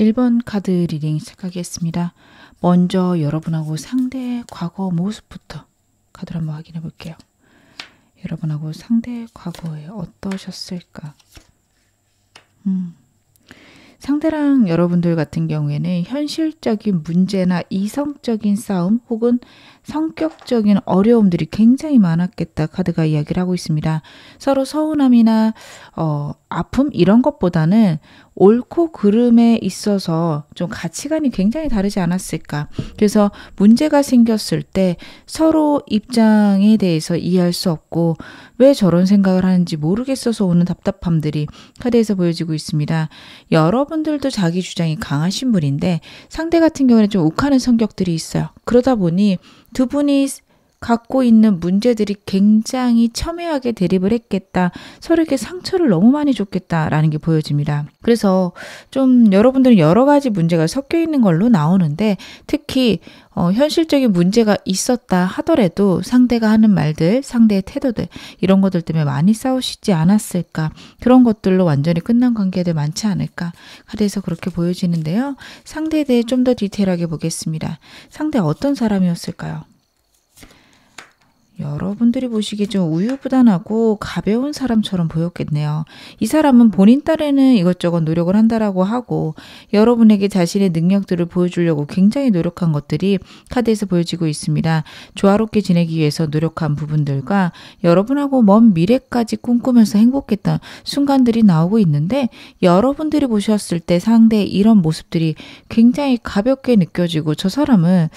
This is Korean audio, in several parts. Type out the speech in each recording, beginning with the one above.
1번 카드 리딩 시작하겠습니다. 먼저 여러분하고 상대의 과거 모습부터 카드를 한번 확인해 볼게요. 여러분하고 상대의 과거에 어떠셨을까? 상대랑 여러분들 같은 경우에는 현실적인 문제나 이성적인 싸움 혹은 성격적인 어려움들이 굉장히 많았겠다 카드가 이야기를 하고 있습니다. 서로 서운함이나 아픔 이런 것보다는 옳고 그름에 있어서 좀 가치관이 굉장히 다르지 않았을까. 그래서 문제가 생겼을 때 서로 입장에 대해서 이해할 수 없고 왜 저런 생각을 하는지 모르겠어서 오는 답답함들이 카드에서 보여지고 있습니다. 여러분들도 자기 주장이 강하신 분인데 상대 같은 경우에는 좀 욱하는 성격들이 있어요. 그러다 보니 두 분이 갖고 있는 문제들이 굉장히 첨예하게 대립을 했겠다. 서로에게 상처를 너무 많이 줬겠다라는 게 보여집니다. 그래서 좀 여러분들은 여러 가지 문제가 섞여 있는 걸로 나오는데 특히 현실적인 문제가 있었다 하더라도 상대가 하는 말들, 상대의 태도들 이런 것들 때문에 많이 싸우시지 않았을까. 그런 것들로 완전히 끝난 관계들 많지 않을까. 카드에서 그렇게 보여지는데요. 상대에 대해 좀 더 디테일하게 보겠습니다. 상대 어떤 사람이었을까요? 여러분들이 보시기에 좀 우유부단하고 가벼운 사람처럼 보였겠네요. 이 사람은 본인 딴에는 이것저것 노력을 한다라고 하고 여러분에게 자신의 능력들을 보여주려고 굉장히 노력한 것들이 카드에서 보여지고 있습니다. 조화롭게 지내기 위해서 노력한 부분들과 여러분하고 먼 미래까지 꿈꾸면서 행복했던 순간들이 나오고 있는데 여러분들이 보셨을 때 상대의 이런 모습들이 굉장히 가볍게 느껴지고 저 사람은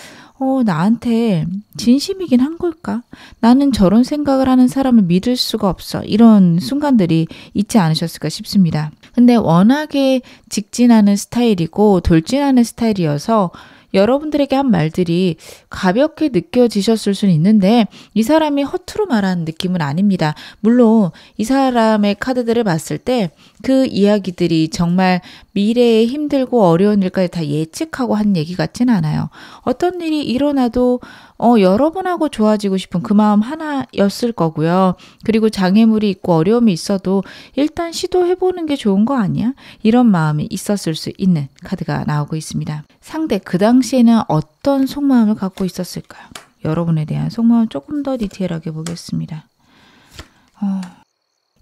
나한테 진심이긴 한 걸까? 나는 저런 생각을 하는 사람을 믿을 수가 없어. 이런 순간들이 있지 않으셨을까 싶습니다. 근데 워낙에 직진하는 스타일이고 돌진하는 스타일이어서 여러분들에게 한 말들이 가볍게 느껴지셨을 수는 있는데 이 사람이 허투루 말하는 느낌은 아닙니다. 물론 이 사람의 카드들을 봤을 때 그 이야기들이 정말 미래에 힘들고 어려운 일까지 다 예측하고 한 얘기 같진 않아요. 어떤 일이 일어나도 여러분하고 좋아지고 싶은 그 마음 하나였을 거고요. 그리고 장애물이 있고 어려움이 있어도 일단 시도해보는 게 좋은 거 아니야? 이런 마음이 있었을 수 있는 카드가 나오고 있습니다. 상대 그 당시에는 어떤 속마음을 갖고 있었을까요? 여러분에 대한 속마음 조금 더 디테일하게 보겠습니다.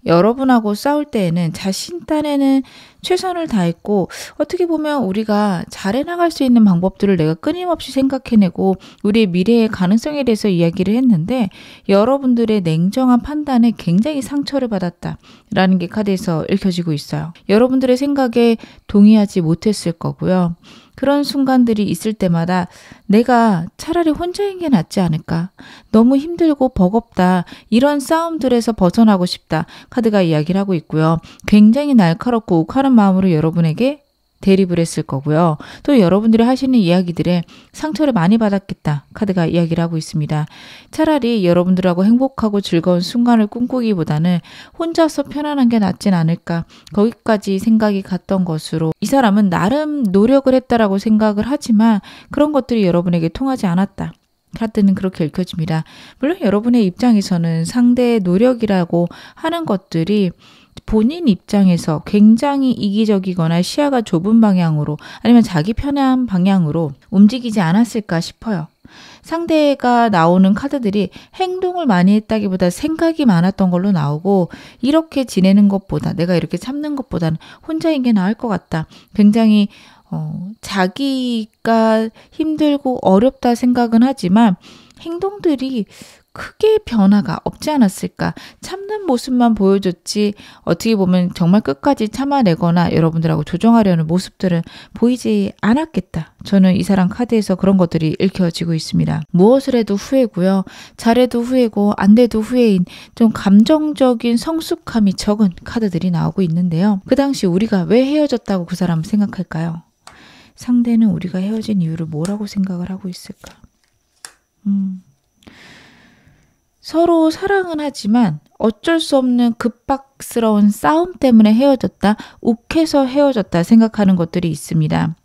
여러분하고 싸울 때에는 자신 딴에는 최선을 다했고 어떻게 보면 우리가 잘해나갈 수 있는 방법들을 내가 끊임없이 생각해내고 우리의 미래의 가능성에 대해서 이야기를 했는데 여러분들의 냉정한 판단에 굉장히 상처를 받았다라는 게 카드에서 읽혀지고 있어요. 여러분들의 생각에 동의하지 못했을 거고요. 그런 순간들이 있을 때마다 내가 차라리 혼자인 게 낫지 않을까? 너무 힘들고 버겁다. 이런 싸움들에서 벗어나고 싶다. 카드가 이야기를 하고 있고요. 굉장히 날카롭고 욱하는 마음으로 여러분에게 대립을 했을 거고요. 또 여러분들이 하시는 이야기들에 상처를 많이 받았겠다. 카드가 이야기를 하고 있습니다. 차라리 여러분들하고 행복하고 즐거운 순간을 꿈꾸기보다는 혼자서 편안한 게 낫진 않을까. 거기까지 생각이 갔던 것으로 이 사람은 나름 노력을 했다라고 생각을 하지만 그런 것들이 여러분에게 통하지 않았다. 카드는 그렇게 읽혀집니다. 물론 여러분의 입장에서는 상대의 노력이라고 하는 것들이 본인 입장에서 굉장히 이기적이거나 시야가 좁은 방향으로 아니면 자기 편한 방향으로 움직이지 않았을까 싶어요. 상대가 나오는 카드들이 행동을 많이 했다기보다 생각이 많았던 걸로 나오고 이렇게 지내는 것보다 내가 이렇게 참는 것보다는 혼자인 게 나을 것 같다. 굉장히 자기가 힘들고 어렵다 생각은 하지만 행동들이 크게 변화가 없지 않았을까. 참는 모습만 보여줬지 어떻게 보면 정말 끝까지 참아내거나 여러분들하고 조정하려는 모습들은 보이지 않았겠다. 저는 이 사람 카드에서 그런 것들이 읽혀지고 있습니다. 무엇을 해도 후회고요. 잘해도 후회고 안 돼도 후회인 좀 감정적인 성숙함이 적은 카드들이 나오고 있는데요. 그 당시 우리가 왜 헤어졌다고 그 사람은 생각할까요? 상대는 우리가 헤어진 이유를 뭐라고 생각을 하고 있을까? 서로 사랑은 하지만 어쩔 수 없는 급박스러운 싸움 때문에 헤어졌다, 욱해서 헤어졌다 생각하는 것들이 있습니다.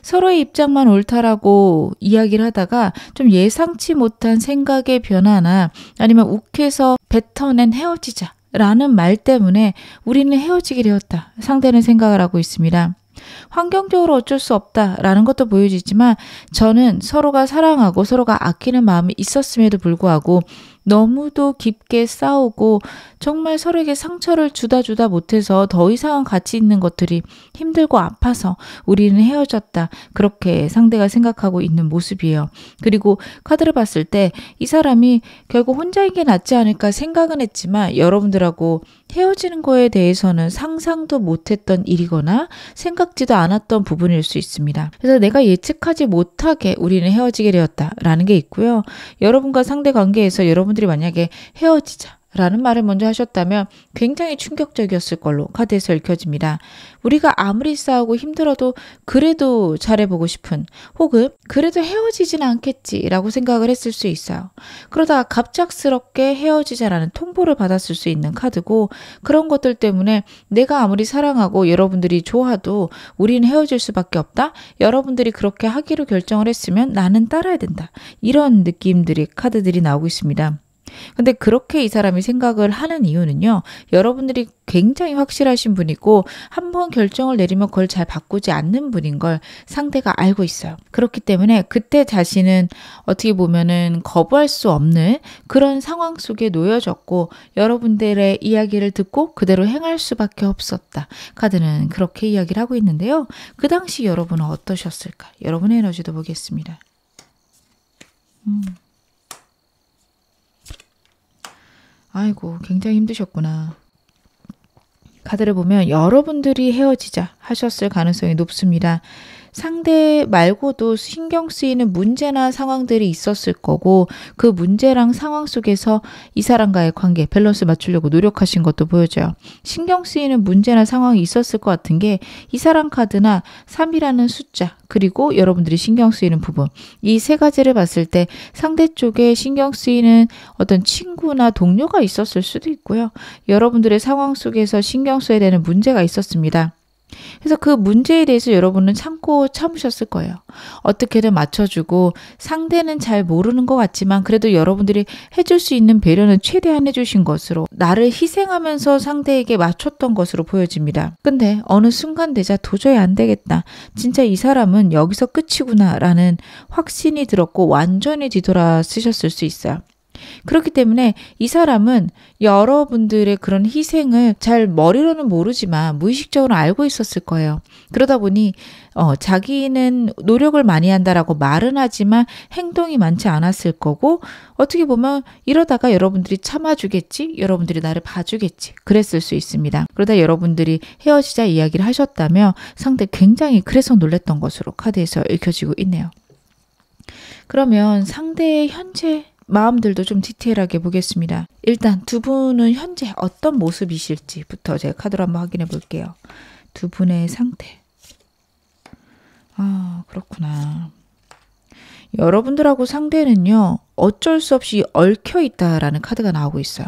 서로의 입장만 옳다라고 이야기를 하다가 좀 예상치 못한 생각의 변화나 아니면 욱해서 뱉어낸 헤어지자 라는 말 때문에 우리는 헤어지게 되었다. 상대는 생각을 하고 있습니다. 환경적으로 어쩔 수 없다라는 것도 보여지지만 저는 서로가 사랑하고 서로가 아끼는 마음이 있었음에도 불구하고 너무도 깊게 싸우고 정말 서로에게 상처를 주다 못해서 더 이상 같이 있는 것들이 힘들고 아파서 우리는 헤어졌다. 그렇게 상대가 생각하고 있는 모습이에요. 그리고 카드를 봤을 때 이 사람이 결국 혼자인 게 낫지 않을까 생각은 했지만 여러분들하고 헤어지는 거에 대해서는 상상도 못했던 일이거나 생각지도 않았던 부분일 수 있습니다. 그래서 내가 예측하지 못하게 우리는 헤어지게 되었다라는 게 있고요. 여러분과 상대 관계에서 여러분들이 만약에 헤어지자 라는 말을 먼저 하셨다면 굉장히 충격적이었을 걸로 카드에서 읽혀집니다. 우리가 아무리 싸우고 힘들어도 그래도 잘해보고 싶은 혹은 그래도 헤어지진 않겠지라고 생각을 했을 수 있어요. 그러다가 갑작스럽게 헤어지자라는 통보를 받았을 수 있는 카드고 그런 것들 때문에 내가 아무리 사랑하고 여러분들이 좋아도 우리는 헤어질 수밖에 없다. 여러분들이 그렇게 하기로 결정을 했으면 나는 따라야 된다. 이런 느낌들이 카드들이 나오고 있습니다. 근데 그렇게 이 사람이 생각을 하는 이유는요. 여러분들이 굉장히 확실하신 분이고 한번 결정을 내리면 그걸 잘 바꾸지 않는 분인 걸 상대가 알고 있어요. 그렇기 때문에 그때 자신은 어떻게 보면은 거부할 수 없는 그런 상황 속에 놓여졌고 여러분들의 이야기를 듣고 그대로 행할 수밖에 없었다. 카드는 그렇게 이야기를 하고 있는데요. 그 당시 여러분은 어떠셨을까? 여러분의 에너지도 보겠습니다. 아이고, 굉장히 힘드셨구나. 카드를 보면 여러분들이 헤어지자 하셨을 가능성이 높습니다. 상대 말고도 신경 쓰이는 문제나 상황들이 있었을 거고 그 문제랑 상황 속에서 이 사람과의 관계 밸런스 맞추려고 노력하신 것도 보여져요. 신경 쓰이는 문제나 상황이 있었을 것 같은 게 이 사람 카드나 3이라는 숫자 그리고 여러분들이 신경 쓰이는 부분 이 세 가지를 봤을 때 상대 쪽에 신경 쓰이는 어떤 친구나 동료가 있었을 수도 있고요. 여러분들의 상황 속에서 신경 써야 되는 문제가 있었습니다. 그래서 그 문제에 대해서 여러분은 참으셨을 거예요. 어떻게든 맞춰주고 상대는 잘 모르는 것 같지만 그래도 여러분들이 해줄 수 있는 배려는 최대한 해주신 것으로 나를 희생하면서 상대에게 맞췄던 것으로 보여집니다. 근데 어느 순간 되자 도저히 안 되겠다. 진짜 이 사람은 여기서 끝이구나 라는 확신이 들었고 완전히 뒤돌아 쓰셨을 수 있어요. 그렇기 때문에 이 사람은 여러분들의 그런 희생을 잘 머리로는 모르지만 무의식적으로 알고 있었을 거예요. 그러다 보니 자기는 노력을 많이 한다라고 말은 하지만 행동이 많지 않았을 거고 어떻게 보면 이러다가 여러분들이 참아주겠지? 여러분들이 나를 봐주겠지? 그랬을 수 있습니다. 그러다 여러분들이 헤어지자 이야기를 하셨다면 상대 굉장히 그래서 놀랬던 것으로 카드에서 읽혀지고 있네요. 그러면 상대의 현재 마음들도 좀 디테일하게 보겠습니다. 일단 두 분은 현재 어떤 모습이실지부터 제가 카드로 한번 확인해 볼게요. 두 분의 상태. 아, 그렇구나. 여러분들하고 상대는요. 어쩔 수 없이 얽혀 있다라는 카드가 나오고 있어요.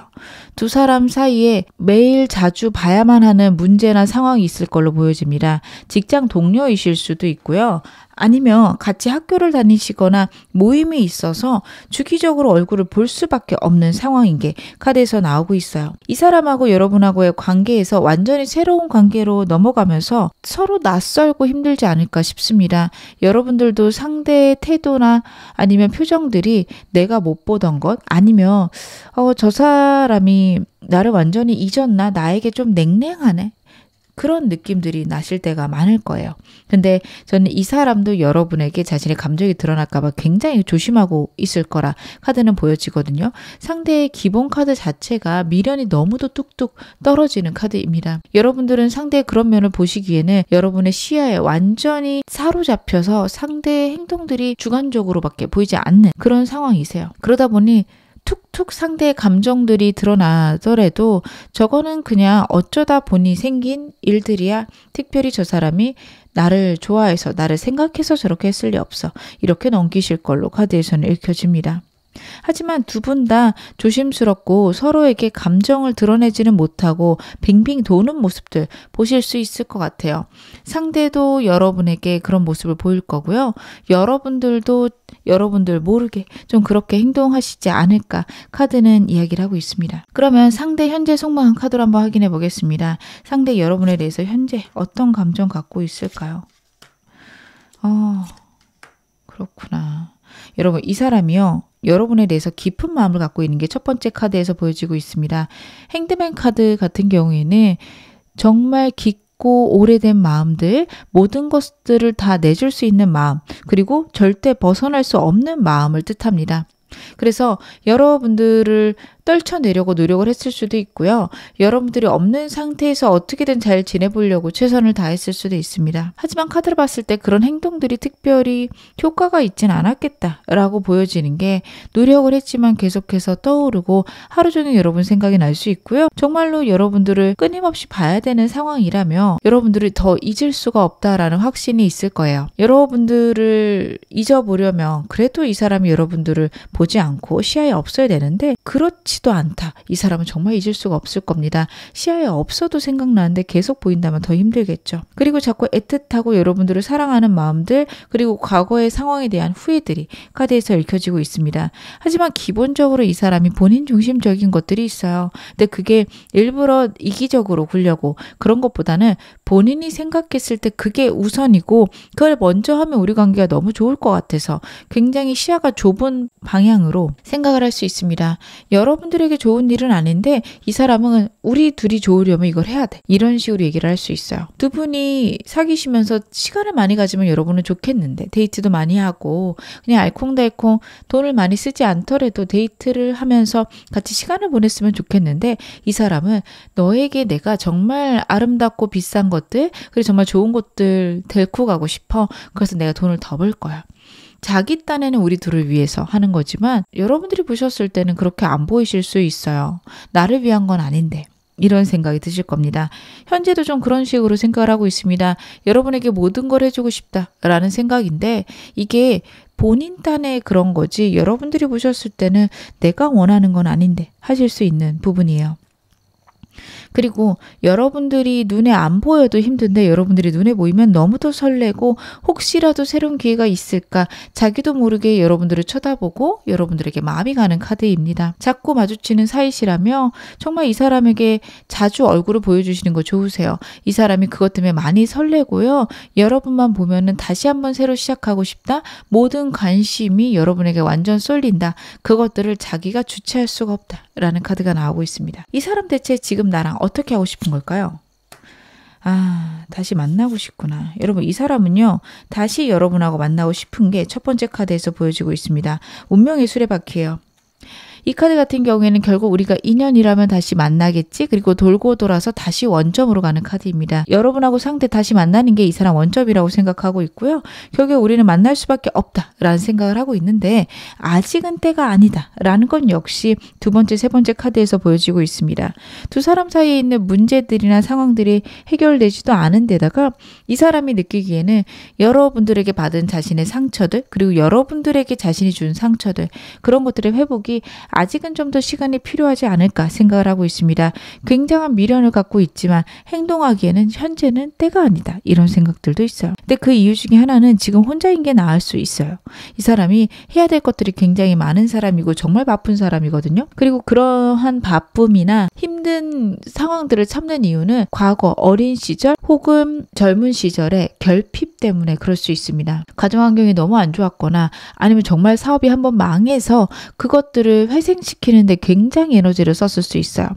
두 사람 사이에 매일 자주 봐야만 하는 문제나 상황이 있을 걸로 보여집니다. 직장 동료이실 수도 있고요. 아니면 같이 학교를 다니시거나 모임이 있어서 주기적으로 얼굴을 볼 수밖에 없는 상황인 게 카드에서 나오고 있어요. 이 사람하고 여러분하고의 관계에서 완전히 새로운 관계로 넘어가면서 서로 낯설고 힘들지 않을까 싶습니다. 여러분들도 상대의 태도나 아니면 표정들이 내가 못 보던 것 아니면 저 사람이 나를 완전히 잊었나? 나에게 좀 냉랭하네? 그런 느낌들이 나실 때가 많을 거예요. 근데 저는 이 사람도 여러분에게 자신의 감정이 드러날까 봐 굉장히 조심하고 있을 거라 카드는 보여지거든요. 상대의 기본 카드 자체가 미련이 너무도 뚝뚝 떨어지는 카드입니다. 여러분들은 상대의 그런 면을 보시기에는 여러분의 시야에 완전히 사로잡혀서 상대의 행동들이 주관적으로밖에 보이지 않는 그런 상황이세요. 그러다 보니 툭툭 상대의 감정들이 드러나더라도 저거는 그냥 어쩌다 보니 생긴 일들이야. 특별히 저 사람이 나를 좋아해서 나를 생각해서 저렇게 했을 리 없어. 이렇게 넘기실 걸로 카드에서는 읽혀집니다. 하지만 두 분 다 조심스럽고 서로에게 감정을 드러내지는 못하고 빙빙 도는 모습들 보실 수 있을 것 같아요. 상대도 여러분에게 그런 모습을 보일 거고요. 여러분들도 여러분들 모르게 좀 그렇게 행동하시지 않을까 카드는 이야기를 하고 있습니다. 그러면 상대 현재 속마음 카드로 한번 확인해 보겠습니다. 상대 여러분에 대해서 현재 어떤 감정 갖고 있을까요? 그렇구나. 여러분, 이 사람이요, 여러분에 대해서 깊은 마음을 갖고 있는 게 첫 번째 카드에서 보여지고 있습니다. 행드맨 카드 같은 경우에는 정말 깊고 오래된 마음들, 모든 것들을 다 내줄 수 있는 마음, 그리고 절대 벗어날 수 없는 마음을 뜻합니다. 그래서 여러분들을 떨쳐내려고 노력을 했을 수도 있고요. 여러분들이 없는 상태에서 어떻게든 잘 지내보려고 최선을 다했을 수도 있습니다. 하지만 카드를 봤을 때 그런 행동들이 특별히 효과가 있진 않았겠다라고 보여지는 게, 노력을 했지만 계속해서 떠오르고 하루 종일 여러분 생각이 날 수 있고요. 정말로 여러분들을 끊임없이 봐야 되는 상황이라며 여러분들이 더 잊을 수가 없다라는 확신이 있을 거예요. 여러분들을 잊어보려면 그래도 이 사람이 여러분들을 보지 않고 시야에 없어야 되는데, 그렇지도 않다. 이 사람은 정말 잊을 수가 없을 겁니다. 시야에 없어도 생각나는데 계속 보인다면 더 힘들겠죠. 그리고 자꾸 애틋하고 여러분들을 사랑하는 마음들, 그리고 과거의 상황에 대한 후회들이 카드에서 읽혀지고 있습니다. 하지만 기본적으로 이 사람이 본인 중심적인 것들이 있어요. 근데 그게 일부러 이기적으로 굴려고 그런 것보다는 본인이 생각했을 때 그게 우선이고, 그걸 먼저 하면 우리 관계가 너무 좋을 것 같아서 굉장히 시야가 좁은 방향으로 생각을 할 수 있습니다. 여러분들에게 좋은 일은 아닌데 이 사람은 우리 둘이 좋으려면 이걸 해야 돼, 이런 식으로 얘기를 할 수 있어요. 두 분이 사귀시면서 시간을 많이 가지면 여러분은 좋겠는데, 데이트도 많이 하고 그냥 알콩달콩 돈을 많이 쓰지 않더라도 데이트를 하면서 같이 시간을 보냈으면 좋겠는데, 이 사람은 너에게 내가 정말 아름답고 비싼 것들, 그리고 정말 좋은 것들 데리고 가고 싶어. 그래서 내가 돈을 더 벌 거야. 자기 딴에는 우리 둘을 위해서 하는 거지만 여러분들이 보셨을 때는 그렇게 안 보이실 수 있어요. 나를 위한 건 아닌데. 이런 생각이 드실 겁니다. 현재도 좀 그런 식으로 생각을 하고 있습니다. 여러분에게 모든 걸 해주고 싶다라는 생각인데, 이게 본인 딴에 그런 거지 여러분들이 보셨을 때는 내가 원하는 건 아닌데 하실 수 있는 부분이에요. 그리고 여러분들이 눈에 안 보여도 힘든데 여러분들이 눈에 보이면 너무도 설레고, 혹시라도 새로운 기회가 있을까 자기도 모르게 여러분들을 쳐다보고 여러분들에게 마음이 가는 카드입니다. 자꾸 마주치는 사이시라며 정말 이 사람에게 자주 얼굴을 보여주시는 거 좋으세요. 이 사람이 그것 때문에 많이 설레고요. 여러분만 보면은 다시 한번 새로 시작하고 싶다. 모든 관심이 여러분에게 완전 쏠린다. 그것들을 자기가 주체할 수가 없다라는 카드가 나오고 있습니다. 이 사람 대체 지금 나랑 어떻게 하고 싶은 걸까요? 다시 만나고 싶구나. 여러분, 이 사람은요, 다시 여러분하고 만나고 싶은 게 첫 번째 카드에서 보여지고 있습니다. 운명의 수레바퀴예요. 이 카드 같은 경우에는 결국 우리가 인연이라면 다시 만나겠지, 그리고 돌고 돌아서 다시 원점으로 가는 카드입니다. 여러분하고 상대 다시 만나는 게 이 사람 원점이라고 생각하고 있고요. 결국 우리는 만날 수밖에 없다라는 생각을 하고 있는데, 아직은 때가 아니다라는 건 역시 두 번째, 세 번째 카드에서 보여지고 있습니다. 두 사람 사이에 있는 문제들이나 상황들이 해결되지도 않은 데다가 이 사람이 느끼기에는 여러분들에게 받은 자신의 상처들, 그리고 여러분들에게 자신이 준 상처들, 그런 것들의 회복이 아직은 좀 더 시간이 필요하지 않을까 생각을 하고 있습니다. 굉장한 미련을 갖고 있지만 행동하기에는 현재는 때가 아니다, 이런 생각들도 있어요. 근데 그 이유 중에 하나는 지금 혼자인 게 나을 수 있어요. 이 사람이 해야 될 것들이 굉장히 많은 사람이고 정말 바쁜 사람이거든요. 그리고 그러한 바쁨이나 힘든 상황들을 참는 이유는 과거 어린 시절 혹은 젊은 시절의 결핍 때문에 그럴 수 있습니다. 가정 환경이 너무 안 좋았거나 아니면 정말 사업이 한번 망해서 그것들을 회생시키는데 굉장히 에너지를 썼을 수 있어요.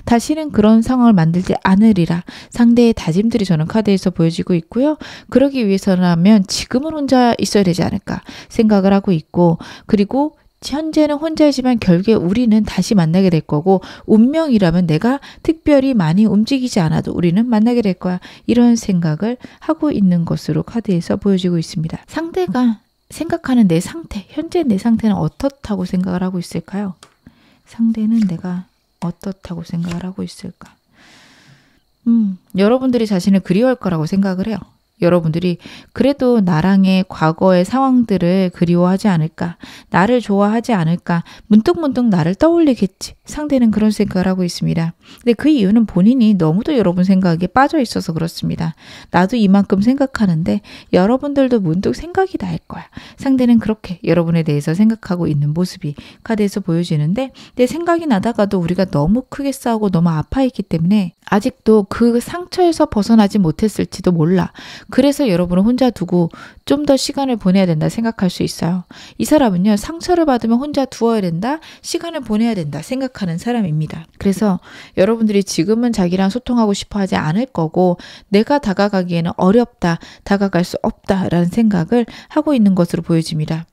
다시는 그런 상황을 만들지 않으리라 상대의 다짐들이 저는 카드에서 보여지고 있고요. 그러기 위해서라면 지금은 혼자 있어야 되지 않을까 생각을 하고 있고, 그리고 현재는 혼자이지만 결국에 우리는 다시 만나게 될 거고, 운명이라면 내가 특별히 많이 움직이지 않아도 우리는 만나게 될 거야, 이런 생각을 하고 있는 것으로 카드에서 보여지고 있습니다. 상대가 생각하는 내 상태, 현재 내 상태는 어떻다고 생각을 하고 있을까요? 상대는 내가 어떻다고 생각을 하고 있을까? 여러분들이 자신을 그리워할 거라고 생각을 해요. 여러분들이 그래도 나랑의 과거의 상황들을 그리워하지 않을까, 나를 좋아하지 않을까, 문득문득 나를 떠올리겠지, 상대는 그런 생각을 하고 있습니다. 근데 그 이유는 본인이 너무도 여러분 생각에 빠져 있어서 그렇습니다. 나도 이만큼 생각하는데 여러분들도 문득 생각이 날 거야. 상대는 그렇게 여러분에 대해서 생각하고 있는 모습이 카드에서 보여지는데, 내 생각이 나다가도 우리가 너무 크게 싸우고 너무 아파했기 때문에 아직도 그 상처에서 벗어나지 못했을지도 몰라. 그래서 여러분을 혼자 두고 좀 더 시간을 보내야 된다 생각할 수 있어요. 이 사람은요, 상처를 받으면 혼자 두어야 된다, 시간을 보내야 된다 생각하는 사람입니다. 그래서 여러분들이 지금은 자기랑 소통하고 싶어 하지 않을 거고, 내가 다가가기에는 어렵다, 다가갈 수 없다라는 생각을 하고 있는 것으로 보여집니다.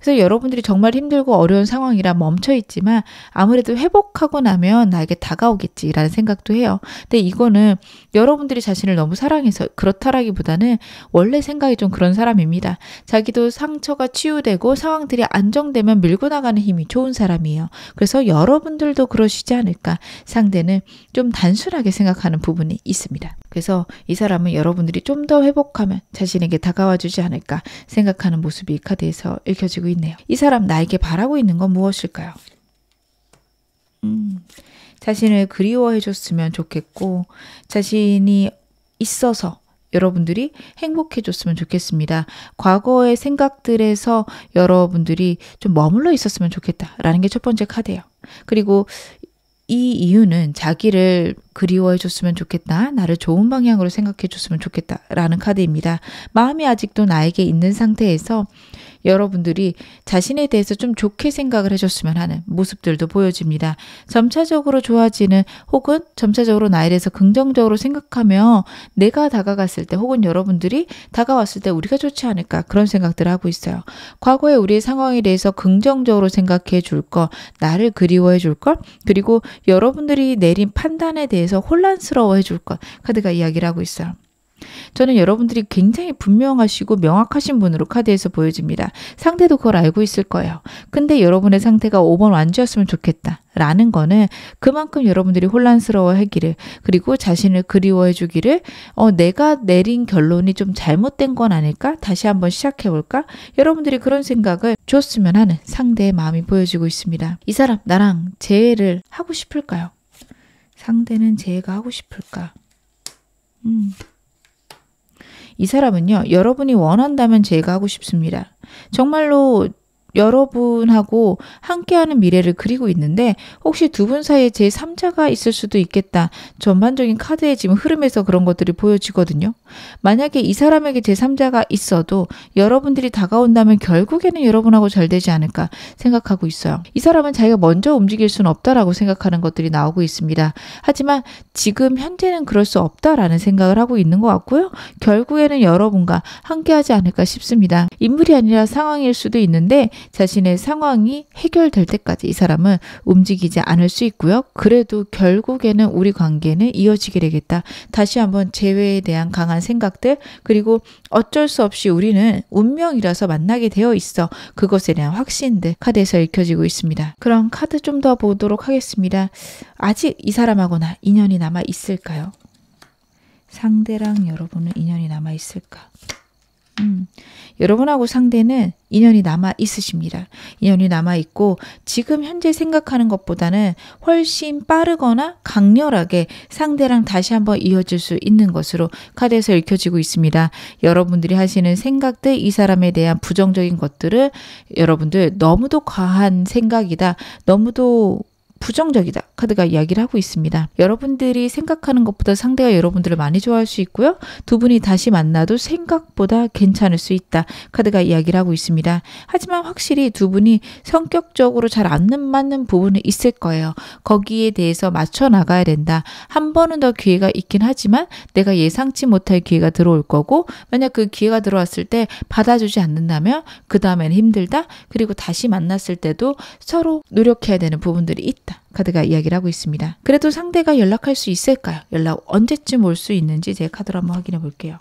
그래서 여러분들이 정말 힘들고 어려운 상황이라 멈춰 있지만 아무래도 회복하고 나면 나에게 다가오겠지라는 생각도 해요. 근데 이거는 여러분들이 자신을 너무 사랑해서 그렇다라기보다는 원래 생각이 좀 그런 사람입니다. 자기도 상처가 치유되고 상황들이 안정되면 밀고 나가는 힘이 좋은 사람이에요. 그래서 여러분들도 그러시지 않을까. 상대는 좀 단순하게 생각하는 부분이 있습니다. 그래서 이 사람은 여러분들이 좀 더 회복하면 자신에게 다가와 주지 않을까 생각하는 모습이 이 카드에서 읽혀지고 있네요. 이 사람 나에게 바라고 있는 건 무엇일까요? 자신을 그리워해 줬으면 좋겠고, 자신이 있어서 여러분들이 행복해 줬으면 좋겠습니다. 과거의 생각들에서 여러분들이 좀 머물러 있었으면 좋겠다라는 게 첫 번째 카드예요. 그리고 이 이유는 자기를 그리워해 줬으면 좋겠다, 나를 좋은 방향으로 생각해 줬으면 좋겠다라는 카드입니다. 마음이 아직도 나에게 있는 상태에서 여러분들이 자신에 대해서 좀 좋게 생각을 해줬으면 하는 모습들도 보여집니다. 점차적으로 좋아지는, 혹은 점차적으로 나에 대해서 긍정적으로 생각하며 내가 다가갔을 때, 혹은 여러분들이 다가왔을 때 우리가 좋지 않을까, 그런 생각들을 하고 있어요. 과거에 우리의 상황에 대해서 긍정적으로 생각해 줄 것, 나를 그리워해 줄 것, 그리고 여러분들이 내린 판단에 대해서 혼란스러워해 줄 것, 카드가 이야기를 하고 있어요. 저는 여러분들이 굉장히 분명하시고 명확하신 분으로 카드에서 보여집니다. 상대도 그걸 알고 있을 거예요. 근데 여러분의 상태가 5번 완주였으면 좋겠다 라는 거는 그만큼 여러분들이 혼란스러워하기를, 그리고 자신을 그리워해 주기를, 내가 내린 결론이 좀 잘못된 건 아닐까? 다시 한번 시작해 볼까? 여러분들이 그런 생각을 줬으면 하는 상대의 마음이 보여지고 있습니다. 이 사람 나랑 재회를 하고 싶을까요? 상대는 재회가 하고 싶을까? 이 사람은요, 여러분이 원한다면 재회가 하고 싶습니다. 정말로 여러분하고 함께하는 미래를 그리고 있는데, 혹시 두 분 사이에 제3자가 있을 수도 있겠다. 전반적인 카드의 지금 흐름에서 그런 것들이 보여지거든요. 만약에 이 사람에게 제3자가 있어도 여러분들이 다가온다면 결국에는 여러분하고 잘 되지 않을까 생각하고 있어요. 이 사람은 자기가 먼저 움직일 수는 없다라고 생각하는 것들이 나오고 있습니다. 하지만 지금 현재는 그럴 수 없다라는 생각을 하고 있는 것 같고요. 결국에는 여러분과 함께하지 않을까 싶습니다. 인물이 아니라 상황일 수도 있는데 자신의 상황이 해결될 때까지 이 사람은 움직이지 않을 수 있고요. 그래도 결국에는 우리 관계는 이어지게 되겠다. 다시 한번 재회에 대한 강한 생각들, 그리고 어쩔 수 없이 우리는 운명이라서 만나게 되어 있어, 그것에 대한 확신들 카드에서 읽혀지고 있습니다. 그럼 카드 좀 더 보도록 하겠습니다. 아직 이 사람하고나 인연이 남아 있을까요? 상대랑 여러분은 인연이 남아 있을까? 여러분하고 상대는 인연이 남아 있으십니다. 인연이 남아 있고, 지금 현재 생각하는 것보다는 훨씬 빠르거나 강렬하게 상대랑 다시 한번 이어질 수 있는 것으로 카드에서 읽혀지고 있습니다. 여러분들이 하시는 생각들, 이 사람에 대한 부정적인 것들을 여러분들 너무도 과한 생각이다, 너무도 부정적이다 카드가 이야기를 하고 있습니다. 여러분들이 생각하는 것보다 상대가 여러분들을 많이 좋아할 수 있고요. 두 분이 다시 만나도 생각보다 괜찮을 수 있다 카드가 이야기를 하고 있습니다. 하지만 확실히 두 분이 성격적으로 잘 안 맞는 부분은 있을 거예요. 거기에 대해서 맞춰 나가야 된다. 한 번은 더 기회가 있긴 하지만 내가 예상치 못할 기회가 들어올 거고, 만약 그 기회가 들어왔을 때 받아주지 않는다면 그 다음에는 힘들다. 그리고 다시 만났을 때도 서로 노력해야 되는 부분들이 있다 카드가 이야기를 하고 있습니다. 그래도 상대가 연락할 수 있을까요? 연락 언제쯤 올 수 있는지 제가 카드로 한번 확인해 볼게요.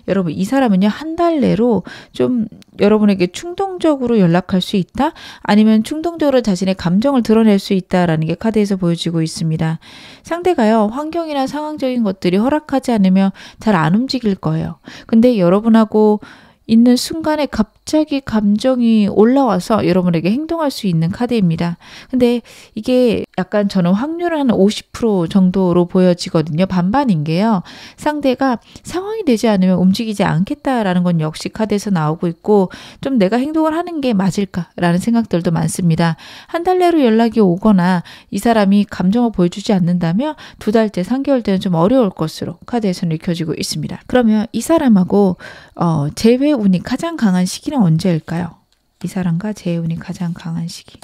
여러분, 이 사람은요, 한 달 내로 좀 여러분에게 충동적으로 연락할 수 있다? 아니면 충동적으로 자신의 감정을 드러낼 수 있다라는 게 카드에서 보여지고 있습니다. 상대가요, 환경이나 상황적인 것들이 허락하지 않으면 잘 안 움직일 거예요. 근데 여러분하고 있는 순간에 갑자기 감정이 올라와서 여러분에게 행동할 수 있는 카드입니다. 근데 이게 약간 저는 확률은 한 50% 정도로 보여지거든요. 반반인 게요. 상대가 상황이 되지 않으면 움직이지 않겠다라는 건 역시 카드에서 나오고 있고, 좀 내가 행동을 하는 게 맞을까라는 생각들도 많습니다. 한 달 내로 연락이 오거나 이 사람이 감정을 보여주지 않는다면 2달째, 3개월째는 좀 어려울 것으로 카드에서는 읽혀지고 있습니다. 그러면 이 사람하고 재회 운이 가장 강한 시기는 언제일까요? 이 사람과 재회 운이 가장 강한 시기.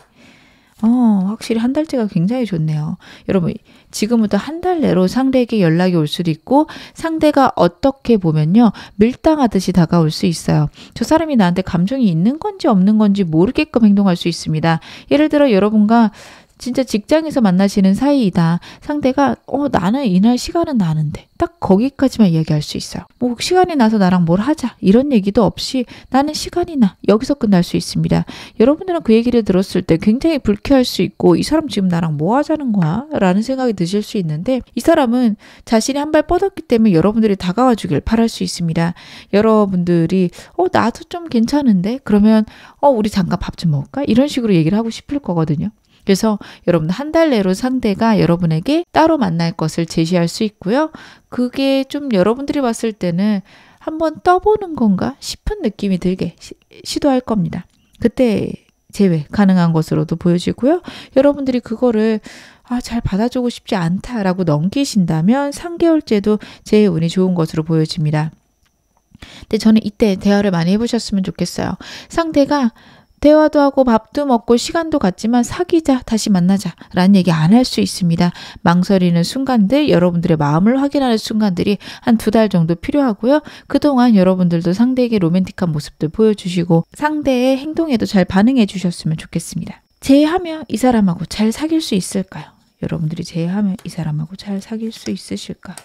확실히 한 달째가 굉장히 좋네요. 여러분, 지금부터 한 달 내로 상대에게 연락이 올 수도 있고, 상대가 어떻게 보면요, 밀당하듯이 다가올 수 있어요. 저 사람이 나한테 감정이 있는 건지 없는 건지 모르게끔 행동할 수 있습니다. 예를 들어 여러분과 진짜 직장에서 만나시는 사이이다. 상대가 나는 이날 시간은 나는데 딱 거기까지만 이야기할 수 있어요. 뭐 시간이 나서 나랑 뭘 하자 이런 얘기도 없이 나는 시간이 나 여기서 끝날 수 있습니다. 여러분들은 그 얘기를 들었을 때 굉장히 불쾌할 수 있고, 이 사람 지금 나랑 뭐 하자는 거야? 라는 생각이 드실 수 있는데, 이 사람은 자신이 한 발 뻗었기 때문에 여러분들이 다가와 주길 바랄 수 있습니다. 여러분들이 나도 좀 괜찮은데? 그러면 우리 잠깐 밥 좀 먹을까? 이런 식으로 얘기를 하고 싶을 거거든요. 그래서 여러분 한 달 내로 상대가 여러분에게 따로 만날 것을 제시할 수 있고요. 그게 좀 여러분들이 봤을 때는 한번 떠보는 건가 싶은 느낌이 들게 시도할 겁니다. 그때 재회 가능한 것으로도 보여지고요. 여러분들이 그거를 잘 받아주고 싶지 않다라고 넘기신다면 3개월째도 재회 운이 좋은 것으로 보여집니다. 근데 저는 이때 대화를 많이 해보셨으면 좋겠어요. 상대가 대화도 하고 밥도 먹고 시간도 갖지만 사귀자, 다시 만나자 라는 얘기 안 할 수 있습니다. 망설이는 순간들, 여러분들의 마음을 확인하는 순간들이 한 2달 정도 필요하고요. 그동안 여러분들도 상대에게 로맨틱한 모습들 보여주시고 상대의 행동에도 잘 반응해 주셨으면 좋겠습니다. 재회하면 이 사람하고 잘 사귈 수 있을까요? 여러분들이 재회하면 이 사람하고 잘 사귈 수 있으실까?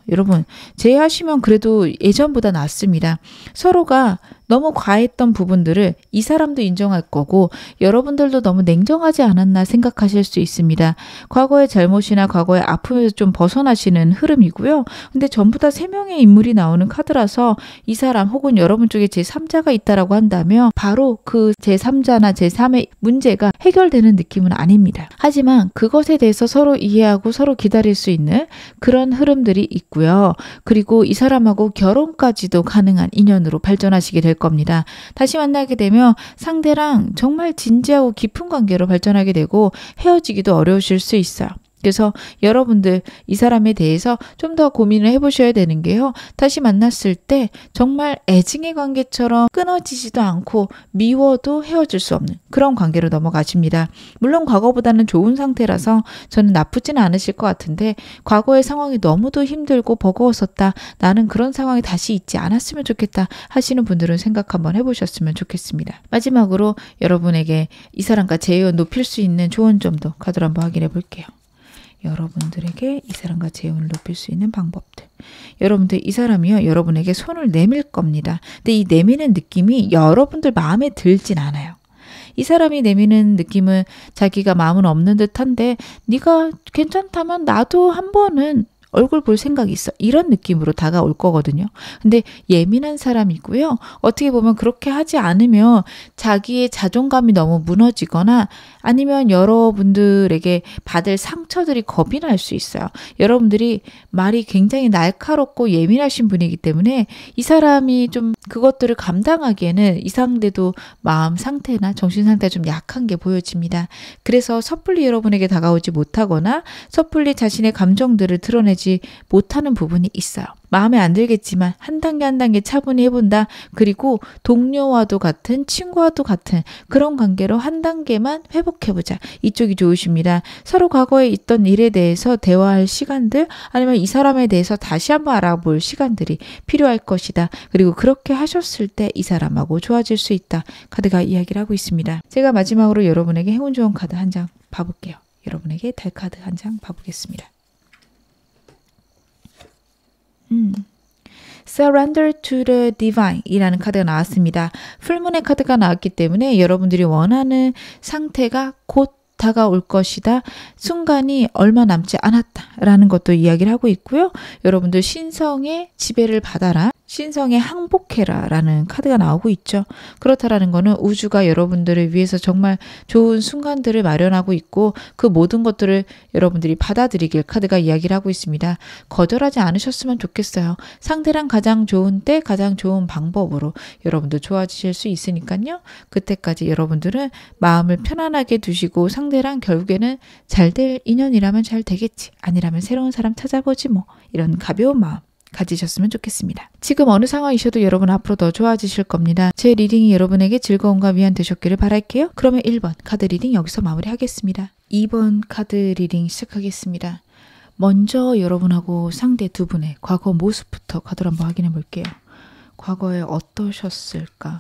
여러분, 재회하시면 그래도 예전보다 낫습니다. 서로가 너무 과했던 부분들을 이 사람도 인정할 거고, 여러분들도 너무 냉정하지 않았나 생각하실 수 있습니다. 과거의 잘못이나 과거의 아픔에서 좀 벗어나시는 흐름이고요. 근데 전부 다 3명의 인물이 나오는 카드라서 이 사람 혹은 여러분 쪽에 제3자가 있다라고 한다면 바로 그 제3자나 제3의 문제가 해결되는 느낌은 아닙니다. 하지만 그것에 대해서 서로 이해하고 서로 기다릴 수 있는 그런 흐름들이 있고요. 그리고 이 사람하고 결혼까지도 가능한 인연으로 발전하시게 될 겁니다. 다시 만나게 되면 상대랑 정말 진지하고 깊은 관계로 발전하게 되고 헤어지기도 어려우실 수 있어요. 그래서 여러분들 이 사람에 대해서 좀 더 고민을 해보셔야 되는 게요. 다시 만났을 때 정말 애증의 관계처럼 끊어지지도 않고 미워도 헤어질 수 없는 그런 관계로 넘어가십니다. 물론 과거보다는 좋은 상태라서 저는 나쁘지는 않으실 것 같은데, 과거의 상황이 너무도 힘들고 버거웠었다, 나는 그런 상황이 다시 있지 않았으면 좋겠다 하시는 분들은 생각 한번 해보셨으면 좋겠습니다. 마지막으로 여러분에게 이 사람과 재회운 높일 수 있는 좋은 점도 카드로 한번 확인해 볼게요. 여러분들에게 이 사람과 재운을 높일 수 있는 방법들. 여러분들 이 사람이요, 여러분에게 손을 내밀 겁니다. 근데 이 내미는 느낌이 여러분들 마음에 들진 않아요. 이 사람이 내미는 느낌은 자기가 마음은 없는 듯한데, 네가 괜찮다면 나도 한 번은 얼굴 볼 생각이 있어, 이런 느낌으로 다가올 거거든요. 근데 예민한 사람이고요. 어떻게 보면 그렇게 하지 않으면 자기의 자존감이 너무 무너지거나 아니면 여러분들에게 받을 상처들이 겁이 날 수 있어요. 여러분들이 말이 굉장히 날카롭고 예민하신 분이기 때문에 이 사람이 좀 그것들을 감당하기에는 이 상대도 마음 상태나 정신 상태가 좀 약한 게 보여집니다. 그래서 섣불리 여러분에게 다가오지 못하거나 섣불리 자신의 감정들을 드러내지 못하는 부분이 있어요. 마음에 안 들겠지만 한 단계 한 단계 차분히 해본다. 그리고 동료와도 같은, 친구와도 같은 그런 관계로 한 단계만 회복해보자. 이쪽이 좋으십니다. 서로 과거에 있던 일에 대해서 대화할 시간들, 아니면 이 사람에 대해서 다시 한번 알아볼 시간들이 필요할 것이다. 그리고 그렇게 하셨을 때 이 사람하고 좋아질 수 있다. 카드가 이야기를 하고 있습니다. 제가 마지막으로 여러분에게 행운 좋은 카드 한 장 봐볼게요. 여러분에게 달 카드 한 장 봐보겠습니다. Surrender to the Divine 이라는 카드가 나왔습니다. 풀문의 카드가 나왔기 때문에 여러분들이 원하는 상태가 곧 다가올 것이다. 순간이 얼마 남지 않았다라는 것도 이야기를 하고 있고요. 여러분들 신성의 지배를 받아라. 신성에 항복해라 라는 카드가 나오고 있죠. 그렇다라는 거는 우주가 여러분들을 위해서 정말 좋은 순간들을 마련하고 있고 그 모든 것들을 여러분들이 받아들이길 카드가 이야기를 하고 있습니다. 거절하지 않으셨으면 좋겠어요. 상대랑 가장 좋은 때 가장 좋은 방법으로 여러분들 좋아지실 수 있으니까요. 그때까지 여러분들은 마음을 편안하게 두시고 상대랑 결국에는 잘 될 인연이라면 잘 되겠지. 아니라면 새로운 사람 찾아보지 뭐. 이런 가벼운 마음 가지셨으면 좋겠습니다. 지금 어느 상황이셔도 여러분 앞으로 더 좋아지실 겁니다. 제 리딩이 여러분에게 즐거움과 위안 되셨기를 바랄게요. 그러면 1번 카드 리딩 여기서 마무리하겠습니다. 2번 카드 리딩 시작하겠습니다. 먼저 여러분하고 상대 두 분의 과거 모습부터 카드를 한번 확인해 볼게요. 과거에 어떠셨을까?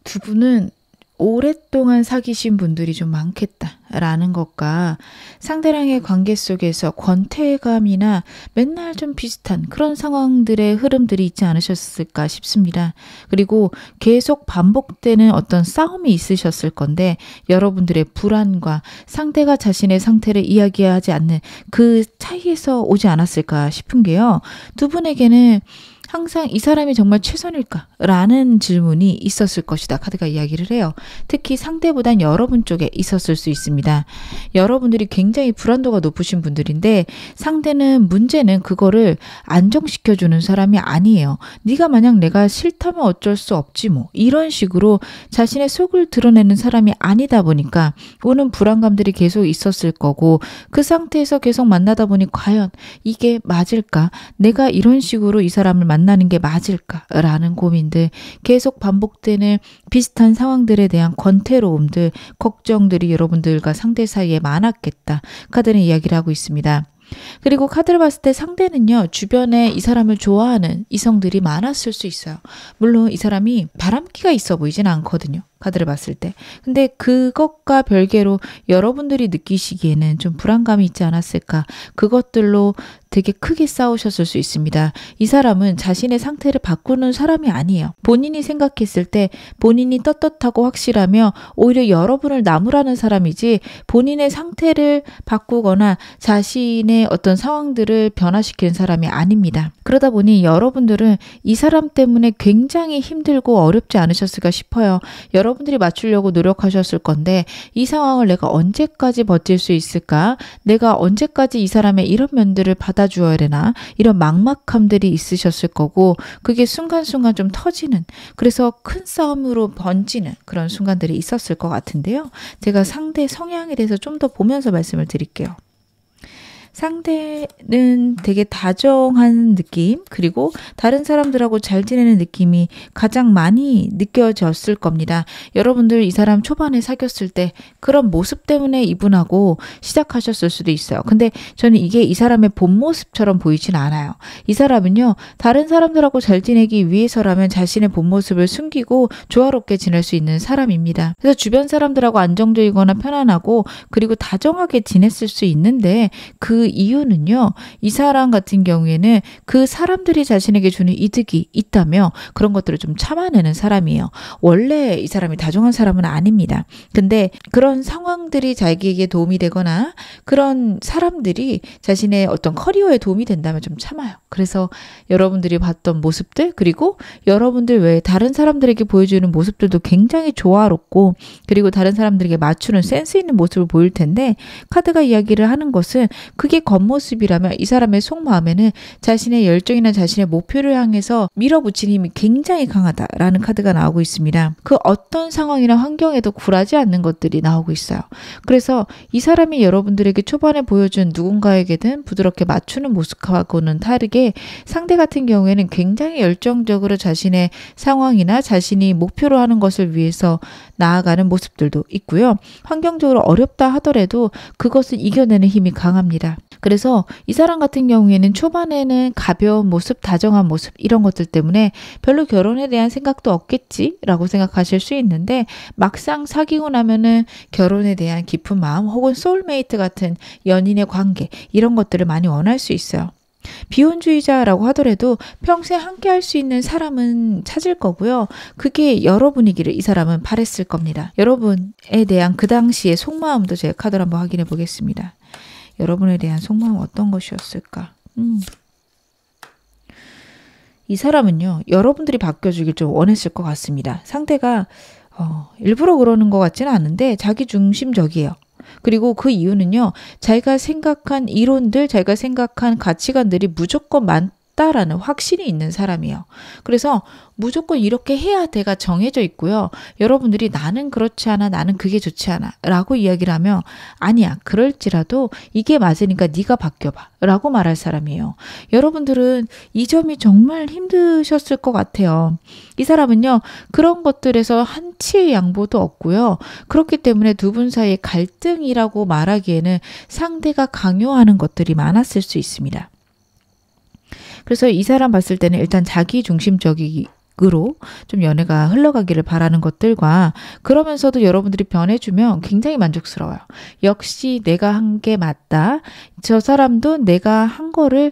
두 분은 오랫동안 사귀신 분들이 좀 많겠다라는 것과 상대랑의 관계 속에서 권태감이나 맨날 좀 비슷한 그런 상황들의 흐름들이 있지 않으셨을까 싶습니다. 그리고 계속 반복되는 어떤 싸움이 있으셨을 건데 여러분들의 불안과 상대가 자신의 상태를 이야기하지 않는 그 차이에서 오지 않았을까 싶은 게요. 두 분에게는 항상 이 사람이 정말 최선일까? 라는 질문이 있었을 것이다. 카드가 이야기를 해요. 특히 상대보단 여러분 쪽에 있었을 수 있습니다. 여러분들이 굉장히 불안도가 높으신 분들인데 상대는 문제는 그거를 안정시켜주는 사람이 아니에요. 네가 만약 내가 싫다면 어쩔 수 없지 뭐. 이런 식으로 자신의 속을 드러내는 사람이 아니다 보니까 오는 불안감들이 계속 있었을 거고 그 상태에서 계속 만나다 보니 과연 이게 맞을까? 내가 이런 식으로 이 사람을 만나는 게 맞을까라는 고민들, 계속 반복되는 비슷한 상황들에 대한 권태로움들, 걱정들이 여러분들과 상대 사이에 많았겠다. 카드는 이야기를 하고 있습니다. 그리고 카드를 봤을 때 상대는요, 주변에 이 사람을 좋아하는 이성들이 많았을 수 있어요. 물론 이 사람이 바람기가 있어 보이진 않거든요. 카드를 봤을 때. 근데 그것과 별개로 여러분들이 느끼시기에는 좀 불안감이 있지 않았을까. 그것들로 되게 크게 싸우셨을 수 있습니다. 이 사람은 자신의 상태를 바꾸는 사람이 아니에요. 본인이 생각했을 때 본인이 떳떳하고 확실하며 오히려 여러분을 나무라는 사람이지 본인의 상태를 바꾸거나 자신의 어떤 상황들을 변화시키는 사람이 아닙니다. 그러다 보니 여러분들은 이 사람 때문에 굉장히 힘들고 어렵지 않으셨을까 싶어요. 여러분들이 맞추려고 노력하셨을 건데 이 상황을 내가 언제까지 버틸 수 있을까? 내가 언제까지 이 사람의 이런 면들을 받아주어야 되나? 이런 막막함들이 있으셨을 거고 그게 순간순간 좀 터지는, 그래서 큰 싸움으로 번지는 그런 순간들이 있었을 것 같은데요. 제가 상대 성향에 대해서 좀 더 보면서 말씀을 드릴게요. 상대는 되게 다정한 느낌, 그리고 다른 사람들하고 잘 지내는 느낌이 가장 많이 느껴졌을 겁니다. 여러분들 이 사람 초반에 사귀었을 때 그런 모습 때문에 이분하고 시작하셨을 수도 있어요. 근데 저는 이게 이 사람의 본 모습처럼 보이진 않아요. 이 사람은요, 다른 사람들하고 잘 지내기 위해서라면 자신의 본 모습을 숨기고 조화롭게 지낼 수 있는 사람입니다. 그래서 주변 사람들하고 안정적이거나 편안하고 그리고 다정하게 지냈을 수 있는데 그 이유는요, 이 사람 같은 경우에는 그 사람들이 자신에게 주는 이득이 있다며 그런 것들을 좀 참아내는 사람이에요. 원래 이 사람이 다정한 사람은 아닙니다. 근데 그런 상황들이 자기에게 도움이 되거나 그런 사람들이 자신의 어떤 커리어에 도움이 된다면 좀 참아요. 그래서 여러분들이 봤던 모습들, 그리고 여러분들 외에 다른 사람들에게 보여주는 모습들도 굉장히 조화롭고 그리고 다른 사람들에게 맞추는 센스 있는 모습을 보일 텐데 카드가 이야기를 하는 것은 그게 겉모습이라면 이 사람의 속마음에는 자신의 열정이나 자신의 목표를 향해서 밀어붙이는 힘이 굉장히 강하다라는 카드가 나오고 있습니다. 그 어떤 상황이나 환경에도 굴하지 않는 것들이 나오고 있어요. 그래서 이 사람이 여러분들에게 초반에 보여준 누군가에게든 부드럽게 맞추는 모습하고는 다르게 상대 같은 경우에는 굉장히 열정적으로 자신의 상황이나 자신이 목표로 하는 것을 위해서 나아가는 모습들도 있고요. 환경적으로 어렵다 하더라도 그것을 이겨내는 힘이 강합니다. 그래서 이 사람 같은 경우에는 초반에는 가벼운 모습, 다정한 모습 이런 것들 때문에 별로 결혼에 대한 생각도 없겠지라고 생각하실 수 있는데 막상 사귀고 나면은 결혼에 대한 깊은 마음 혹은 소울메이트 같은 연인의 관계 이런 것들을 많이 원할 수 있어요. 비혼주의자라고 하더라도 평생 함께 할 수 있는 사람은 찾을 거고요. 그게 여러분이기를 이 사람은 바랬을 겁니다. 여러분에 대한 그 당시의 속마음도 제가 카드로 한번 확인해 보겠습니다. 여러분에 대한 속마음 어떤 것이었을까? 이 사람은요, 여러분들이 바뀌어주길 좀 원했을 것 같습니다. 상대가 일부러 그러는 것 같지는 않은데 자기 중심적이에요. 그리고 그 이유는요, 자기가 생각한 이론들, 자기가 생각한 가치관들이 무조건 맞다라는 확신이 있는 사람이에요. 그래서 무조건 이렇게 해야 돼가 정해져 있고요. 여러분들이 나는 그렇지 않아, 나는 그게 좋지 않아 라고 이야기를 하면 아니야, 그럴지라도 이게 맞으니까 네가 바뀌어봐 라고 말할 사람이에요. 여러분들은 이 점이 정말 힘드셨을 것 같아요. 이 사람은요, 그런 것들에서 한치의 양보도 없고요. 그렇기 때문에 두 분 사이의 갈등이라고 말하기에는 상대가 강요하는 것들이 많았을 수 있습니다. 그래서 이 사람 봤을 때는 일단 자기 중심적으로 좀 연애가 흘러가기를 바라는 것들과, 그러면서도 여러분들이 변해주면 굉장히 만족스러워요. 역시 내가 한 게 맞다. 저 사람도 내가 한 거를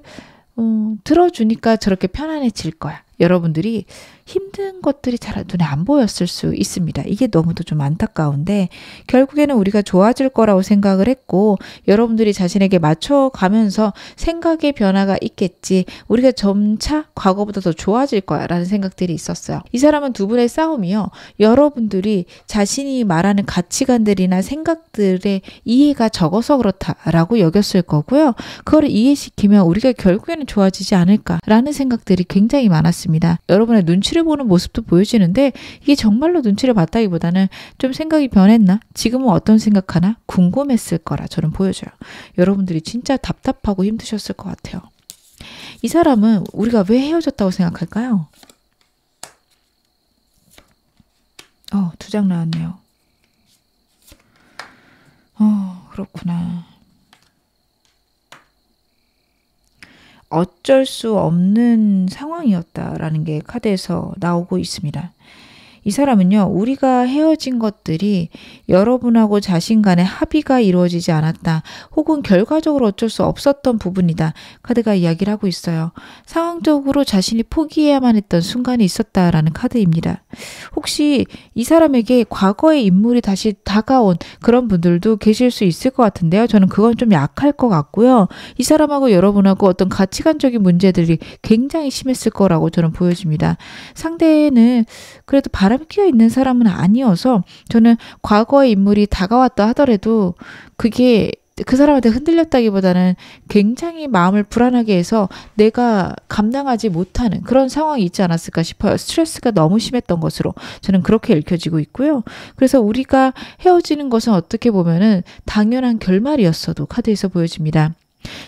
들어주니까 저렇게 편안해질 거야. 여러분들이 힘든 것들이 잘 눈에 안 보였을 수 있습니다. 이게 너무도 좀 안타까운데, 결국에는 우리가 좋아질 거라고 생각을 했고, 여러분들이 자신에게 맞춰가면서 생각의 변화가 있겠지, 우리가 점차 과거보다 더 좋아질 거야 라는 생각들이 있었어요. 이 사람은 두 분의 싸움이요, 여러분들이 자신이 말하는 가치관들이나 생각들의 이해가 적어서 그렇다라고 여겼을 거고요. 그거를 이해시키면 우리가 결국에는 좋아지지 않을까라는 생각들이 굉장히 많았습니다. 여러분의 눈치를 보는 모습도 보여지는데, 이게 정말로 눈치를 봤다기보다는 좀 생각이 변했나? 지금은 어떤 생각하나? 궁금했을 거라 저는 보여져요. 여러분들이 진짜 답답하고 힘드셨을 것 같아요. 이 사람은 우리가 왜 헤어졌다고 생각할까요? 2장 나왔네요. 그렇구나. 어쩔 수 없는 상황이었다라는 게 카드에서 나오고 있습니다. 이 사람은요, 우리가 헤어진 것들이 여러분하고 자신 간의 합의가 이루어지지 않았다, 혹은 결과적으로 어쩔 수 없었던 부분이다, 카드가 이야기를 하고 있어요. 상황적으로 자신이 포기해야만 했던 순간이 있었다라는 카드입니다. 혹시 이 사람에게 과거의 인물이 다시 다가온 그런 분들도 계실 수 있을 것 같은데요. 저는 그건 좀 약할 것 같고요. 이 사람하고 여러분하고 어떤 가치관적인 문제들이 굉장히 심했을 거라고 저는 보여집니다. 상대는 그래도 바람기가 있는 사람은 아니어서, 저는 과거의 인물이 다가왔다 하더라도 그게 그 사람한테 흔들렸다기보다는 굉장히 마음을 불안하게 해서 내가 감당하지 못하는 그런 상황이 있지 않았을까 싶어요. 스트레스가 너무 심했던 것으로 저는 그렇게 읽혀지고 있고요. 그래서 우리가 헤어지는 것은 어떻게 보면은 당연한 결말이었어도 카드에서 보여집니다.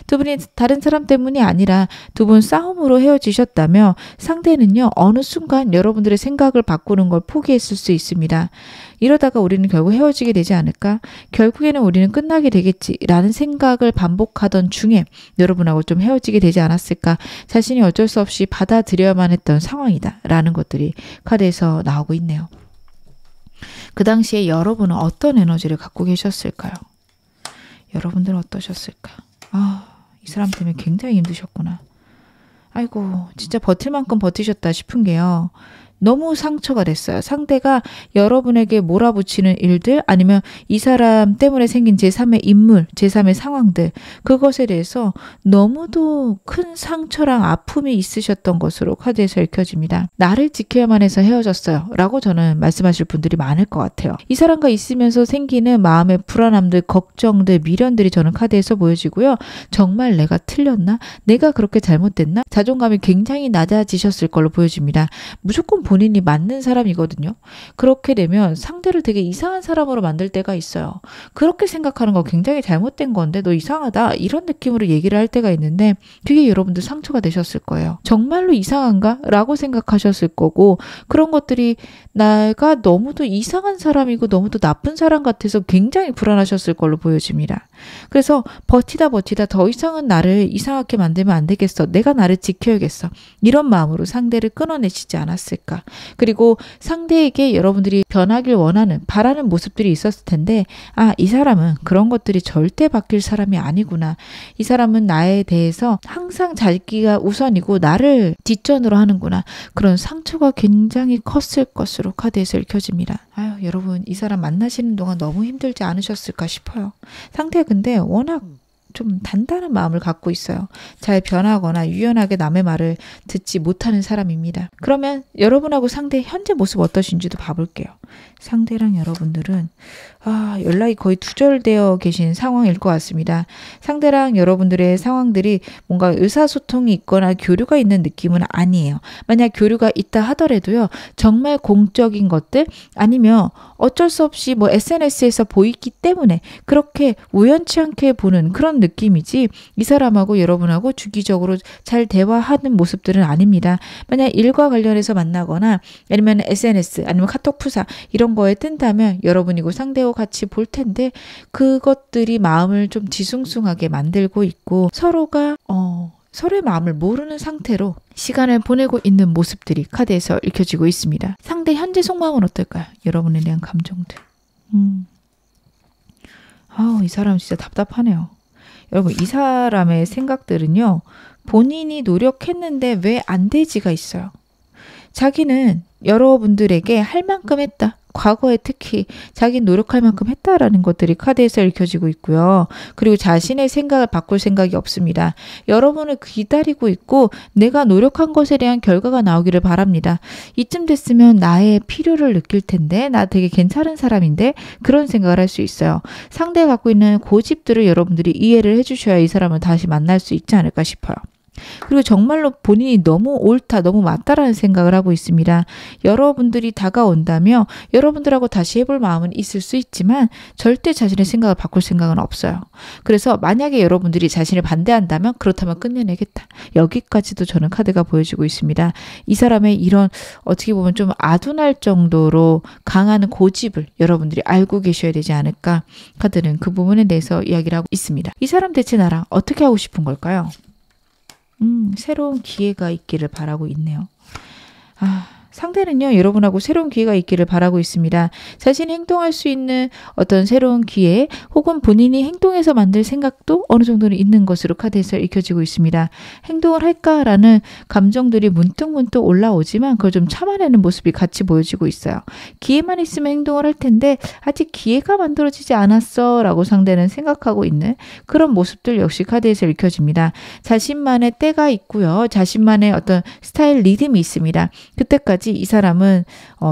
두 분이 다른 사람 때문이 아니라 두 분 싸움으로 헤어지셨다며, 상대는요, 어느 순간 여러분들의 생각을 바꾸는 걸 포기했을 수 있습니다. 이러다가 우리는 결국 헤어지게 되지 않을까? 결국에는 우리는 끝나게 되겠지라는 생각을 반복하던 중에 여러분하고 좀 헤어지게 되지 않았을까? 자신이 어쩔 수 없이 받아들여야만 했던 상황이다 라는 것들이 카드에서 나오고 있네요. 그 당시에 여러분은 어떤 에너지를 갖고 계셨을까요? 여러분들은 어떠셨을까? 이 사람 때문에 굉장히 힘드셨구나. 아이고, 진짜 버틸 만큼 버티셨다 싶은 게요, 너무 상처가 됐어요. 상대가 여러분에게 몰아붙이는 일들, 아니면 이 사람 때문에 생긴 제3의 인물, 제3의 상황들, 그것에 대해서 너무도 큰 상처랑 아픔이 있으셨던 것으로 카드에서 읽혀집니다. 나를 지켜야만 해서 헤어졌어요 라고 저는 말씀하실 분들이 많을 것 같아요. 이 사람과 있으면서 생기는 마음의 불안함들, 걱정들, 미련들이 저는 카드에서 보여지고요. 정말 내가 틀렸나? 내가 그렇게 잘못됐나? 자존감이 굉장히 낮아지셨을 걸로 보여집니다. 무조건 본인이 맞는 사람이거든요. 그렇게 되면 상대를 되게 이상한 사람으로 만들 때가 있어요. 그렇게 생각하는 거 굉장히 잘못된 건데, 너 이상하다 이런 느낌으로 얘기를 할 때가 있는데, 그게 여러분들 상처가 되셨을 거예요. 정말로 이상한가? 라고 생각하셨을 거고, 그런 것들이 내가 너무도 이상한 사람이고 너무도 나쁜 사람 같아서 굉장히 불안하셨을 걸로 보여집니다. 그래서 버티다 더 이상은 나를 이상하게 만들면 안 되겠어, 내가 나를 지켜야겠어, 이런 마음으로 상대를 끊어내시지 않았을까. 그리고 상대에게 여러분들이 변하길 원하는, 바라는 모습들이 있었을 텐데, 이 사람은 그런 것들이 절대 바뀔 사람이 아니구나. 이 사람은 나에 대해서 항상 자기가 우선이고 나를 뒷전으로 하는구나. 그런 상처가 굉장히 컸을 것으로 카드에서 읽혀집니다. 여러분, 이 사람 만나시는 동안 너무 힘들지 않으셨을까 싶어요. 상대가 근데 워낙 좀 단단한 마음을 갖고 있어요. 잘 변하거나 유연하게 남의 말을 듣지 못하는 사람입니다. 그러면 여러분하고 상대의 현재 모습 어떠신지도 봐볼게요. 상대랑 여러분들은 연락이 거의 두절되어 계신 상황일 것 같습니다. 상대랑 여러분들의 상황들이 뭔가 의사소통이 있거나 교류가 있는 느낌은 아니에요. 만약 교류가 있다 하더라도요. 정말 공적인 것들 아니면 어쩔 수 없이 뭐 SNS에서 보이기 때문에 그렇게 우연치 않게 보는 그런 느낌이지 이 사람하고 여러분하고 주기적으로 잘 대화하는 모습들은 아닙니다. 만약 일과 관련해서 만나거나 아니면 SNS 아니면 카톡 푸사 이런 거에 뜬다면 여러분이고 상대하고 같이 볼 텐데 그것들이 마음을 좀 뒤숭숭하게 만들고 있고 서로가 서로의 마음을 모르는 상태로 시간을 보내고 있는 모습들이 카드에서 읽혀지고 있습니다. 상대 현재 속마음은 어떨까요? 여러분에 대한 감정들. 이 사람 진짜 답답하네요. 여러분 이 사람의 생각들은요. 본인이 노력했는데 왜 안 되지가 있어요. 자기는 여러분들에게 할 만큼 했다. 과거에 특히 자기 노력할 만큼 했다라는 것들이 카드에서 읽혀지고 있고요. 그리고 자신의 생각을 바꿀 생각이 없습니다. 여러분을 기다리고 있고 내가 노력한 것에 대한 결과가 나오기를 바랍니다. 이쯤 됐으면 나의 필요를 느낄 텐데 나 되게 괜찮은 사람인데 그런 생각을 할 수 있어요. 상대가 갖고 있는 고집들을 여러분들이 이해를 해주셔야 이 사람을 다시 만날 수 있지 않을까 싶어요. 그리고 정말로 본인이 너무 옳다, 너무 맞다라는 생각을 하고 있습니다. 여러분들이 다가온다며 여러분들하고 다시 해볼 마음은 있을 수 있지만 절대 자신의 생각을 바꿀 생각은 없어요. 그래서 만약에 여러분들이 자신을 반대한다면 그렇다면 끝내내겠다. 여기까지도 저는 카드가 보여주고 있습니다. 이 사람의 이런 어떻게 보면 좀 아둔할 정도로 강한 고집을 여러분들이 알고 계셔야 되지 않을까. 카드는 그 부분에 대해서 이야기를 하고 있습니다. 이 사람 대체 나랑 어떻게 하고 싶은 걸까요? 새로운 기회가 있기를 바라고 있네요. 상대는요, 여러분하고 새로운 기회가 있기를 바라고 있습니다. 자신이 행동할 수 있는 어떤 새로운 기회 혹은 본인이 행동해서 만들 생각도 어느 정도는 있는 것으로 카드에서 읽혀지고 있습니다. 행동을 할까라는 감정들이 문득문득 올라오지만 그걸 좀 참아내는 모습이 같이 보여지고 있어요. 기회만 있으면 행동을 할 텐데 아직 기회가 만들어지지 않았어 라고 상대는 생각하고 있는 그런 모습들 역시 카드에서 읽혀집니다. 자신만의 때가 있고요. 자신만의 어떤 스타일 리듬이 있습니다. 그때까지 이 사람은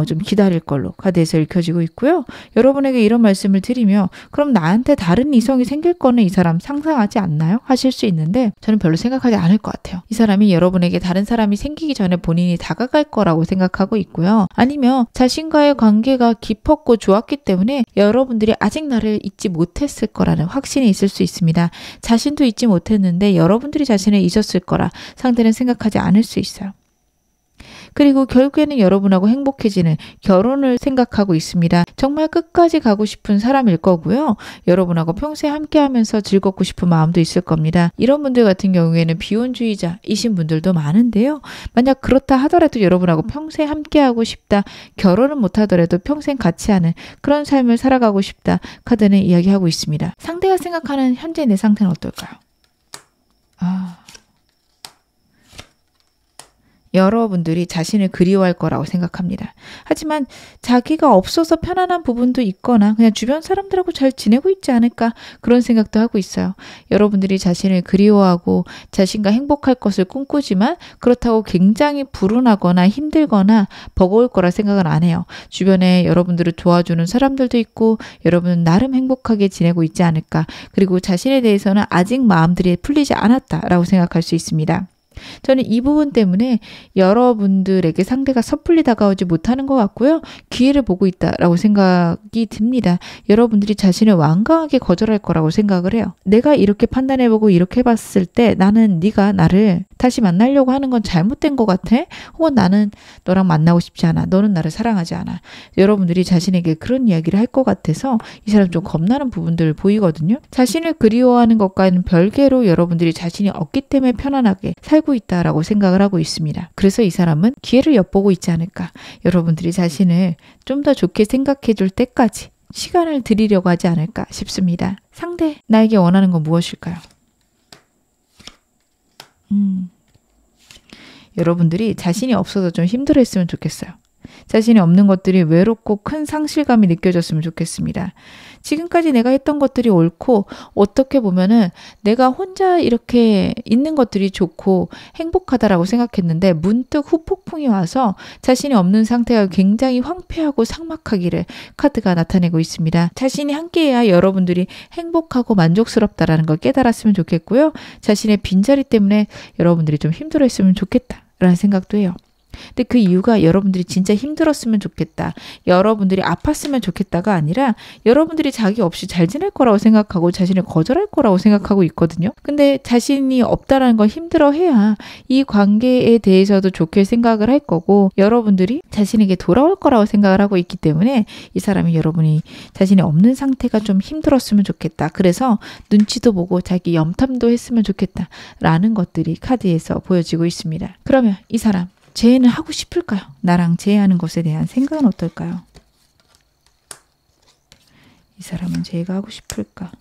좀 기다릴 걸로 카드에서 읽혀지고 있고요. 여러분에게 이런 말씀을 드리며 그럼 나한테 다른 이성이 생길 거는 이 사람 상상하지 않나요? 하실 수 있는데 저는 별로 생각하지 않을 것 같아요. 이 사람이 여러분에게 다른 사람이 생기기 전에 본인이 다가갈 거라고 생각하고 있고요. 아니면 자신과의 관계가 깊었고 좋았기 때문에 여러분들이 아직 나를 잊지 못했을 거라는 확신이 있을 수 있습니다. 자신도 잊지 못했는데 여러분들이 자신을 잊었을 거라 상대는 생각하지 않을 수 있어요. 그리고 결국에는 여러분하고 행복해지는 결혼을 생각하고 있습니다. 정말 끝까지 가고 싶은 사람일 거고요. 여러분하고 평생 함께하면서 즐겁고 싶은 마음도 있을 겁니다. 이런 분들 같은 경우에는 비혼주의자이신 분들도 많은데요. 만약 그렇다 하더라도 여러분하고 평생 함께하고 싶다. 결혼은 못하더라도 평생 같이 하는 그런 삶을 살아가고 싶다. 카드는 이야기하고 있습니다. 상대가 생각하는 현재 내 상태는 어떨까요? 여러분들이 자신을 그리워할 거라고 생각합니다. 하지만 자기가 없어서 편안한 부분도 있거나 그냥 주변 사람들하고 잘 지내고 있지 않을까 그런 생각도 하고 있어요. 여러분들이 자신을 그리워하고 자신과 행복할 것을 꿈꾸지만 그렇다고 굉장히 불운하거나 힘들거나 버거울 거라 생각은 안 해요. 주변에 여러분들을 도와주는 사람들도 있고 여러분은 나름 행복하게 지내고 있지 않을까. 그리고 자신에 대해서는 아직 마음들이 풀리지 않았다라고 생각할 수 있습니다. 저는 이 부분 때문에 여러분들에게 상대가 섣불리 다가오지 못하는 것 같고요. 기회를 보고 있다라고 생각이 듭니다. 여러분들이 자신을 완강하게 거절할 거라고 생각을 해요. 내가 이렇게 판단해보고 이렇게 봤을 때 나는 네가 나를 다시 만나려고 하는 건 잘못된 것 같아? 혹은 나는 너랑 만나고 싶지 않아. 너는 나를 사랑하지 않아. 여러분들이 자신에게 그런 이야기를 할 것 같아서 이 사람 좀 겁나는 부분들을 보이거든요. 자신을 그리워하는 것과는 별개로 여러분들이 자신이 없기 때문에 편안하게 살고 있다라고 생각을 하고 있습니다. 그래서 이 사람은 기회를 엿보고 있지 않을까. 여러분들이 자신을 좀 더 좋게 생각해 줄 때까지 시간을 드리려고 하지 않을까 싶습니다. 상대, 나에게 원하는 건 무엇일까요? 여러분들이 자신이 없어서 좀 힘들어했으면 좋겠어요. 자신이 없는 것들이 외롭고 큰 상실감이 느껴졌으면 좋겠습니다. 지금까지 내가 했던 것들이 옳고 어떻게 보면은 내가 혼자 이렇게 있는 것들이 좋고 행복하다라고 생각했는데 문득 후폭풍이 와서 자신이 없는 상태가 굉장히 황폐하고 삭막하기를 카드가 나타내고 있습니다. 자신이 함께해야 여러분들이 행복하고 만족스럽다라는 걸 깨달았으면 좋겠고요. 자신의 빈자리 때문에 여러분들이 좀 힘들어했으면 좋겠다라는 생각도 해요. 근데 그 이유가 여러분들이 진짜 힘들었으면 좋겠다, 여러분들이 아팠으면 좋겠다가 아니라 여러분들이 자기 없이 잘 지낼 거라고 생각하고 자신을 거절할 거라고 생각하고 있거든요. 근데 자신이 없다라는 걸 힘들어해야 이 관계에 대해서도 좋게 생각을 할 거고 여러분들이 자신에게 돌아올 거라고 생각을 하고 있기 때문에 이 사람이 여러분이 자신이 없는 상태가 좀 힘들었으면 좋겠다, 그래서 눈치도 보고 자기 염탐도 했으면 좋겠다 라는 것들이 카드에서 보여지고 있습니다. 그러면 이 사람 재회는 하고 싶을까요? 나랑 재회하는 것에 대한 생각은 어떨까요? 이 사람은 재회가 하고 싶을까?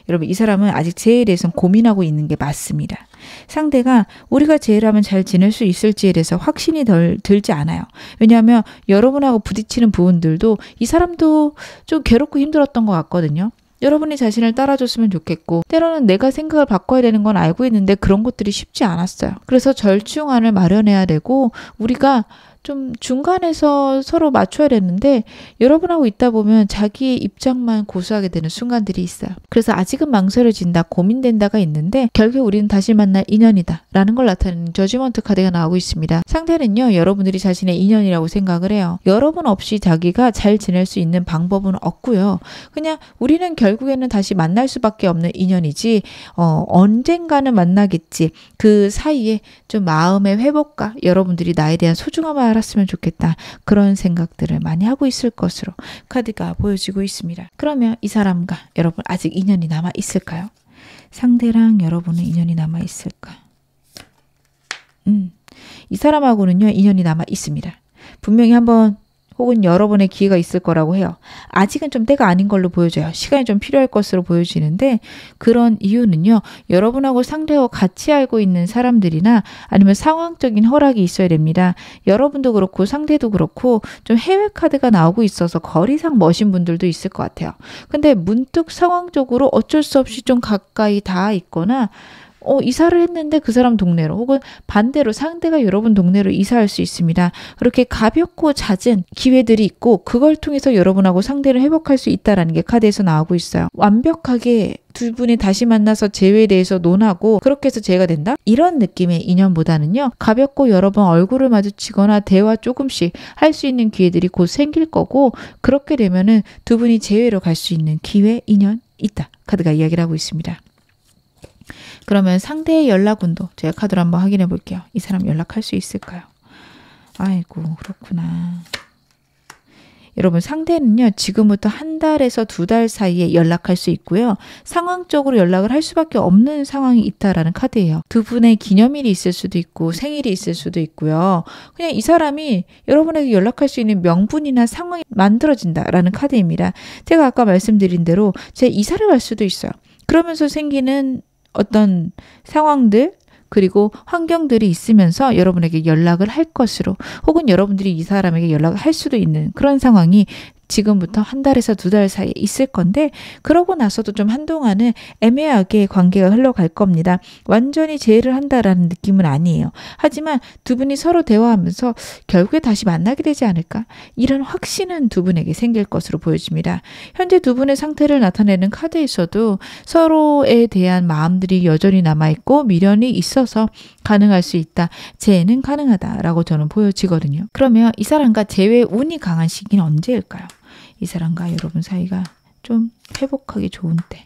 여러분, 이 사람은 아직 재회에 대해서는 고민하고 있는 게 맞습니다. 상대가 우리가 재회를 하면 잘 지낼 수 있을지에 대해서 확신이 들지 않아요. 왜냐하면 여러분하고 부딪히는 부분들도 이 사람도 좀 괴롭고 힘들었던 것 같거든요. 여러분이 자신을 따라줬으면 좋겠고 때로는 내가 생각을 바꿔야 되는 건 알고 있는데 그런 것들이 쉽지 않았어요. 그래서 절충안을 마련해야 되고 우리가 좀 중간에서 서로 맞춰야 되는데 여러분하고 있다 보면 자기의 입장만 고수하게 되는 순간들이 있어요. 그래서 아직은 망설여진다, 고민된다가 있는데 결국 우리는 다시 만날 인연이다 라는 걸 나타내는 저지먼트 카드가 나오고 있습니다. 상대는요, 여러분들이 자신의 인연이라고 생각을 해요. 여러분 없이 자기가 잘 지낼 수 있는 방법은 없고요. 그냥 우리는 결국에는 다시 만날 수밖에 없는 인연이지 언젠가는 만나겠지. 그 사이에 좀 마음의 회복과 여러분들이 나에 대한 소중함을 알았으면 좋겠다, 그런 생각들을 많이 하고 있을 것으로 카드가 보여지고 있습니다. 그러면 이 사람과 여러분 아직 인연이 남아 있을까요? 상대랑 여러분은 인연이 남아 있을까? 이 사람하고는요 인연이 남아 있습니다. 분명히 한번 혹은 여러 번의 기회가 있을 거라고 해요. 아직은 좀 때가 아닌 걸로 보여져요. 시간이 좀 필요할 것으로 보여지는데 그런 이유는요, 여러분하고 상대하고 같이 알고 있는 사람들이나 아니면 상황적인 허락이 있어야 됩니다. 여러분도 그렇고 상대도 그렇고 좀 해외 카드가 나오고 있어서 거리상 머신 분들도 있을 것 같아요. 근데 문득 상황적으로 어쩔 수 없이 좀 가까이 닿아 있거나 이사를 했는데 그 사람 동네로 혹은 반대로 상대가 여러분 동네로 이사할 수 있습니다. 그렇게 가볍고 잦은 기회들이 있고 그걸 통해서 여러분하고 상대를 회복할 수 있다는 게 카드에서 나오고 있어요. 완벽하게 두 분이 다시 만나서 재회에 대해서 논하고 그렇게 해서 재회가 된다? 이런 느낌의 인연보다는요, 가볍고 여러 번 얼굴을 마주치거나 대화 조금씩 할 수 있는 기회들이 곧 생길 거고 그렇게 되면은 두 분이 재회로 갈 수 있는 기회, 인연 있다. 카드가 이야기를 하고 있습니다. 그러면 상대의 연락운도 제가 카드로 한번 확인해 볼게요. 이 사람 연락할 수 있을까요? 아이고, 그렇구나. 여러분, 상대는요 지금부터 1달에서 2달 사이에 연락할 수 있고요. 상황적으로 연락을 할 수밖에 없는 상황이 있다라는 카드예요. 두 분의 기념일이 있을 수도 있고 생일이 있을 수도 있고요. 그냥 이 사람이 여러분에게 연락할 수 있는 명분이나 상황이 만들어진다라는 카드입니다. 제가 아까 말씀드린 대로 제 이사를 갈 수도 있어요. 그러면서 생기는 어떤 상황들 그리고 환경들이 있으면서 여러분에게 연락을 할 것으로 혹은 여러분들이 이 사람에게 연락을 할 수도 있는 그런 상황이 지금부터 1달에서 2달 사이에 있을 건데 그러고 나서도 좀 한동안은 애매하게 관계가 흘러갈 겁니다. 완전히 재회를 한다라는 느낌은 아니에요. 하지만 두 분이 서로 대화하면서 결국에 다시 만나게 되지 않을까? 이런 확신은 두 분에게 생길 것으로 보여집니다. 현재 두 분의 상태를 나타내는 카드에서도 서로에 대한 마음들이 여전히 남아있고 미련이 있어서 가능할 수 있다. 재회는 가능하다라고 저는 보여지거든요. 그러면 이 사람과 재회 운이 강한 시기는 언제일까요? 이 사람과 여러분 사이가 좀 회복하기 좋은 때.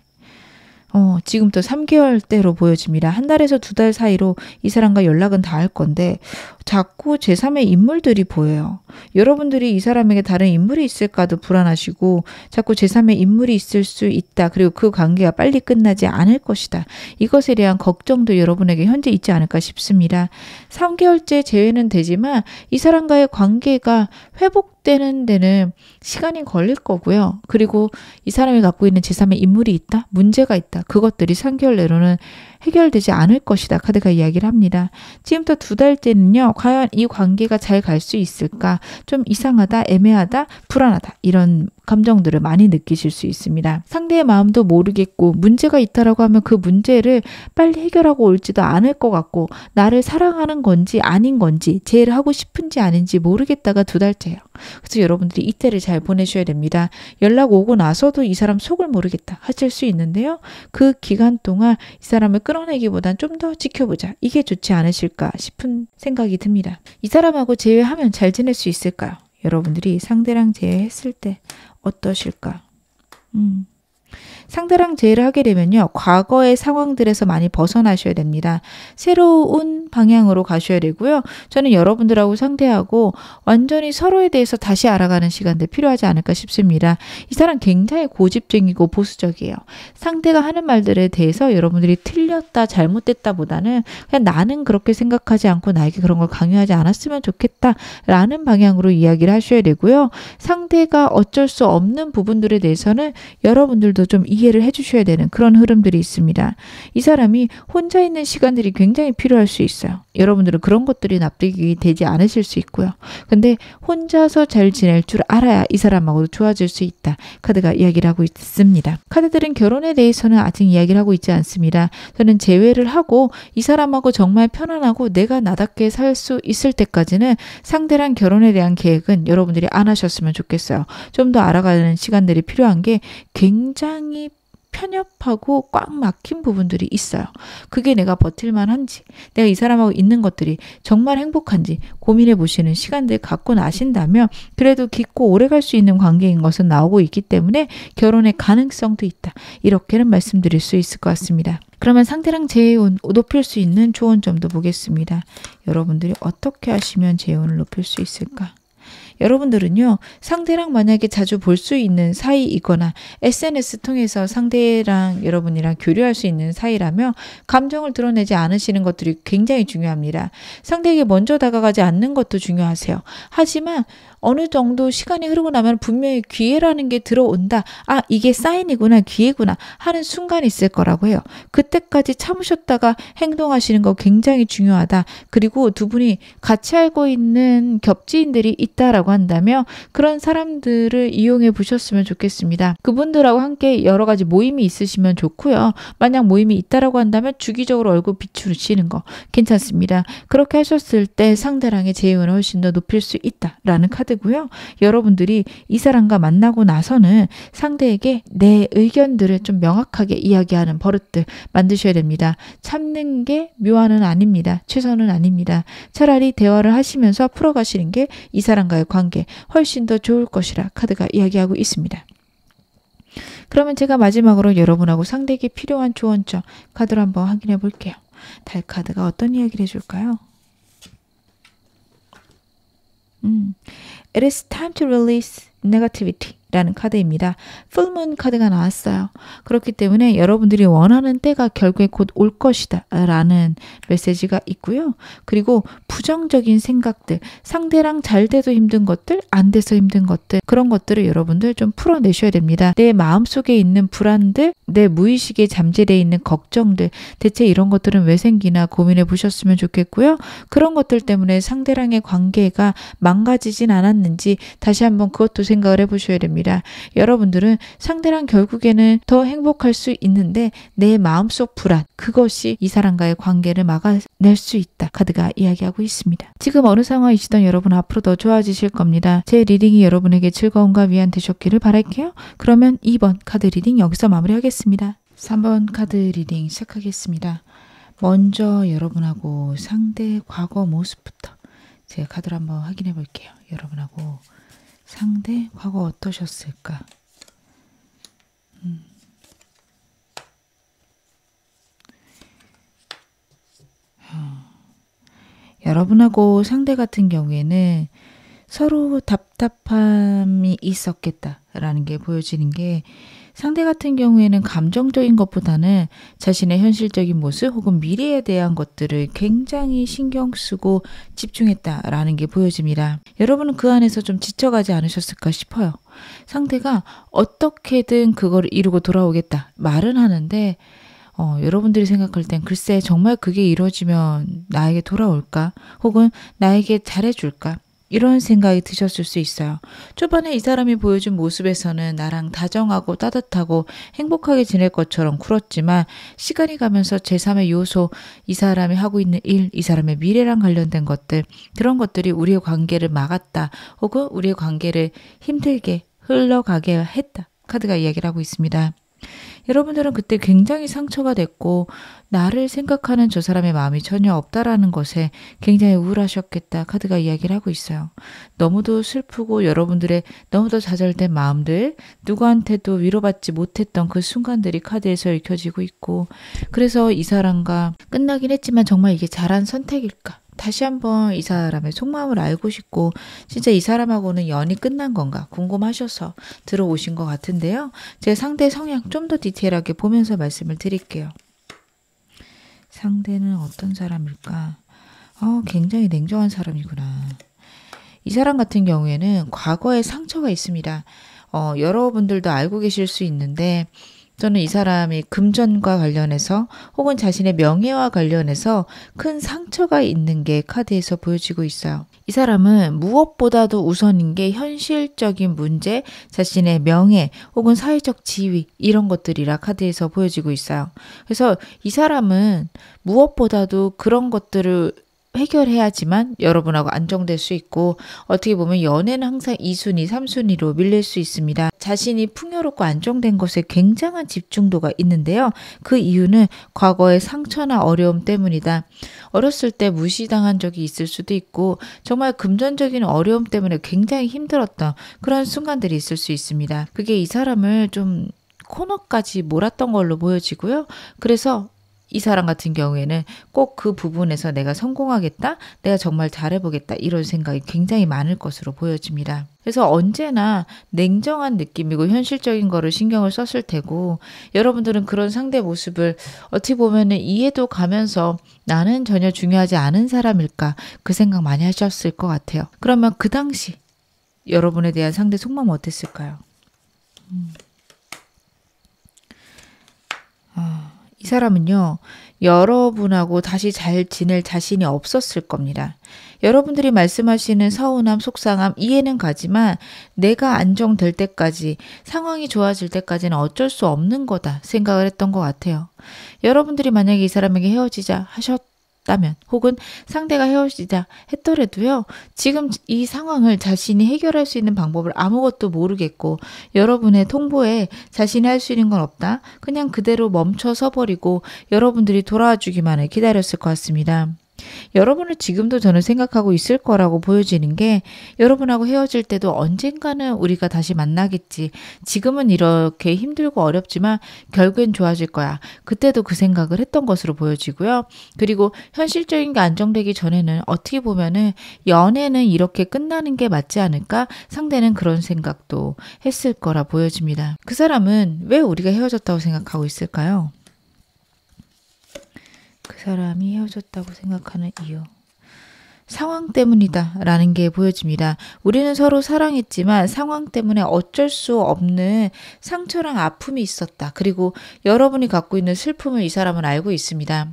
지금부터 3개월대로 보여집니다. 1달에서 2달 사이로 이 사람과 연락은 닿을 건데 자꾸 제3의 인물들이 보여요. 여러분들이 이 사람에게 다른 인물이 있을까도 불안하시고 자꾸 제3의 인물이 있을 수 있다. 그리고 그 관계가 빨리 끝나지 않을 것이다. 이것에 대한 걱정도 여러분에게 현재 있지 않을까 싶습니다. 3개월째 재회는 되지만 이 사람과의 관계가 회복되는 데는 시간이 걸릴 거고요. 그리고 이 사람이 갖고 있는 제3의 인물이 있다? 문제가 있다. 그것들이 3개월 내로는 해결되지 않을 것이다. 카드가 이야기를 합니다. 지금부터 2달째는요. 과연 이 관계가 잘 갈 수 있을까? 좀 이상하다, 애매하다, 불안하다. 이런 감정들을 많이 느끼실 수 있습니다. 상대의 마음도 모르겠고 문제가 있다라고 하면 그 문제를 빨리 해결하고 올지도 않을 것 같고 나를 사랑하는 건지 아닌 건지 제일 하고 싶은지 아닌지 모르겠다가 2달째예요. 그래서 여러분들이 이때를 잘 보내셔야 됩니다. 연락 오고 나서도 이 사람 속을 모르겠다 하실 수 있는데요. 그 기간 동안 이 사람을 끌어내기보단 좀 더 지켜보자. 이게 좋지 않으실까 싶은 생각이 듭니다. 이 사람하고 재회하면 잘 지낼 수 있을까요? 여러분들이 상대랑 재회했을 때 어떠실까? 상대랑 재회를 하게 되면요. 과거의 상황들에서 많이 벗어나셔야 됩니다. 새로운 방향으로 가셔야 되고요. 저는 여러분들하고 상대하고 완전히 서로에 대해서 다시 알아가는 시간들 필요하지 않을까 싶습니다. 이 사람 굉장히 고집쟁이고 보수적이에요. 상대가 하는 말들에 대해서 여러분들이 틀렸다, 잘못됐다 보다는 그냥 나는 그렇게 생각하지 않고 나에게 그런 걸 강요하지 않았으면 좋겠다 라는 방향으로 이야기를 하셔야 되고요. 상대가 어쩔 수 없는 부분들에 대해서는 여러분들도 좀 이해를 해주셔야 되는 그런 흐름들이 있습니다. 이 사람이 혼자 있는 시간들이 굉장히 필요할 수 있어요. 여러분들은 그런 것들이 납득이 되지 않으실 수 있고요. 근데 혼자서 잘 지낼 줄 알아야 이 사람하고도 좋아질 수 있다. 카드가 이야기를 하고 있습니다. 카드들은 결혼에 대해서는 아직 이야기를 하고 있지 않습니다. 저는 재회를 하고 이 사람하고 정말 편안하고 내가 나답게 살 수 있을 때까지는 상대랑 결혼에 대한 계획은 여러분들이 안 하셨으면 좋겠어요. 좀 더 알아가는 시간들이 필요한 게 굉장히 편협하고 꽉 막힌 부분들이 있어요. 그게 내가 버틸만 한지, 내가 이 사람하고 있는 것들이 정말 행복한지 고민해 보시는 시간들 갖고 나신다면 그래도 깊고 오래 갈 수 있는 관계인 것은 나오고 있기 때문에 결혼의 가능성도 있다. 이렇게는 말씀드릴 수 있을 것 같습니다. 그러면 상대랑 재혼 높일 수 있는 조언 점도 보겠습니다. 여러분들이 어떻게 하시면 재혼을 높일 수 있을까? 여러분들은요. 상대랑 만약에 자주 볼 수 있는 사이이거나 SNS 통해서 상대랑 여러분이랑 교류할 수 있는 사이라며 감정을 드러내지 않으시는 것들이 굉장히 중요합니다. 상대에게 먼저 다가가지 않는 것도 중요하세요. 하지만 어느 정도 시간이 흐르고 나면 분명히 기회라는 게 들어온다. 아, 이게 사인이구나, 기회구나 하는 순간이 있을 거라고 해요. 그때까지 참으셨다가 행동하시는 거 굉장히 중요하다. 그리고 두 분이 같이 알고 있는 겹지인들이 있다라고 한다면 그런 사람들을 이용해 보셨으면 좋겠습니다. 그분들하고 함께 여러 가지 모임이 있으시면 좋고요. 만약 모임이 있다라고 한다면 주기적으로 얼굴 비추시는 거 괜찮습니다. 그렇게 하셨을 때 상대랑의 재혼을 훨씬 더 높일 수 있다라는 카드고요. 여러분들이 이 사람과 만나고 나서는 상대에게 내 의견들을 좀 명확하게 이야기하는 버릇들 만드셔야 됩니다. 참는 게 묘안은 아닙니다. 최선은 아닙니다. 차라리 대화를 하시면서 풀어가시는 게 이 사람과의 관계 훨씬 더 좋을 것이라 카드가 이야기하고 있습니다. 그러면 제가 마지막으로 여러분하고 상대에게 필요한 조언점 카드로 한번 확인해 볼게요. 달 카드가 어떤 이야기를 해줄까요? It is time to release negativity 라는 카드입니다. 풀문 카드가 나왔어요. 그렇기 때문에 여러분들이 원하는 때가 결국에 곧 올 것이다 라는 메시지가 있고요. 그리고 부정적인 생각들, 상대랑 잘 돼도 힘든 것들, 안 돼서 힘든 것들, 그런 것들을 여러분들 좀 풀어내셔야 됩니다. 내 마음속에 있는 불안들, 내 무의식에 잠재되어 있는 걱정들, 대체 이런 것들은 왜 생기나 고민해 보셨으면 좋겠고요. 그런 것들 때문에 상대랑의 관계가 망가지진 않았는지 다시 한번 그것도 생각을 해보셔야 됩니다. 여러분들은 상대랑 결국에는 더 행복할 수 있는데 내 마음속 불안, 그것이 이 사람과의 관계를 막아낼 수 있다. 카드가 이야기하고 있습니다. 지금 어느 상황이시던 여러분 앞으로 더 좋아지실 겁니다. 제 리딩이 여러분에게 즐거움과 위안 되셨기를 바랄게요. 그러면 2번 카드 리딩 여기서 마무리하겠습니다. 3번 카드 리딩 시작하겠습니다. 먼저 여러분하고 상대의 과거 모습부터 제가 카드를 한번 확인해 볼게요. 여러분하고 상대 과거 어떠셨을까? 여러분하고 상대 같은 경우에는 서로 답답함이 있었겠다라는 게 보여지는 게 상대 같은 경우에는 감정적인 것보다는 자신의 현실적인 모습 혹은 미래에 대한 것들을 굉장히 신경 쓰고 집중했다라는 게 보여집니다. 여러분은 그 안에서 좀 지쳐가지 않으셨을까 싶어요. 상대가 어떻게든 그걸 이루고 돌아오겠다 말은 하는데 여러분들이 생각할 땐 글쎄 정말 그게 이루어지면 나에게 돌아올까? 혹은 나에게 잘해줄까? 이런 생각이 드셨을 수 있어요. 초반에 이 사람이 보여준 모습에서는 나랑 다정하고 따뜻하고 행복하게 지낼 것처럼 굴었지만 시간이 가면서 제3의 요소, 이 사람이 하고 있는 일, 이 사람의 미래랑 관련된 것들, 그런 것들이 우리의 관계를 막았다. 혹은 우리의 관계를 힘들게 흘러가게 했다. 카드가 이야기를 하고 있습니다. 여러분들은 그때 굉장히 상처가 됐고 나를 생각하는 저 사람의 마음이 전혀 없다라는 것에 굉장히 우울하셨겠다. 카드가 이야기를 하고 있어요. 너무도 슬프고 여러분들의 너무도 좌절된 마음들, 누구한테도 위로받지 못했던 그 순간들이 카드에서 읽혀지고 있고, 그래서 이 사람과 끝나긴 했지만 정말 이게 잘한 선택일까? 다시 한번 이 사람의 속마음을 알고 싶고 진짜 이 사람하고는 연이 끝난 건가 궁금하셔서 들어오신 것 같은데요. 제 상대 성향 좀 더 디테일하게 보면서 말씀을 드릴게요. 상대는 어떤 사람일까? 굉장히 냉정한 사람이구나. 이 사람 같은 경우에는 과거에 상처가 있습니다. 여러분들도 알고 계실 수 있는데 저는 이 사람이 금전과 관련해서 혹은 자신의 명예와 관련해서 큰 상처가 있는 게 카드에서 보여지고 있어요. 이 사람은 무엇보다도 우선인 게 현실적인 문제, 자신의 명예 혹은 사회적 지위 이런 것들이라 카드에서 보여지고 있어요. 그래서 이 사람은 무엇보다도 그런 것들을 해결해야지만 여러분하고 안정될 수 있고 어떻게 보면 연애는 항상 2순위, 3순위로 밀릴 수 있습니다. 자신이 풍요롭고 안정된 것에 굉장한 집중도가 있는데요. 그 이유는 과거의 상처나 어려움 때문이다. 어렸을 때 무시당한 적이 있을 수도 있고 정말 금전적인 어려움 때문에 굉장히 힘들었던 그런 순간들이 있을 수 있습니다. 그게 이 사람을 좀 코너까지 몰았던 걸로 보여지고요. 그래서 이 사람 같은 경우에는 꼭 그 부분에서 내가 성공하겠다, 내가 정말 잘해보겠다 이런 생각이 굉장히 많을 것으로 보여집니다. 그래서 언제나 냉정한 느낌이고 현실적인 거를 신경을 썼을 테고 여러분들은 그런 상대 모습을 어떻게 보면은 이해도 가면서 나는 전혀 중요하지 않은 사람일까 그 생각 많이 하셨을 것 같아요. 그러면 그 당시 여러분에 대한 상대 속마음 어땠을까요? 이 사람은요, 여러분하고 다시 잘 지낼 자신이 없었을 겁니다. 여러분들이 말씀하시는 서운함, 속상함 이해는 가지만 내가 안정될 때까지, 상황이 좋아질 때까지는 어쩔 수 없는 거다 생각을 했던 것 같아요. 여러분들이 만약에 이 사람에게 헤어지자 하셨다면 혹은 상대가 헤어지자 했더라도요. 지금 이 상황을 자신이 해결할 수 있는 방법을 아무것도 모르겠고 여러분의 통보에 자신이 할 수 있는 건 없다. 그냥 그대로 멈춰서 버리고 여러분들이 돌아와 주기만을 기다렸을 것 같습니다. 여러분을 지금도 저는 생각하고 있을 거라고 보여지는 게 여러분하고 헤어질 때도 언젠가는 우리가 다시 만나겠지. 지금은 이렇게 힘들고 어렵지만 결국엔 좋아질 거야. 그때도 그 생각을 했던 것으로 보여지고요. 그리고 현실적인 게 안정되기 전에는 어떻게 보면은 연애는 이렇게 끝나는 게 맞지 않을까? 상대는 그런 생각도 했을 거라 보여집니다. 그 사람은 왜 우리가 헤어졌다고 생각하고 있을까요? 그 사람이 헤어졌다고 생각하는 이유. 상황 때문이다 라는 게 보여집니다. 우리는 서로 사랑했지만 상황 때문에 어쩔 수 없는 상처랑 아픔이 있었다. 그리고 여러분이 갖고 있는 슬픔을 이 사람은 알고 있습니다.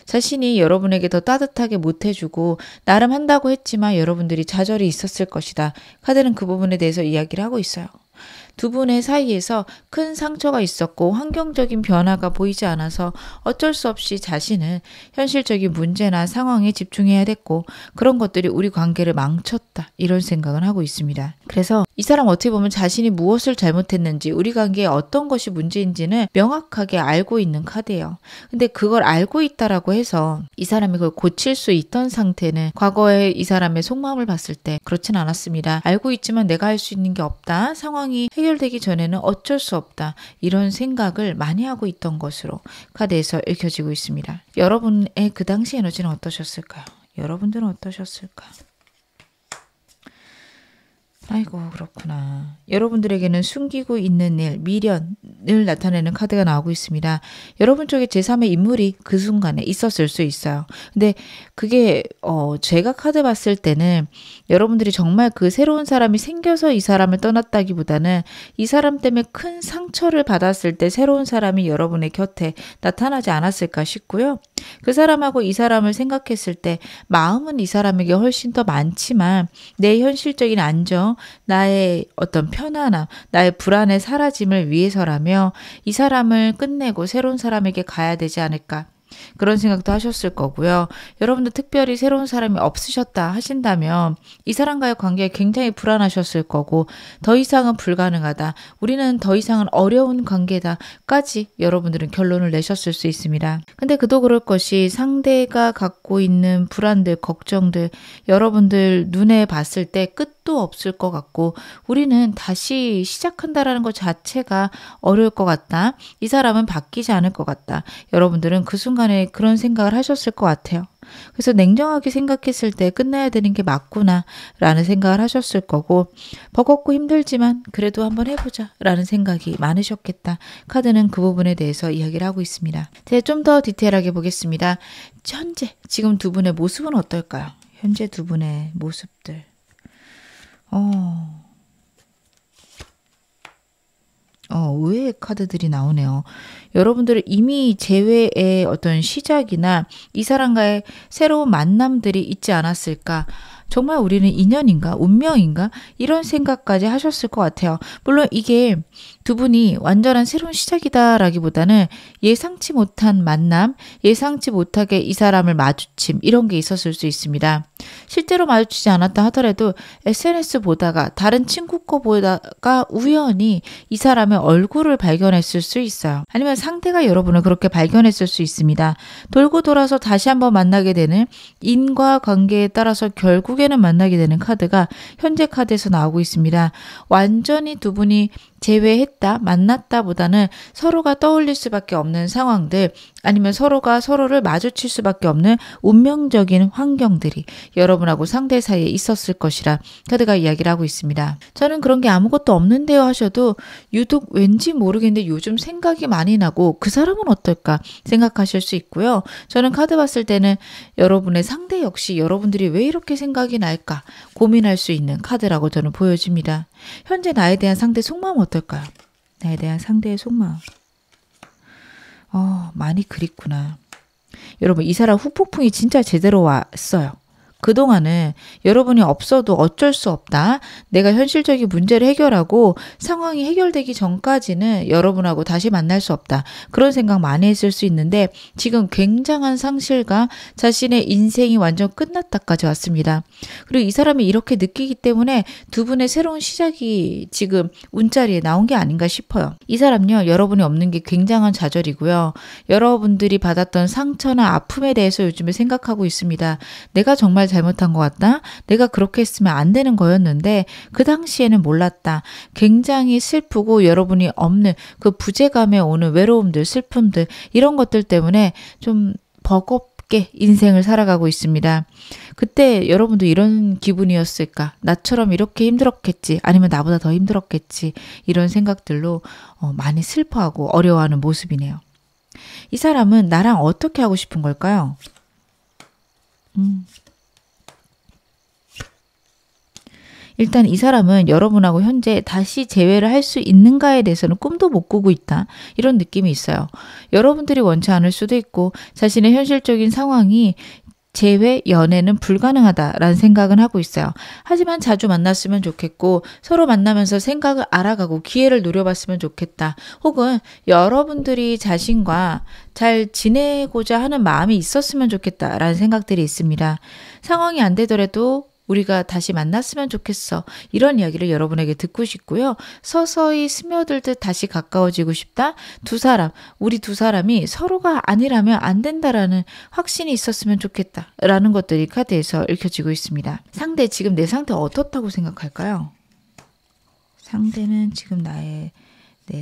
자신이 여러분에게 더 따뜻하게 못해주고 나름 한다고 했지만 여러분들이 좌절이 있었을 것이다. 카드는 그 부분에 대해서 이야기를 하고 있어요. 두 분의 사이에서 큰 상처가 있었고 환경적인 변화가 보이지 않아서 어쩔 수 없이 자신은 현실적인 문제나 상황에 집중해야 됐고 그런 것들이 우리 관계를 망쳤다 이런 생각을 하고 있습니다. 그래서 이 사람 어떻게 보면 자신이 무엇을 잘못했는지 우리 관계에 어떤 것이 문제인지는 명확하게 알고 있는 카드예요. 근데 그걸 알고 있다라고 해서 이 사람이 그걸 고칠 수 있던 상태는 과거에 이 사람의 속마음을 봤을 때 그렇진 않았습니다. 알고 있지만 내가 할 수 있는 게 없다. 상황이 해결되기 전에는 어쩔 수 없다. 이런 생각을 많이 하고 있던 것으로 카드에서 읽혀지고 있습니다. 여러분의 그 당시 에너지는 어떠셨을까요? 여러분들은 어떠셨을까? 아이고 그렇구나. 여러분들에게는 숨기고 있는 일, 미련을 나타내는 카드가 나오고 있습니다. 여러분 쪽에 제3의 인물이 그 순간에 있었을 수 있어요. 근데 그게 제가 카드 봤을 때는 여러분들이 정말 그 새로운 사람이 생겨서 이 사람을 떠났다기보다는 이 사람 때문에 큰 상처를 받았을 때 새로운 사람이 여러분의 곁에 나타나지 않았을까 싶고요. 그 사람하고 이 사람을 생각했을 때 마음은 이 사람에게 훨씬 더 많지만 내 현실적인 안정, 나의 어떤 편안함, 나의 불안의 사라짐을 위해서라며 이 사람을 끝내고 새로운 사람에게 가야 되지 않을까. 그런 생각도 하셨을 거고요. 여러분도 특별히 새로운 사람이 없으셨다 하신다면 이 사람과의 관계에 굉장히 불안하셨을 거고 더 이상은 불가능하다. 우리는 더 이상은 어려운 관계다까지 여러분들은 결론을 내셨을 수 있습니다. 근데 그도 그럴 것이 상대가 갖고 있는 불안들, 걱정들 여러분들 눈에 봤을 때 끝도 없을 것 같고 우리는 다시 시작한다라는 것 자체가 어려울 것 같다. 이 사람은 바뀌지 않을 것 같다. 여러분들은 그 순간에 그런 생각을 하셨을 것 같아요. 그래서 냉정하게 생각했을 때 끝내야 되는 게 맞구나 라는 생각을 하셨을 거고 버겁고 힘들지만 그래도 한번 해보자 라는 생각이 많으셨겠다. 카드는 그 부분에 대해서 이야기를 하고 있습니다. 제가 좀 더 디테일하게 보겠습니다. 현재 지금 두 분의 모습은 어떨까요? 현재 두 분의 모습들. 의외의 카드들이 나오네요. 여러분들은 이미 재회의 어떤 시작이나 이 사람과의 새로운 만남들이 있지 않았을까? 정말 우리는 인연인가? 운명인가? 이런 생각까지 하셨을 것 같아요. 물론 이게 두 분이 완전한 새로운 시작이다라기보다는 예상치 못한 만남, 예상치 못하게 이 사람을 마주침 이런 게 있었을 수 있습니다. 실제로 마주치지 않았다 하더라도 SNS 보다가 다른 친구 거 보다가 우연히 이 사람의 얼굴을 발견했을 수 있어요. 아니면 상대가 여러분을 그렇게 발견했을 수 있습니다. 돌고 돌아서 다시 한번 만나게 되는 인과관계에 따라서 결국에는 만나게 되는 카드가 현재 카드에서 나오고 있습니다. 완전히 두 분이 재회했다, 만났다 보다는 서로가 떠올릴 수밖에 없는 상황들 아니면 서로가 서로를 마주칠 수밖에 없는 운명적인 환경들이 여러분하고 상대 사이에 있었을 것이라 카드가 이야기를 하고 있습니다. 저는 그런 게 아무것도 없는데요 하셔도 유독 왠지 모르겠는데 요즘 생각이 많이 나고 그 사람은 어떨까 생각하실 수 있고요. 저는 카드 봤을 때는 여러분의 상대 역시 여러분들이 왜 이렇게 생각이 날까 고민할 수 있는 카드라고 저는 보여집니다. 현재 나에 대한 상대 속마음 어떨까요? 나에 대한 상대의 속마음. 많이 그립구나. 여러분 이 사람 후폭풍이 진짜 제대로 왔어요. 그동안은 여러분이 없어도 어쩔 수 없다. 내가 현실적인 문제를 해결하고 상황이 해결되기 전까지는 여러분하고 다시 만날 수 없다. 그런 생각 많이 했을 수 있는데 지금 굉장한 상실과 자신의 인생이 완전 끝났다까지 왔습니다. 그리고 이 사람이 이렇게 느끼기 때문에 두 분의 새로운 시작이 지금 운자리에 나온 게 아닌가 싶어요. 이 사람요. 여러분이 없는 게 굉장한 좌절이고요. 여러분들이 받았던 상처나 아픔에 대해서 요즘에 생각하고 있습니다. 내가 정말 잘못한 것 같다. 내가 그렇게 했으면 안 되는 거였는데 그 당시에는 몰랐다. 굉장히 슬프고 여러분이 없는 그 부재감에 오는 외로움들, 슬픔들 이런 것들 때문에 좀 버겁게 인생을 살아가고 있습니다. 그때 여러분도 이런 기분이었을까? 나처럼 이렇게 힘들었겠지. 아니면 나보다 더 힘들었겠지. 이런 생각들로 많이 슬퍼하고 어려워하는 모습이네요. 이 사람은 나랑 어떻게 하고 싶은 걸까요? 일단 이 사람은 여러분하고 현재 다시 재회를 할 수 있는가에 대해서는 꿈도 못 꾸고 있다. 이런 느낌이 있어요. 여러분들이 원치 않을 수도 있고 자신의 현실적인 상황이 재회, 연애는 불가능하다라는 생각은 하고 있어요. 하지만 자주 만났으면 좋겠고 서로 만나면서 생각을 알아가고 기회를 노려봤으면 좋겠다. 혹은 여러분들이 자신과 잘 지내고자 하는 마음이 있었으면 좋겠다라는 생각들이 있습니다. 상황이 안 되더라도 우리가 다시 만났으면 좋겠어. 이런 이야기를 여러분에게 듣고 싶고요. 서서히 스며들듯 다시 가까워지고 싶다. 우리 두 사람이 서로가 아니라면 안 된다라는 확신이 있었으면 좋겠다. 라는 것들이 카드에서 읽혀지고 있습니다. 상대, 지금 내 상태 어떻다고 생각할까요? 상대는 지금 내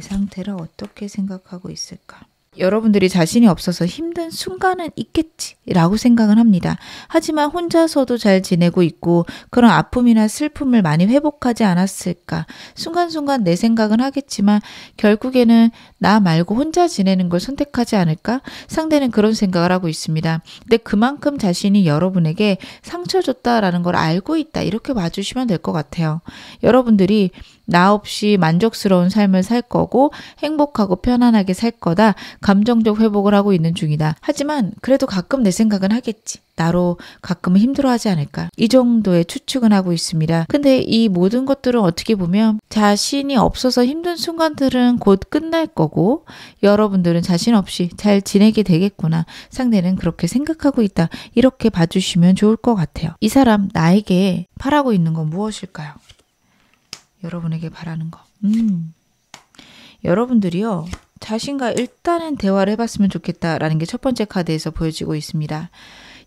상태를 어떻게 생각하고 있을까? 여러분들이 자신이 없어서 힘든 순간은 있겠지라고 생각을 합니다. 하지만 혼자서도 잘 지내고 있고 그런 아픔이나 슬픔을 많이 회복하지 않았을까. 순간순간 내 생각은 하겠지만 결국에는 나 말고 혼자 지내는 걸 선택하지 않을까? 상대는 그런 생각을 하고 있습니다. 근데 그만큼 자신이 여러분에게 상처 줬다라는 걸 알고 있다. 이렇게 봐주시면 될 것 같아요. 여러분들이 나 없이 만족스러운 삶을 살 거고 행복하고 편안하게 살 거다. 감정적 회복을 하고 있는 중이다. 하지만 그래도 가끔 내 생각은 하겠지. 나로 가끔은 힘들어하지 않을까. 이 정도의 추측은 하고 있습니다. 근데 이 모든 것들은 어떻게 보면 자신이 없어서 힘든 순간들은 곧 끝날 거고 여러분들은 자신 없이 잘 지내게 되겠구나. 상대는 그렇게 생각하고 있다. 이렇게 봐주시면 좋을 것 같아요. 이 사람 나에게 바라고 있는 건 무엇일까요? 여러분에게 바라는 거. 여러분들이요. 자신과 일단은 대화를 해봤으면 좋겠다라는 게 첫 번째 카드에서 보여지고 있습니다.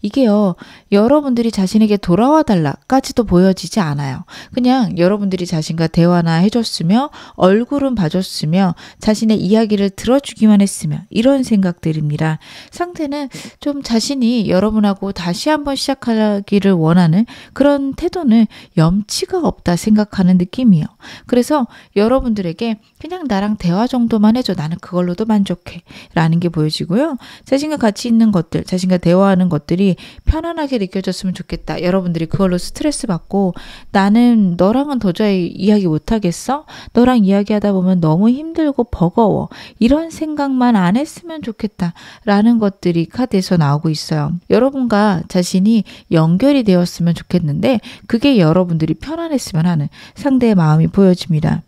이게요. 여러분들이 자신에게 돌아와 달라까지도 보여지지 않아요. 그냥 여러분들이 자신과 대화나 해줬으며 얼굴은 봐줬으며 자신의 이야기를 들어주기만 했으면 이런 생각들입니다. 상대는 좀 자신이 여러분하고 다시 한번 시작하기를 원하는 그런 태도는 염치가 없다 생각하는 느낌이에요. 그래서 여러분들에게 그냥 나랑 대화 정도만 해줘. 나는 그걸로도 만족해. 라는 게 보여지고요. 자신과 같이 있는 것들, 자신과 대화하는 것들이 편안하게 느껴졌으면 좋겠다. 여러분들이 그걸로 스트레스 받고 나는 너랑은 도저히 이야기 못하겠어? 너랑 이야기하다 보면 너무 힘들고 버거워. 이런 생각만 안 했으면 좋겠다. 라는 것들이 카드에서 나오고 있어요. 여러분과 자신이 연결이 되었으면 좋겠는데 그게 여러분들이 편안했으면 하는 상대의 마음이 보여집니다.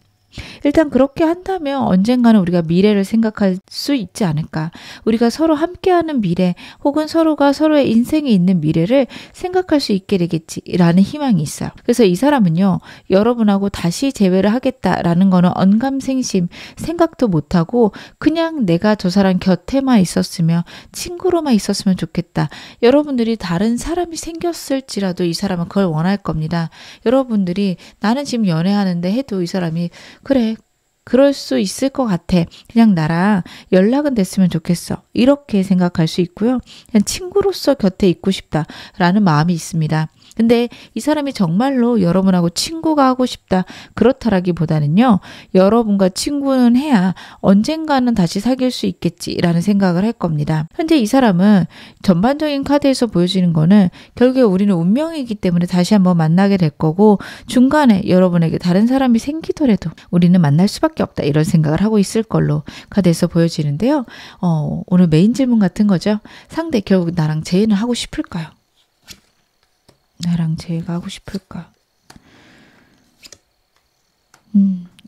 일단 그렇게 한다면 언젠가는 우리가 미래를 생각할 수 있지 않을까. 우리가 서로 함께하는 미래 혹은 서로가 서로의 인생에 있는 미래를 생각할 수 있게 되겠지라는 희망이 있어요. 그래서 이 사람은요. 여러분하고 다시 재회를 하겠다라는 거는 언감생심 생각도 못하고 그냥 내가 저 사람 곁에만 있었으면 친구로만 있었으면 좋겠다. 여러분들이 다른 사람이 생겼을지라도 이 사람은 그걸 원할 겁니다. 여러분들이 나는 지금 연애하는데 해도 이 사람이 그래, 그럴 수 있을 것 같아. 그냥 나랑 연락은 됐으면 좋겠어. 이렇게 생각할 수 있고요. 그냥 친구로서 곁에 있고 싶다라는 마음이 있습니다. 근데 이 사람이 정말로 여러분하고 친구가 하고 싶다. 그렇다라기보다는요. 여러분과 친구는 해야 언젠가는 다시 사귈 수 있겠지라는 생각을 할 겁니다. 현재 이 사람은 전반적인 카드에서 보여지는 거는 결국에 우리는 운명이기 때문에 다시 한번 만나게 될 거고 중간에 여러분에게 다른 사람이 생기더라도 우리는 만날 수밖에 없다. 이런 생각을 하고 있을 걸로 카드에서 보여지는데요. 오늘 메인 질문 같은 거죠. 상대 결국 나랑 재회는 하고 싶을까요? 나랑 재회가 하고 싶을까?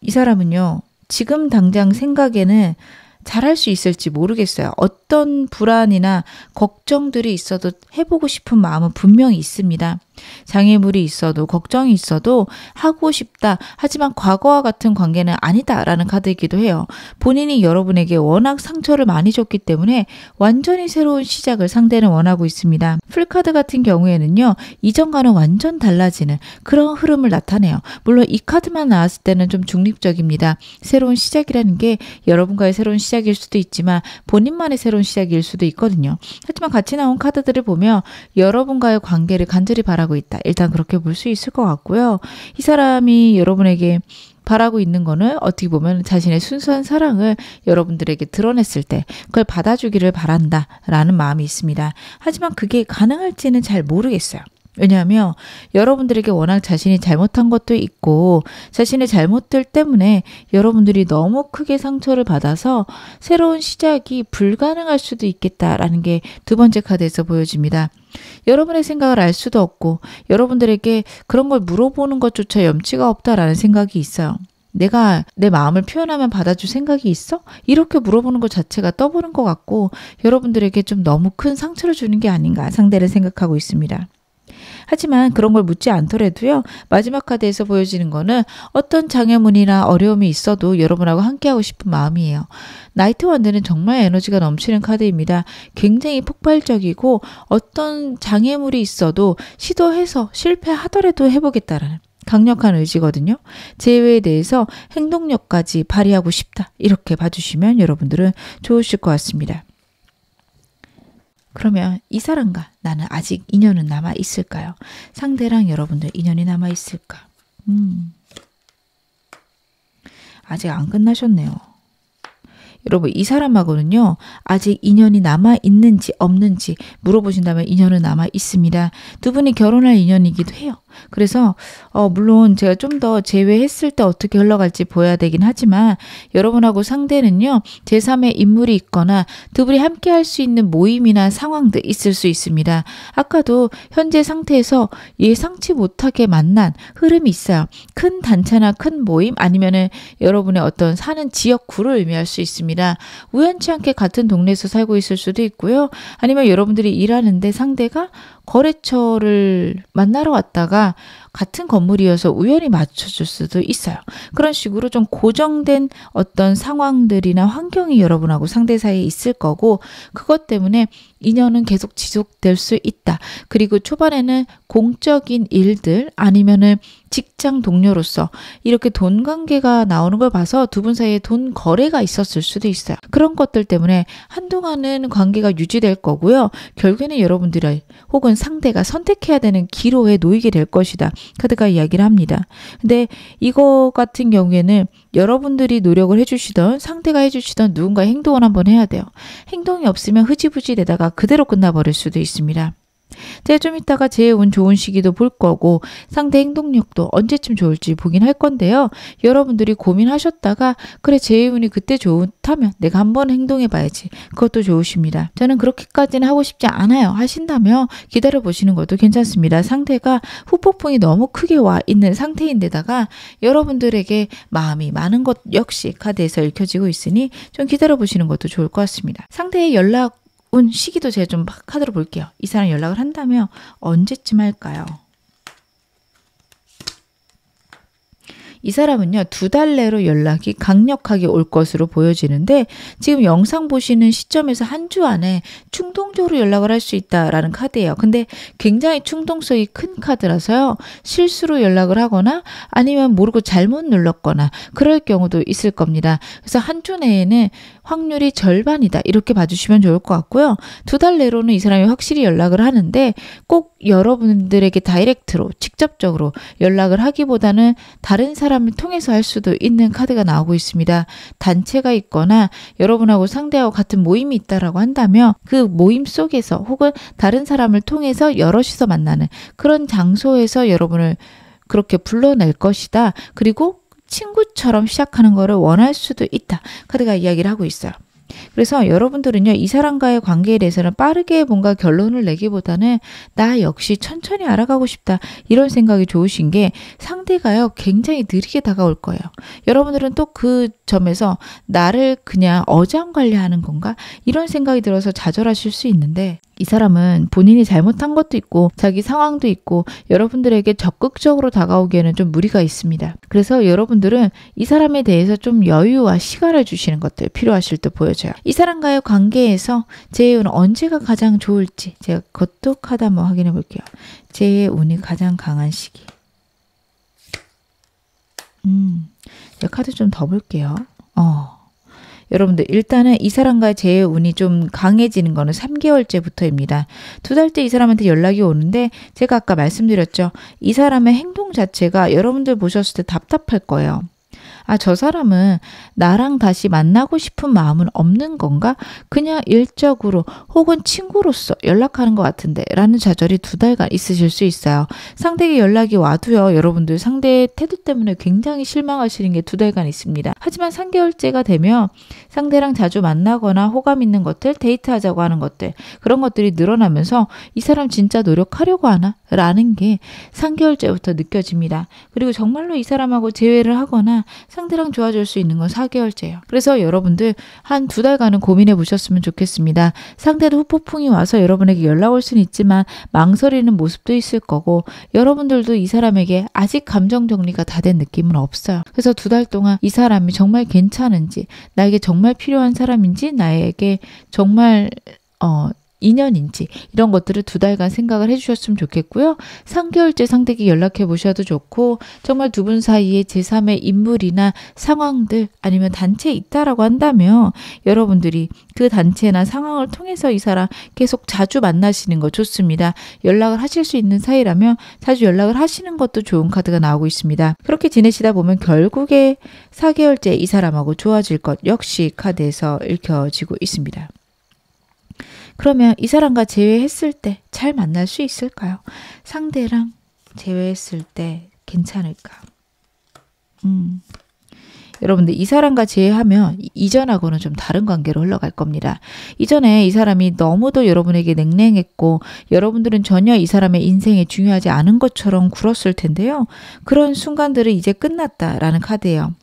이 사람은요. 지금 당장 생각에는 잘할 수 있을지 모르겠어요. 어떤 불안이나 걱정들이 있어도 해보고 싶은 마음은 분명히 있습니다. 장애물이 있어도 걱정이 있어도 하고 싶다. 하지만 과거와 같은 관계는 아니다라는 카드이기도 해요. 본인이 여러분에게 워낙 상처를 많이 줬기 때문에 완전히 새로운 시작을 상대는 원하고 있습니다. 풀카드 같은 경우에는요. 이전과는 완전 달라지는 그런 흐름을 나타내요. 물론 이 카드만 나왔을 때는 좀 중립적입니다. 새로운 시작이라는 게 여러분과의 새로운 시작일 수도 있지만 본인만의 새로운 시작일 수도 있거든요. 하지만 같이 나온 카드들을 보면 여러분과의 관계를 간절히 바라고 있다. 일단 그렇게 볼 수 있을 것 같고요. 이 사람이 여러분에게 바라고 있는 거는 어떻게 보면 자신의 순수한 사랑을 여러분들에게 드러냈을 때 그걸 받아주기를 바란다라는 마음이 있습니다. 하지만 그게 가능할지는 잘 모르겠어요. 왜냐하면 여러분들에게 워낙 자신이 잘못한 것도 있고 자신의 잘못들 때문에 여러분들이 너무 크게 상처를 받아서 새로운 시작이 불가능할 수도 있겠다라는 게 두 번째 카드에서 보여집니다. 여러분의 생각을 알 수도 없고 여러분들에게 그런 걸 물어보는 것조차 염치가 없다라는 생각이 있어요. 내가 내 마음을 표현하면 받아줄 생각이 있어? 이렇게 물어보는 것 자체가 떠보는 것 같고 여러분들에게 좀 너무 큰 상처를 주는 게 아닌가 상대를 생각하고 있습니다. 하지만 그런 걸 묻지 않더라도요. 마지막 카드에서 보여지는 거는 어떤 장애물이나 어려움이 있어도 여러분하고 함께하고 싶은 마음이에요. 나이트 원드는 정말 에너지가 넘치는 카드입니다. 굉장히 폭발적이고 어떤 장애물이 있어도 시도해서 실패하더라도 해보겠다라는 강력한 의지거든요. 재회에 대해서 행동력까지 발휘하고 싶다. 이렇게 봐주시면 여러분들은 좋으실 것 같습니다. 그러면 이 사람과 나는 아직 인연은 남아 있을까요? 상대랑 여러분들 인연이 남아 있을까? 아직 안 끝나셨네요. 여러분 이 사람하고는요 아직 인연이 남아 있는지 없는지 물어보신다면 인연은 남아 있습니다. 두 분이 결혼할 인연이기도 해요. 그래서 물론 제가 좀 더 제외했을 때 어떻게 흘러갈지 보여야 되긴 하지만 여러분하고 상대는요 제3의 인물이 있거나 두 분이 함께 할 수 있는 모임이나 상황도 있을 수 있습니다. 아까도 현재 상태에서 예상치 못하게 만난 흐름이 있어요. 큰 단체나 큰 모임 아니면은 여러분의 어떤 사는 지역구를 의미할 수 있습니다. 우연치 않게 같은 동네에서 살고 있을 수도 있고요. 아니면 여러분들이 일하는데 상대가 거래처를 만나러 왔다가 같은 건물이어서 우연히 맞춰줄 수도 있어요. 그런 식으로 좀 고정된 어떤 상황들이나 환경이 여러분하고 상대 사이에 있을 거고 그것 때문에 인연은 계속 지속될 수 있다. 그리고 초반에는 공적인 일들 아니면은 직장 동료로서 이렇게 돈 관계가 나오는 걸 봐서 두 분 사이에 돈 거래가 있었을 수도 있어요. 그런 것들 때문에 한동안은 관계가 유지될 거고요. 결국에는 여러분들이 혹은 상대가 선택해야 되는 기로에 놓이게 될 것이다. 카드가 이야기를 합니다. 근데 이거 같은 경우에는 여러분들이 노력을 해주시던 상대가 해주시던 누군가의 행동을 한번 해야 돼요. 행동이 없으면 흐지부지 되다가 그대로 끝나버릴 수도 있습니다. 제가 좀 이따가 제 운 좋은 시기도 볼 거고 상대 행동력도 언제쯤 좋을지 보긴 할 건데요. 여러분들이 고민하셨다가 그래 제 운이 그때 좋다면 내가 한번 행동해 봐야지. 그것도 좋으십니다. 저는 그렇게까지는 하고 싶지 않아요. 하신다면 기다려 보시는 것도 괜찮습니다. 상대가 후폭풍이 너무 크게 와 있는 상태인데다가 여러분들에게 마음이 많은 것 역시 카드에서 읽혀지고 있으니 좀 기다려 보시는 것도 좋을 것 같습니다. 상대의 연락 운 시기도 제가 좀 카드로 볼게요. 이 사람 연락을 한다면 언제쯤 할까요? 이 사람은요 2달 내로 연락이 강력하게 올 것으로 보여지는데 지금 영상 보시는 시점에서 한 주 안에 충동적으로 연락을 할 수 있다라는 카드예요. 근데 굉장히 충동성이 큰 카드라서요. 실수로 연락을 하거나 아니면 모르고 잘못 눌렀거나 그럴 경우도 있을 겁니다. 그래서 한 주 내에는 확률이 절반이다. 이렇게 봐주시면 좋을 것 같고요. 2달 내로는 이 사람이 확실히 연락을 하는데 꼭 여러분들에게 다이렉트로 직접적으로 연락을 하기보다는 다른 사람을 통해서 할 수도 있는 카드가 나오고 있습니다. 단체가 있거나 여러분하고 상대하고 같은 모임이 있다라고 한다면 그 모임 속에서 혹은 다른 사람을 통해서 여럿이서 만나는 그런 장소에서 여러분을 그렇게 불러낼 것이다. 그리고 친구처럼 시작하는 것을 원할 수도 있다. 카드가 이야기를 하고 있어요. 그래서 여러분들은요 이 사람과의 관계에 대해서는 빠르게 뭔가 결론을 내기보다는 나 역시 천천히 알아가고 싶다 이런 생각이 좋으신 게 상대가요 굉장히 느리게 다가올 거예요. 여러분들은 또 그 점에서 나를 그냥 어장관리하는 건가 이런 생각이 들어서 좌절하실 수 있는데 이 사람은 본인이 잘못한 것도 있고 자기 상황도 있고 여러분들에게 적극적으로 다가오기에는 좀 무리가 있습니다. 그래서 여러분들은 이 사람에 대해서 좀 여유와 시간을 주시는 것들 필요하실 때 보여져요. 이 사람과의 관계에서 제 운은 언제가 가장 좋을지 제가 그것도 카드 한번 확인해 볼게요. 제 운이 가장 강한 시기. 제가 카드 좀 더 볼게요. 여러분들 일단은 이 사람과의 제 운이 좀 강해지는 거는 3개월째부터입니다. 2달째 이 사람한테 연락이 오는데 제가 아까 말씀드렸죠. 이 사람의 행동 자체가 여러분들 보셨을 때 답답할 거예요. 아, 저 사람은 나랑 다시 만나고 싶은 마음은 없는 건가? 그냥 일적으로 혹은 친구로서 연락하는 것 같은데 라는 좌절이 2달간 있으실 수 있어요. 상대에게 연락이 와도요. 여러분들 상대의 태도 때문에 굉장히 실망하시는 게 2달간 있습니다. 하지만 3개월째가 되면 상대랑 자주 만나거나 호감 있는 것들, 데이트하자고 하는 것들 그런 것들이 늘어나면서 이 사람 진짜 노력하려고 하나? 라는 게 3개월째부터 느껴집니다. 그리고 정말로 이 사람하고 재회를 하거나 상대랑 좋아질 수 있는 건 4개월째예요. 그래서 여러분들 한 2달간은 고민해 보셨으면 좋겠습니다. 상대도 후폭풍이 와서 여러분에게 연락 올 수는 있지만 망설이는 모습도 있을 거고 여러분들도 이 사람에게 아직 감정 정리가 다 된 느낌은 없어요. 그래서 2달 동안 이 사람이 정말 괜찮은지 나에게 정말 필요한 사람인지 나에게 정말 인연인지 이런 것들을 2달간 생각을 해주셨으면 좋겠고요. 3개월째 상대에게 연락해 보셔도 좋고 정말 두 분 사이에 제3의 인물이나 상황들 아니면 단체에 있다라고 한다면 여러분들이 그 단체나 상황을 통해서 이 사람 계속 자주 만나시는 거 좋습니다. 연락을 하실 수 있는 사이라면 자주 연락을 하시는 것도 좋은 카드가 나오고 있습니다. 그렇게 지내시다 보면 결국에 4개월째 이 사람하고 좋아질 것 역시 카드에서 읽혀지고 있습니다. 그러면 이 사람과 재회했을 때 잘 만날 수 있을까요? 상대랑 재회했을 때 괜찮을까? 여러분들 이 사람과 재회하면 이전하고는 좀 다른 관계로 흘러갈 겁니다. 이전에 이 사람이 너무도 여러분에게 냉랭했고 여러분들은 전혀 이 사람의 인생에 중요하지 않은 것처럼 굴었을 텐데요. 그런 순간들은 이제 끝났다라는 카드예요.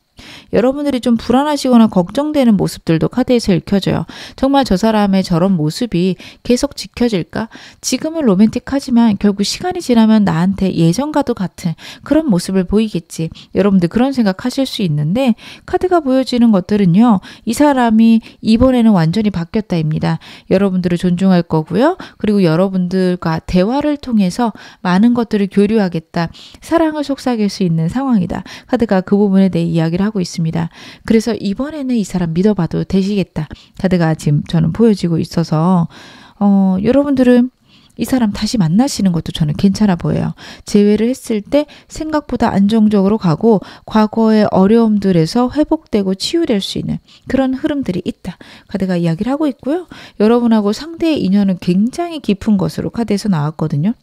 여러분들이 좀 불안하시거나 걱정되는 모습들도 카드에서 읽혀져요. 정말 저 사람의 저런 모습이 계속 지켜질까? 지금은 로맨틱하지만 결국 시간이 지나면 나한테 예전과도 같은 그런 모습을 보이겠지. 여러분들 그런 생각하실 수 있는데 카드가 보여지는 것들은요. 이 사람이 이번에는 완전히 바뀌었다입니다. 여러분들을 존중할 거고요. 그리고 여러분들과 대화를 통해서 많은 것들을 교류하겠다. 사랑을 속삭일 수 있는 상황이다. 카드가 그 부분에 대해 이야기를 하고 있습니다. 그래서 이번에는 이 사람 믿어봐도 되시겠다. 카드가 지금 저는 보여지고 있어서 여러분들은 이 사람 다시 만나시는 것도 저는 괜찮아 보여요. 재회를 했을 때 생각보다 안정적으로 가고 과거의 어려움들에서 회복되고 치유될 수 있는 그런 흐름들이 있다. 카드가 이야기를 하고 있고요. 여러분하고 상대의 인연은 굉장히 깊은 것으로 카드에서 나왔거든요.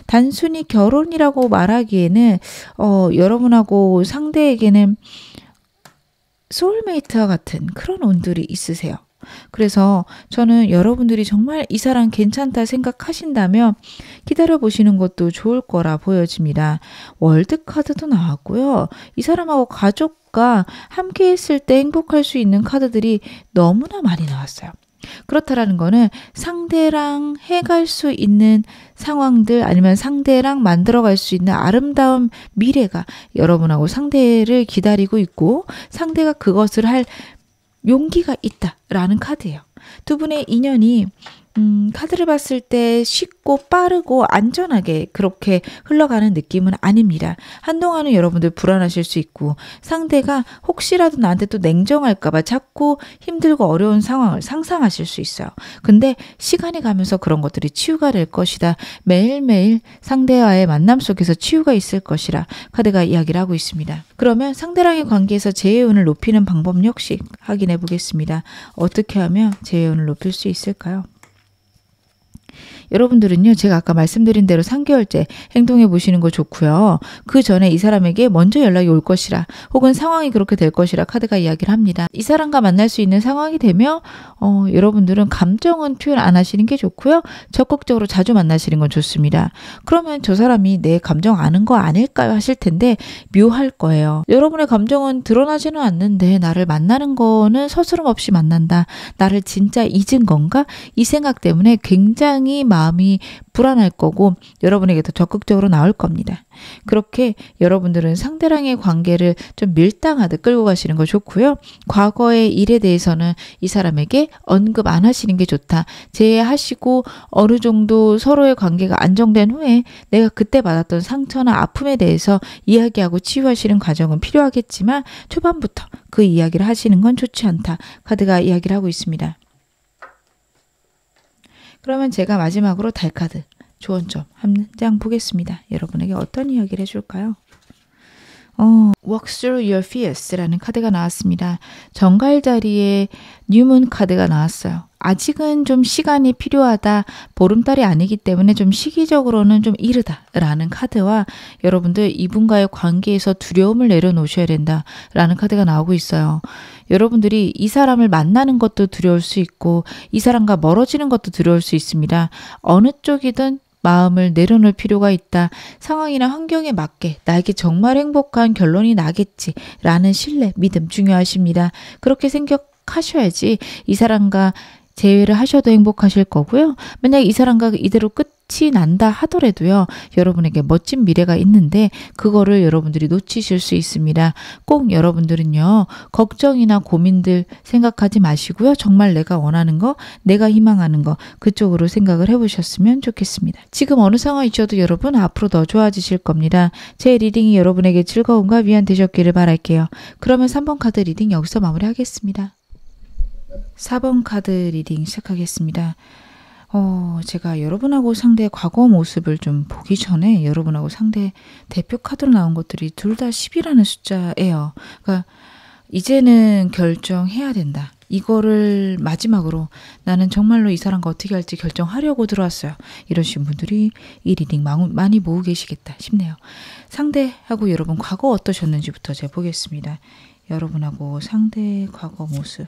단순히 결혼이라고 말하기에는 여러분하고 상대에게는 소울메이트와 같은 그런 운들이 있으세요. 그래서 저는 여러분들이 정말 이 사람 괜찮다 생각하신다면 기다려보시는 것도 좋을 거라 보여집니다. 월드 카드도 나왔고요. 이 사람하고 가족과 함께 했을 때 행복할 수 있는 카드들이 너무나 많이 나왔어요. 그렇다라는 거는 상대랑 해갈 수 있는 상황들 아니면 상대랑 만들어갈 수 있는 아름다운 미래가 여러분하고 상대를 기다리고 있고 상대가 그것을 할 용기가 있다라는 카드예요. 두 분의 인연이 카드를 봤을 때 쉽고 빠르고 안전하게 그렇게 흘러가는 느낌은 아닙니다. 한동안은 여러분들 불안하실 수 있고 상대가 혹시라도 나한테 또 냉정할까봐 자꾸 힘들고 어려운 상황을 상상하실 수 있어요. 근데 시간이 가면서 그런 것들이 치유가 될 것이다. 매일매일 상대와의 만남 속에서 치유가 있을 것이라 카드가 이야기를 하고 있습니다. 그러면 상대랑의 관계에서 재회운을 높이는 방법 역시 확인해 보겠습니다. 어떻게 하면 재회운을 높일 수 있을까요? 여러분들은요. 제가 아까 말씀드린 대로 3개월째 행동해 보시는 거 좋고요. 그 전에 이 사람에게 먼저 연락이 올 것이라 혹은 상황이 그렇게 될 것이라 카드가 이야기를 합니다. 이 사람과 만날 수 있는 상황이 되면 여러분들은 감정은 표현 안 하시는 게 좋고요. 적극적으로 자주 만나시는 건 좋습니다. 그러면 저 사람이 내 감정 아는 거 아닐까요? 하실 텐데 묘할 거예요. 여러분의 감정은 드러나지는 않는데 나를 만나는 거는 서스럼 없이 만난다. 나를 진짜 잊은 건가? 이 생각 때문에 굉장히 마음이 불안할 거고 여러분에게 더 적극적으로 나올 겁니다. 그렇게 여러분들은 상대랑의 관계를 좀 밀당하듯 끌고 가시는 거 좋고요. 과거의 일에 대해서는 이 사람에게 언급 안 하시는 게 좋다. 제외하시고 어느 정도 서로의 관계가 안정된 후에 내가 그때 받았던 상처나 아픔에 대해서 이야기하고 치유하시는 과정은 필요하겠지만 초반부터 그 이야기를 하시는 건 좋지 않다. 카드가 이야기를 하고 있습니다. 그러면 제가 마지막으로 달카드 조언점 한 장 보겠습니다. 여러분에게 어떤 이야기를 해줄까요? Walk through your fears라는 카드가 나왔습니다. 정갈 자리에 뉴문 카드가 나왔어요. 아직은 좀 시간이 필요하다. 보름달이 아니기 때문에 좀 시기적으로는 좀 이르다라는 카드와 여러분들 이분과의 관계에서 두려움을 내려놓으셔야 된다라는 카드가 나오고 있어요. 여러분들이 이 사람을 만나는 것도 두려울 수 있고 이 사람과 멀어지는 것도 두려울 수 있습니다. 어느 쪽이든 마음을 내려놓을 필요가 있다. 상황이나 환경에 맞게 나에게 정말 행복한 결론이 나겠지라는 신뢰, 믿음 중요하십니다. 그렇게 생각하셔야지 이 사람과 재회를 하셔도 행복하실 거고요. 만약 이 사람과 이대로 끝이 난다 하더라도요. 여러분에게 멋진 미래가 있는데 그거를 여러분들이 놓치실 수 있습니다. 꼭 여러분들은요. 걱정이나 고민들 생각하지 마시고요. 정말 내가 원하는 거, 내가 희망하는 거 그쪽으로 생각을 해보셨으면 좋겠습니다. 지금 어느 상황이 있어도 여러분 앞으로 더 좋아지실 겁니다. 제 리딩이 여러분에게 즐거움과 위안 되셨기를 바랄게요. 그러면 3번 카드 리딩 여기서 마무리하겠습니다. 4번 카드 리딩 시작하겠습니다. 제가 여러분하고 상대의 과거 모습을 좀 보기 전에 여러분하고 상대 대표 카드로 나온 것들이 둘 다 10이라는 숫자예요. 그러니까 이제는 결정해야 된다. 이거를 마지막으로 나는 정말로 이 사람과 어떻게 할지 결정하려고 들어왔어요. 이러신 분들이 이 리딩 많이 모으고 계시겠다 싶네요. 상대하고 여러분 과거 어떠셨는지부터 제가 보겠습니다. 여러분하고 상대의 과거 모습.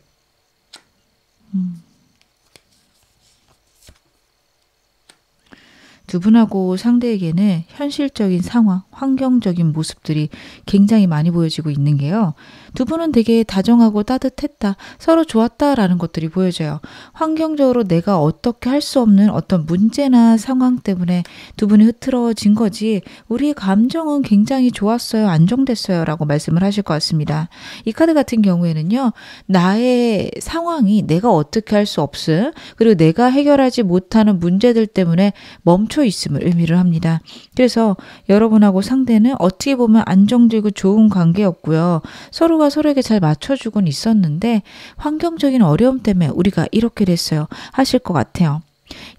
두 분하고 상대에게는 현실적인 상황, 환경적인 모습들이 굉장히 많이 보여지고 있는 게요. 두 분은 되게 다정하고 따뜻했다, 서로 좋았다라는 것들이 보여져요. 환경적으로 내가 어떻게 할 수 없는 어떤 문제나 상황 때문에 두 분이 흐트러진 거지 우리의 감정은 굉장히 좋았어요, 안정됐어요 라고 말씀을 하실 것 같습니다. 이 카드 같은 경우에는요. 나의 상황이 내가 어떻게 할 수 없음, 그리고 내가 해결하지 못하는 문제들 때문에 멈춰 있음을 의미를 합니다. 그래서 여러분하고 상대는 어떻게 보면 안정되고 좋은 관계였고요. 서로가 서로에게 잘 맞춰주곤 있었는데 환경적인 어려움 때문에 우리가 이렇게 됐어요 하실 것 같아요.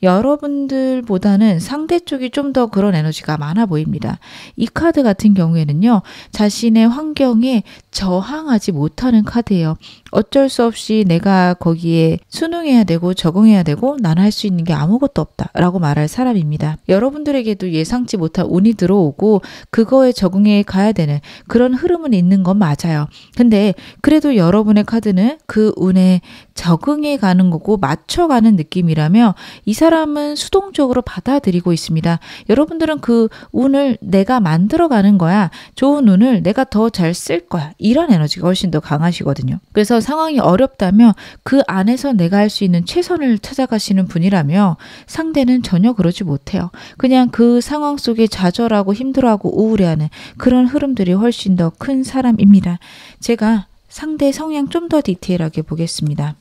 여러분들보다는 상대 쪽이 좀 더 그런 에너지가 많아 보입니다. 이 카드 같은 경우에는요. 자신의 환경에 저항하지 못하는 카드예요. 어쩔 수 없이 내가 거기에 순응해야 되고 적응해야 되고 나는 할 수 있는 게 아무것도 없다라고 말할 사람입니다. 여러분들에게도 예상치 못한 운이 들어오고 그거에 적응해 가야 되는 그런 흐름은 있는 건 맞아요. 근데 그래도 여러분의 카드는 그 운에 적응해 가는 거고 맞춰가는 느낌이라며 이 사람은 수동적으로 받아들이고 있습니다. 여러분들은 그 운을 내가 만들어가는 거야. 좋은 운을 내가 더 잘 쓸 거야. 이런 에너지가 훨씬 더 강하시거든요. 그래서 상황이 어렵다면 그 안에서 내가 할 수 있는 최선을 찾아가시는 분이라며 상대는 전혀 그러지 못해요. 그냥 그 상황 속에 좌절하고 힘들어하고 우울해하는 그런 흐름들이 훨씬 더 큰 사람입니다. 제가 상대 성향 좀 더 디테일하게 보겠습니다.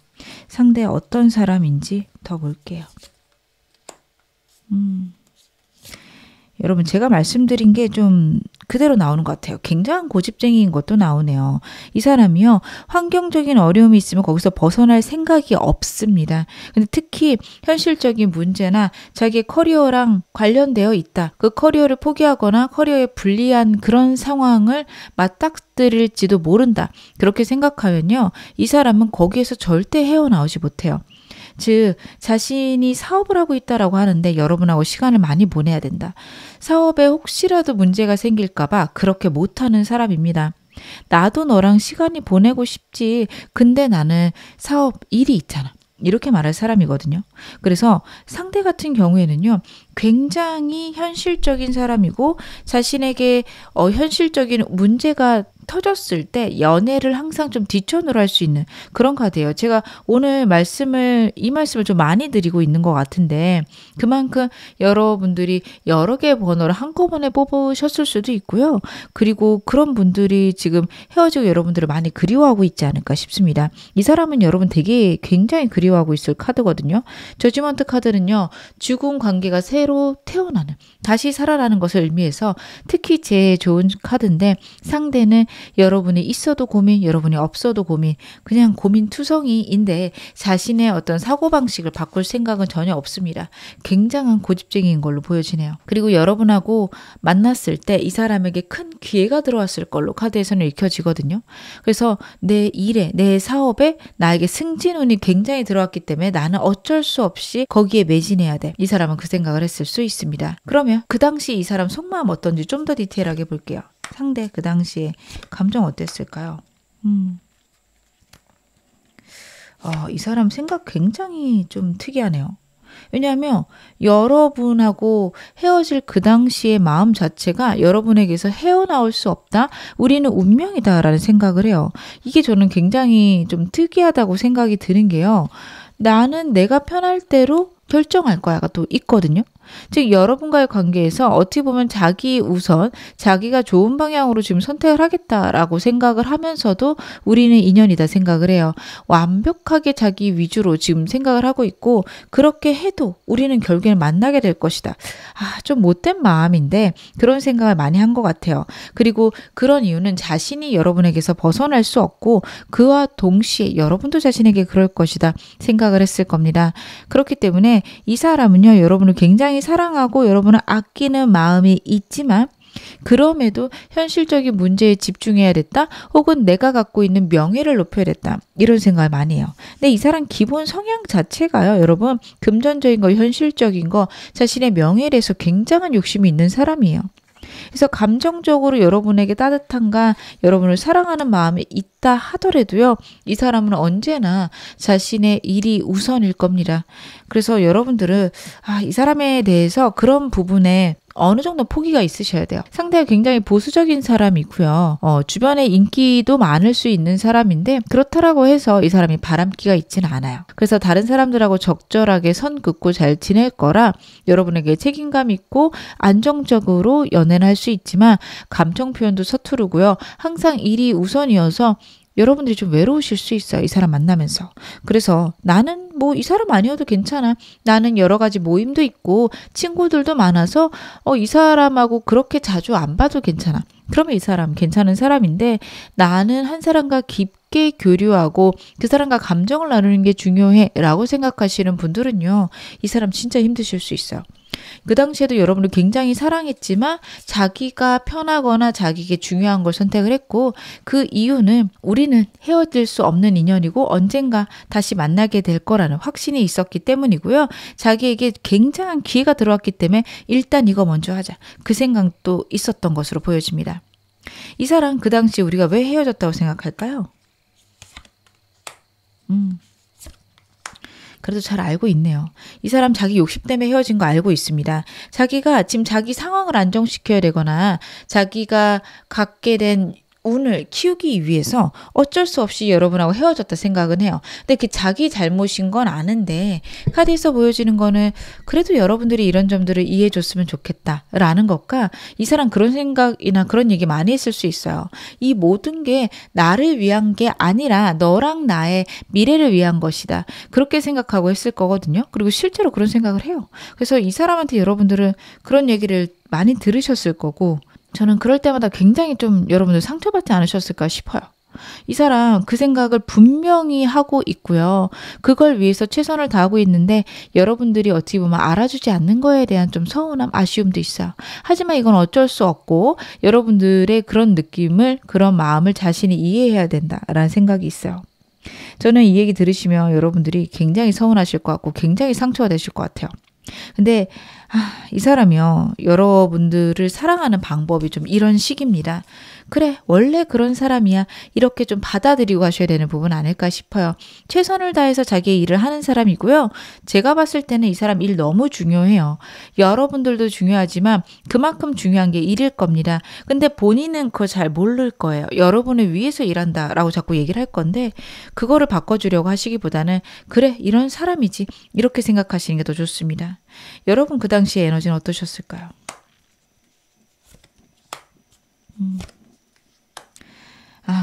상대 어떤 사람인지 더 볼게요. 여러분 제가 말씀드린 게 좀 그대로 나오는 것 같아요. 굉장한 고집쟁이인 것도 나오네요. 이 사람이요. 환경적인 어려움이 있으면 거기서 벗어날 생각이 없습니다. 근데 특히 현실적인 문제나 자기의 커리어랑 관련되어 있다. 그 커리어를 포기하거나 커리어에 불리한 그런 상황을 맞닥뜨릴지도 모른다. 그렇게 생각하면요. 이 사람은 거기에서 절대 헤어나오지 못해요. 즉 자신이 사업을 하고 있다라고 하는데 여러분하고 시간을 많이 보내야 된다. 사업에 혹시라도 문제가 생길까 봐 그렇게 못하는 사람입니다. 나도 너랑 시간이 보내고 싶지. 근데 나는 사업 일이 있잖아. 이렇게 말할 사람이거든요. 그래서 상대 같은 경우에는요. 굉장히 현실적인 사람이고 자신에게 현실적인 문제가 터졌을 때 연애를 항상 좀 뒷전으로 할 수 있는 그런 카드예요. 제가 오늘 이 말씀을 좀 많이 드리고 있는 것 같은데 그만큼 여러분들이 여러 개의 번호를 한꺼번에 뽑으셨을 수도 있고요. 그리고 그런 분들이 지금 헤어지고 여러분들을 많이 그리워하고 있지 않을까 싶습니다. 이 사람은 여러분 되게 굉장히 그리워하고 있을 카드거든요. 저지먼트 카드는요. 죽은 관계가 새로 태어나는 다시 살아나는 것을 의미해서 특히 제일 좋은 카드인데 상대는 여러분이 있어도 고민, 여러분이 없어도 고민, 그냥 고민투성이인데 자신의 어떤 사고방식을 바꿀 생각은 전혀 없습니다. 굉장한 고집쟁이인 걸로 보여지네요. 그리고 여러분하고 만났을 때 이 사람에게 큰 기회가 들어왔을 걸로 카드에서는 읽혀지거든요. 그래서 내 일에, 내 사업에 나에게 승진운이 굉장히 들어왔기 때문에 나는 어쩔 수 없이 거기에 매진해야 돼. 이 사람은 그 생각을 했을 수 있습니다. 그러면 그 당시 이 사람 속마음 어떤지 좀 더 디테일하게 볼게요. 상대 그 당시에 감정 어땠을까요? 이 사람 생각 굉장히 좀 특이하네요. 왜냐하면 여러분하고 헤어질 그 당시의 마음 자체가 여러분에게서 헤어나올 수 없다. 우리는 운명이다 라는 생각을 해요. 이게 저는 굉장히 좀 특이하다고 생각이 드는 게요. 나는 내가 편할 대로 결정할 거야가 또 있거든요. 즉 여러분과의 관계에서 어떻게 보면 자기 우선, 자기가 좋은 방향으로 지금 선택을 하겠다라고 생각을 하면서도 우리는 인연이다 생각을 해요. 완벽하게 자기 위주로 지금 생각을 하고 있고 그렇게 해도 우리는 결국에는 만나게 될 것이다. 좀 못된 마음인데 그런 생각을 많이 한 것 같아요. 그리고 그런 이유는 자신이 여러분에게서 벗어날 수 없고 그와 동시에 여러분도 자신에게 그럴 것이다 생각을 했을 겁니다. 그렇기 때문에 이 사람은요, 여러분을 굉장히 사랑하고 여러분을 아끼는 마음이 있지만 그럼에도 현실적인 문제에 집중해야 됐다 혹은 내가 갖고 있는 명예를 높여야 됐다 이런 생각을 많이 해요. 근데 이 사람 기본 성향 자체가요, 여러분 금전적인 거, 현실적인 거, 자신의 명예에 대해서 굉장한 욕심이 있는 사람이에요. 그래서 감정적으로 여러분에게 따뜻함과 여러분을 사랑하는 마음이 있다 하더라도요, 이 사람은 언제나 자신의 일이 우선일 겁니다. 그래서 여러분들은 이 사람에 대해서 그런 부분에 어느 정도 포기가 있으셔야 돼요. 상대가 굉장히 보수적인 사람이고요. 주변에 인기도 많을 수 있는 사람인데 그렇다라고 해서 이 사람이 바람기가 있지는 않아요. 그래서 다른 사람들하고 적절하게 선 긋고 잘 지낼 거라 여러분에게 책임감 있고 안정적으로 연애를 할 수 있지만 감정 표현도 서투르고요. 항상 일이 우선이어서 여러분들이 좀 외로우실 수 있어요. 이 사람 만나면서. 그래서 나는 뭐 이 사람 아니어도 괜찮아. 나는 여러 가지 모임도 있고 친구들도 많아서 이 사람하고 그렇게 자주 안 봐도 괜찮아. 그러면 이 사람 괜찮은 사람인데 나는 한 사람과 깊게 교류하고 그 사람과 감정을 나누는 게 중요해 라고 생각하시는 분들은요, 이 사람 진짜 힘드실 수 있어요. 그 당시에도 여러분을 굉장히 사랑했지만 자기가 편하거나 자기에게 중요한 걸 선택을 했고 그 이유는 우리는 헤어질 수 없는 인연이고 언젠가 다시 만나게 될 거라는 확신이 있었기 때문이고요. 자기에게 굉장한 기회가 들어왔기 때문에 일단 이거 먼저 하자. 그 생각도 있었던 것으로 보여집니다. 이 사람 그 당시 우리가 왜 헤어졌다고 생각할까요? 그래도 잘 알고 있네요. 이 사람 자기 욕심 때문에 헤어진 거 알고 있습니다. 자기가 지금 자기 상황을 안정시켜야 되거나 자기가 갖게 된 운을 키우기 위해서 어쩔 수 없이 여러분하고 헤어졌다 생각은 해요. 근데 그 자기 잘못인 건 아는데 카드에서 보여지는 거는 그래도 여러분들이 이런 점들을 이해해 줬으면 좋겠다라는 것과 이 사람 그런 생각이나 그런 얘기 많이 했을 수 있어요. 이 모든 게 나를 위한 게 아니라 너랑 나의 미래를 위한 것이다. 그렇게 생각하고 했을 거거든요. 그리고 실제로 그런 생각을 해요. 그래서 이 사람한테 여러분들은 그런 얘기를 많이 들으셨을 거고 저는 그럴 때마다 굉장히 좀 여러분들 상처받지 않으셨을까 싶어요. 이 사람 그 생각을 분명히 하고 있고요. 그걸 위해서 최선을 다하고 있는데 여러분들이 어떻게 보면 알아주지 않는 거에 대한 좀 서운함, 아쉬움도 있어요. 하지만 이건 어쩔 수 없고 여러분들의 그런 느낌을, 그런 마음을 자신이 이해해야 된다라는 생각이 있어요. 저는 이 얘기 들으시면 여러분들이 굉장히 서운하실 것 같고 굉장히 상처가 되실 것 같아요. 근데 이 사람이요, 여러분들을 사랑하는 방법이 좀 이런 식입니다. 그래, 원래 그런 사람이야. 이렇게 좀 받아들이고 가셔야 되는 부분 아닐까 싶어요. 최선을 다해서 자기의 일을 하는 사람이고요. 제가 봤을 때는 이 사람 일 너무 중요해요. 여러분들도 중요하지만 그만큼 중요한 게 일일 겁니다. 근데 본인은 그거 잘 모를 거예요. 여러분을 위해서 일한다라고 자꾸 얘기를 할 건데 그거를 바꿔주려고 하시기보다는 그래, 이런 사람이지. 이렇게 생각하시는 게 더 좋습니다. 여러분 그 당시의 에너지는 어떠셨을까요?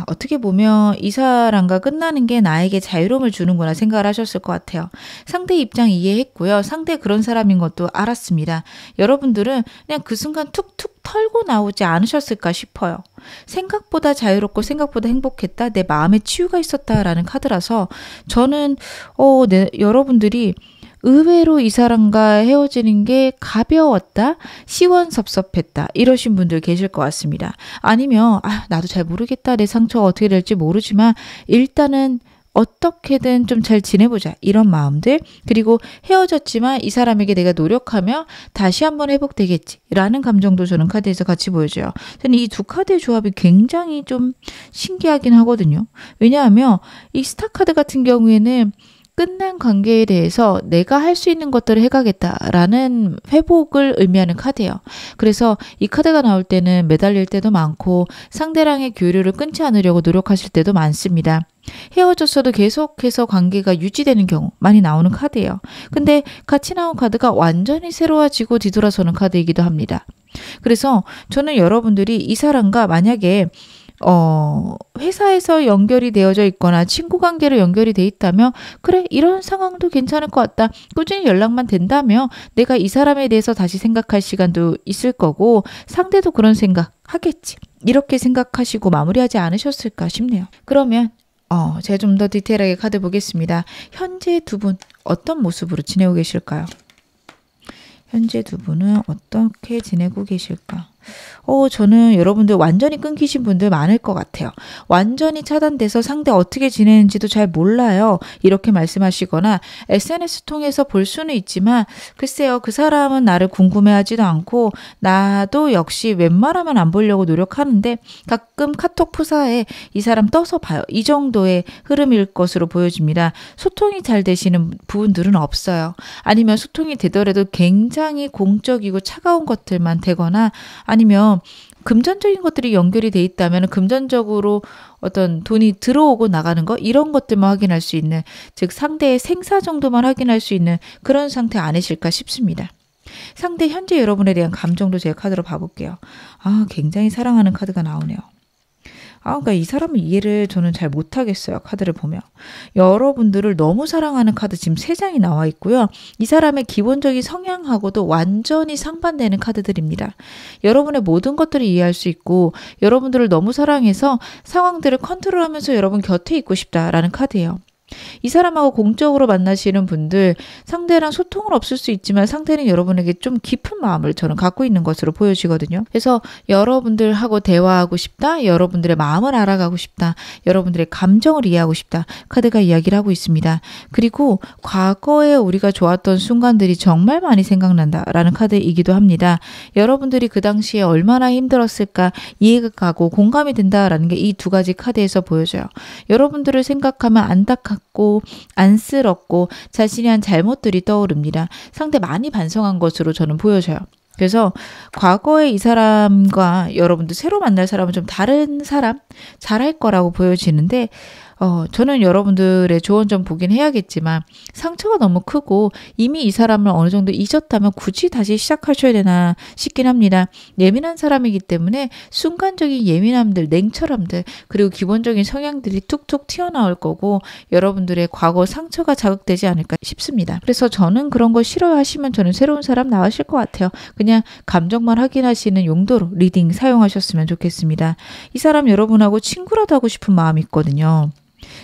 어떻게 보면 이 사람과 끝나는 게 나에게 자유로움을 주는구나 생각을 하셨을 것 같아요. 상대 입장 이해했고요. 상대 그런 사람인 것도 알았습니다. 여러분들은 그냥 그 순간 툭툭 털고 나오지 않으셨을까 싶어요. 생각보다 자유롭고 생각보다 행복했다. 내 마음에 치유가 있었다라는 카드라서 저는 여러분들이 의외로 이 사람과 헤어지는 게 가벼웠다, 시원섭섭했다 이러신 분들 계실 것 같습니다. 아니면 나도 잘 모르겠다, 내 상처가 어떻게 될지 모르지만 일단은 어떻게든 좀 잘 지내보자 이런 마음들, 그리고 헤어졌지만 이 사람에게 내가 노력하며 다시 한번 회복되겠지라는 감정도 저는 카드에서 같이 보여줘요. 저는 이 두 카드의 조합이 굉장히 좀 신기하긴 하거든요. 왜냐하면 이 스타 카드 같은 경우에는 끝난 관계에 대해서 내가 할 수 있는 것들을 해가겠다라는 회복을 의미하는 카드예요. 그래서 이 카드가 나올 때는 매달릴 때도 많고 상대랑의 교류를 끊지 않으려고 노력하실 때도 많습니다. 헤어졌어도 계속해서 관계가 유지되는 경우 많이 나오는 카드예요. 근데 같이 나온 카드가 완전히 새로워지고 뒤돌아서는 카드이기도 합니다. 그래서 저는 여러분들이 이 사람과 만약에 회사에서 연결이 되어져 있거나 친구 관계로 연결이 돼 있다면 그래 이런 상황도 괜찮을 것 같다. 꾸준히 연락만 된다면 내가 이 사람에 대해서 다시 생각할 시간도 있을 거고 상대도 그런 생각 하겠지. 이렇게 생각하시고 마무리하지 않으셨을까 싶네요. 그러면 제가 좀 더 디테일하게 카드 보겠습니다. 현재 두 분 어떤 모습으로 지내고 계실까요? 현재 두 분은 어떻게 지내고 계실까? 저는 여러분들 완전히 끊기신 분들 많을 것 같아요. 완전히 차단돼서 상대 어떻게 지내는지도 잘 몰라요. 이렇게 말씀하시거나 SNS 통해서 볼 수는 있지만 글쎄요. 그 사람은 나를 궁금해하지도 않고 나도 역시 웬만하면 안 보려고 노력하는데 가끔 카톡 프사에 이 사람 떠서 봐요. 이 정도의 흐름일 것으로 보여집니다. 소통이 잘 되시는 부분들은 없어요. 아니면 소통이 되더라도 굉장히 공적이고 차가운 것들만 되거나 아니면 금전적인 것들이 연결이 돼 있다면 금전적으로 어떤 돈이 들어오고 나가는 거 이런 것들만 확인할 수 있는 즉 상대의 생사 정도만 확인할 수 있는 그런 상태 아니실까 싶습니다. 상대 현재 여러분에 대한 감정도 제가 카드로 봐볼게요. 굉장히 사랑하는 카드가 나오네요. 그러니까 이 사람의 이해를 저는 잘 못하겠어요. 카드를 보면. 여러분들을 너무 사랑하는 카드 지금 3장이 나와 있고요. 이 사람의 기본적인 성향하고도 완전히 상반되는 카드들입니다. 여러분의 모든 것들을 이해할 수 있고 여러분들을 너무 사랑해서 상황들을 컨트롤하면서 여러분 곁에 있고 싶다라는 카드예요. 이 사람하고 공적으로 만나시는 분들 상대랑 소통은 없을 수 있지만 상대는 여러분에게 좀 깊은 마음을 저는 갖고 있는 것으로 보여지거든요. 그래서 여러분들하고 대화하고 싶다. 여러분들의 마음을 알아가고 싶다. 여러분들의 감정을 이해하고 싶다. 카드가 이야기를 하고 있습니다. 그리고 과거에 우리가 좋았던 순간들이 정말 많이 생각난다라는 카드이기도 합니다. 여러분들이 그 당시에 얼마나 힘들었을까 이해가 가고 공감이 된다라는 게 이 두 가지 카드에서 보여져요. 여러분들을 생각하면 안타깝고 안쓰럽고 자신이 한 잘못들이 떠오릅니다. 상대 많이 반성한 것으로 저는 보여져요. 그래서 과거에 이 사람과 여러분들 새로 만날 사람은 좀 다른 사람 잘할 거라고 보여지는데 저는 여러분들의 조언 좀 보긴 해야겠지만 상처가 너무 크고 이미 이 사람을 어느 정도 잊었다면 굳이 다시 시작하셔야 되나 싶긴 합니다. 예민한 사람이기 때문에 순간적인 예민함들, 냉철함들 그리고 기본적인 성향들이 툭툭 튀어나올 거고 여러분들의 과거 상처가 자극되지 않을까 싶습니다. 그래서 저는 그런 거 싫어하시면 저는 새로운 사람 나으실 것 같아요. 그냥 감정만 확인하시는 용도로 리딩 사용하셨으면 좋겠습니다. 이 사람 여러분하고 친구라도 하고 싶은 마음이 있거든요.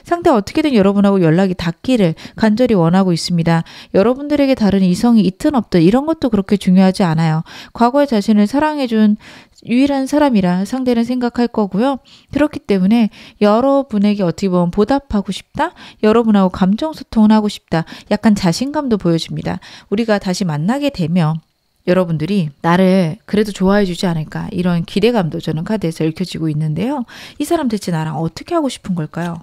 상대 어떻게든 여러분하고 연락이 닿기를 간절히 원하고 있습니다. 여러분들에게 다른 이성이 있든 없든 이런 것도 그렇게 중요하지 않아요. 과거에 자신을 사랑해준 유일한 사람이라 상대는 생각할 거고요. 그렇기 때문에 여러분에게 어떻게 보면 보답하고 싶다. 여러분하고 감정소통을 하고 싶다. 약간 자신감도 보여줍니다. 우리가 다시 만나게 되면 여러분들이 나를 그래도 좋아해 주지 않을까 이런 기대감도 저는 카드에서 읽혀지고 있는데요. 이 사람 대체 나랑 어떻게 하고 싶은 걸까요?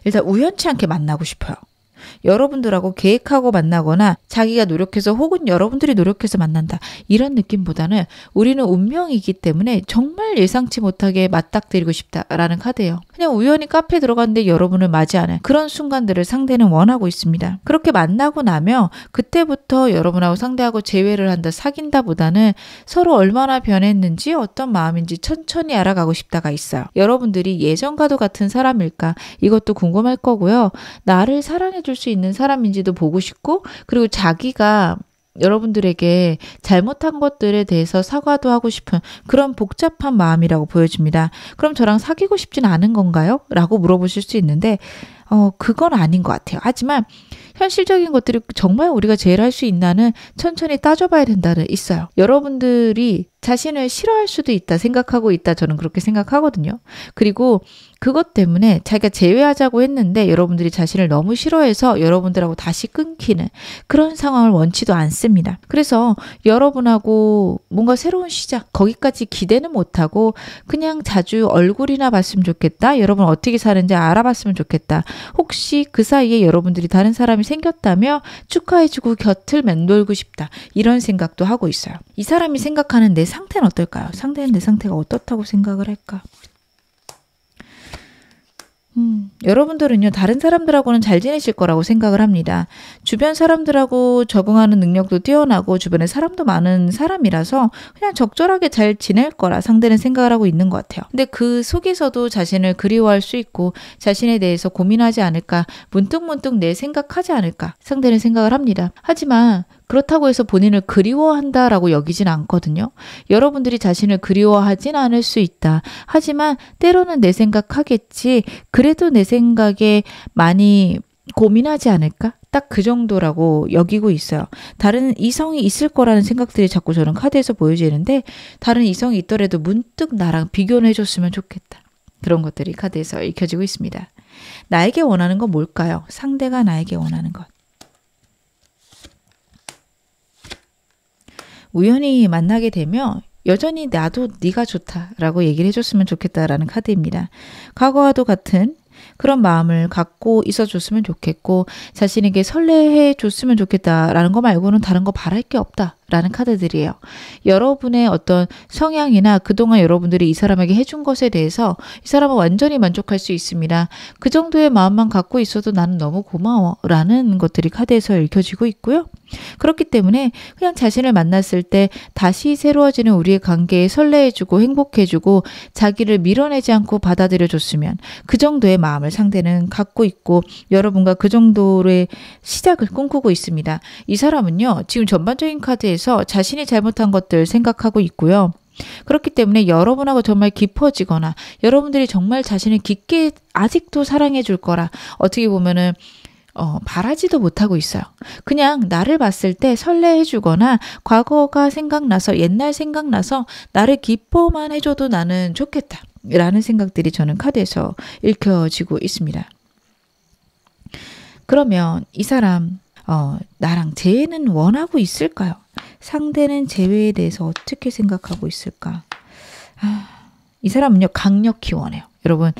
일단 우연치 않게 만나고 싶어요. 여러분들하고 계획하고 만나거나 자기가 노력해서 혹은 여러분들이 노력해서 만난다. 이런 느낌보다는 우리는 운명이기 때문에 정말 예상치 못하게 맞닥뜨리고 싶다라는 카드예요. 그냥 우연히 카페에 들어갔는데 여러분을 맞이하는 그런 순간들을 상대는 원하고 있습니다. 그렇게 만나고 나면 그때부터 여러분하고 상대하고 재회를 한다, 사귄다 보다는 서로 얼마나 변했는지 어떤 마음인지 천천히 알아가고 싶다가 있어요. 여러분들이 예전과도 같은 사람일까? 이것도 궁금할 거고요. 나를 사랑해 줄 수 있는 사람인지도 보고 싶고 그리고 자기가 여러분들에게 잘못한 것들에 대해서 사과도 하고 싶은 그런 복잡한 마음이라고 보여집니다. 그럼 저랑 사귀고 싶진 않은 건가요? 라고 물어보실 수 있는데 그건 아닌 것 같아요. 하지만 현실적인 것들이 정말 우리가 제일 할 수 있나는 천천히 따져봐야 된다는 있어요. 여러분들이 자신을 싫어할 수도 있다 생각하고 있다 저는 그렇게 생각하거든요. 그리고 그것 때문에 자기가 제외하자고 했는데 여러분들이 자신을 너무 싫어해서 여러분들하고 다시 끊기는 그런 상황을 원치도 않습니다. 그래서 여러분하고 뭔가 새로운 시작 거기까지 기대는 못하고 그냥 자주 얼굴이나 봤으면 좋겠다. 여러분 어떻게 사는지 알아봤으면 좋겠다. 혹시 그 사이에 여러분들이 다른 사람이 생겼다며 축하해주고 곁을 맴돌고 싶다. 이런 생각도 하고 있어요. 이 사람이 생각하는 내 상태는 어떨까요? 상대는 내 상태가 어떻다고 생각을 할까? 여러분들은요, 다른 사람들하고는 잘 지내실 거라고 생각을 합니다. 주변 사람들하고 적응하는 능력도 뛰어나고 주변에 사람도 많은 사람이라서 그냥 적절하게 잘 지낼 거라 상대는 생각을 하고 있는 것 같아요. 근데 그 속에서도 자신을 그리워할 수 있고 자신에 대해서 고민하지 않을까, 문득문득 내 생각하지 않을까 상대는 생각을 합니다. 하지만 그렇다고 해서 본인을 그리워한다라고 여기진 않거든요. 여러분들이 자신을 그리워하진 않을 수 있다. 하지만 때로는 내 생각하겠지. 그래도 내 생각에 많이 고민하지 않을까? 딱 그 정도라고 여기고 있어요. 다른 이성이 있을 거라는 생각들이 자꾸 저는 카드에서 보여지는데 다른 이성이 있더라도 문득 나랑 비교는 해줬으면 좋겠다. 그런 것들이 카드에서 읽혀지고 있습니다. 나에게 원하는 건 뭘까요? 상대가 나에게 원하는 것. 우연히 만나게 되면 여전히 나도 네가 좋다라고 얘기를 해줬으면 좋겠다라는 카드입니다. 과거와도 같은 그런 마음을 갖고 있어줬으면 좋겠고 자신에게 설레해 줬으면 좋겠다라는 거 말고는 다른 거 바랄 게 없다라는 카드들이에요. 여러분의 어떤 성향이나 그동안 여러분들이 이 사람에게 해준 것에 대해서 이 사람은 완전히 만족할 수 있습니다. 그 정도의 마음만 갖고 있어도 나는 너무 고마워라는 것들이 카드에서 읽혀지고 있고요. 그렇기 때문에 그냥 자신을 만났을 때 다시 새로워지는 우리의 관계에 설레해주고 행복해주고 자기를 밀어내지 않고 받아들여줬으면 그 정도의 마음을 상대는 갖고 있고 여러분과 그 정도의 시작을 꿈꾸고 있습니다. 이 사람은요, 지금 전반적인 카드에서 자신이 잘못한 것들 생각하고 있고요. 그렇기 때문에 여러분하고 정말 깊어지거나 여러분들이 정말 자신을 깊게 아직도 사랑해 줄 거라 어떻게 보면은 바라지도 못하고 있어요. 그냥 나를 봤을 때 설레해 주거나 과거가 생각나서 옛날 생각나서 나를 기뻐만 해줘도 나는 좋겠다 라는 생각들이 저는 카드에서 읽혀지고 있습니다. 그러면 이 사람 나랑 재회는 원하고 있을까요? 상대는 재회에 대해서 어떻게 생각하고 있을까? 이 사람은요 강력히 원해요. 여러분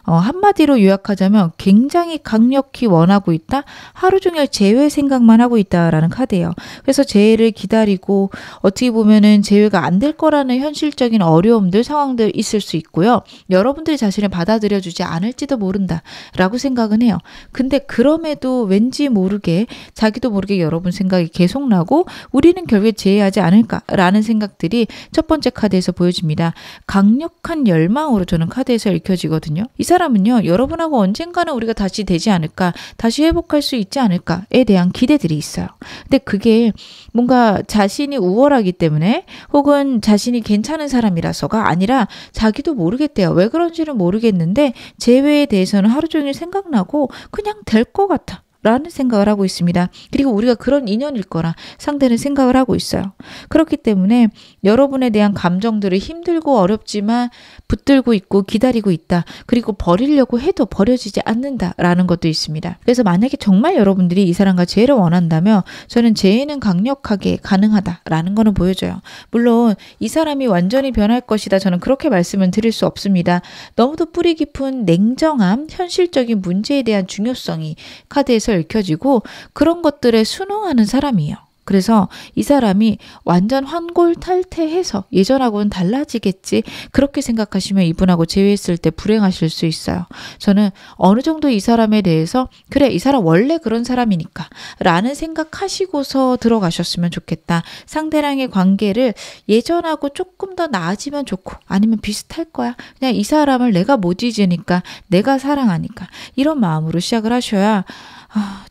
한마디로 요약하자면 굉장히 강력히 원하고 있다. 하루 종일 재회 생각만 하고 있다라는 카드예요. 그래서 재회를 기다리고 어떻게 보면은 재회가 안 될 거라는 현실적인 어려움들, 상황들 있을 수 있고요. 여러분들이 자신을 받아들여주지 않을지도 모른다라고 생각은 해요. 근데 그럼에도 왠지 모르게 자기도 모르게 여러분 생각이 계속 나고 우리는 결국에 재회하지 않을까라는 생각들이 첫 번째 카드에서 보여집니다. 강력한 열망으로 저는 카드에서 읽혀지거든요. 이 사람은요, 여러분하고 언젠가는 우리가 다시 되지 않을까, 다시 회복할 수 있지 않을까에 대한 기대들이 있어요. 근데 그게 뭔가 자신이 우월하기 때문에 혹은 자신이 괜찮은 사람이라서가 아니라 자기도 모르겠대요. 왜 그런지는 모르겠는데 재회에 대해서는 하루 종일 생각나고 그냥 될 것 같아. 라는 생각을 하고 있습니다. 그리고 우리가 그런 인연일 거라 상대는 생각을 하고 있어요. 그렇기 때문에 여러분에 대한 감정들을 힘들고 어렵지만 붙들고 있고 기다리고 있다. 그리고 버리려고 해도 버려지지 않는다라는 것도 있습니다. 그래서 만약에 정말 여러분들이 이 사람과 재회를 원한다면 저는 재회는 강력하게 가능하다라는 거는 보여줘요. 물론 이 사람이 완전히 변할 것이다. 저는 그렇게 말씀은 드릴 수 없습니다. 너무도 뿌리 깊은 냉정함, 현실적인 문제에 대한 중요성이 카드에서 읽혀지고 그런 것들에 순응하는 사람이에요. 그래서 이 사람이 완전 환골탈태해서 예전하고는 달라지겠지 그렇게 생각하시면 이분하고 재회했을 때 불행하실 수 있어요. 저는 어느 정도 이 사람에 대해서 그래 이 사람 원래 그런 사람이니까 라는 생각하시고서 들어가셨으면 좋겠다. 상대랑의 관계를 예전하고 조금 더 나아지면 좋고 아니면 비슷할 거야. 그냥 이 사람을 내가 못 잊으니까 내가 사랑하니까 이런 마음으로 시작을 하셔야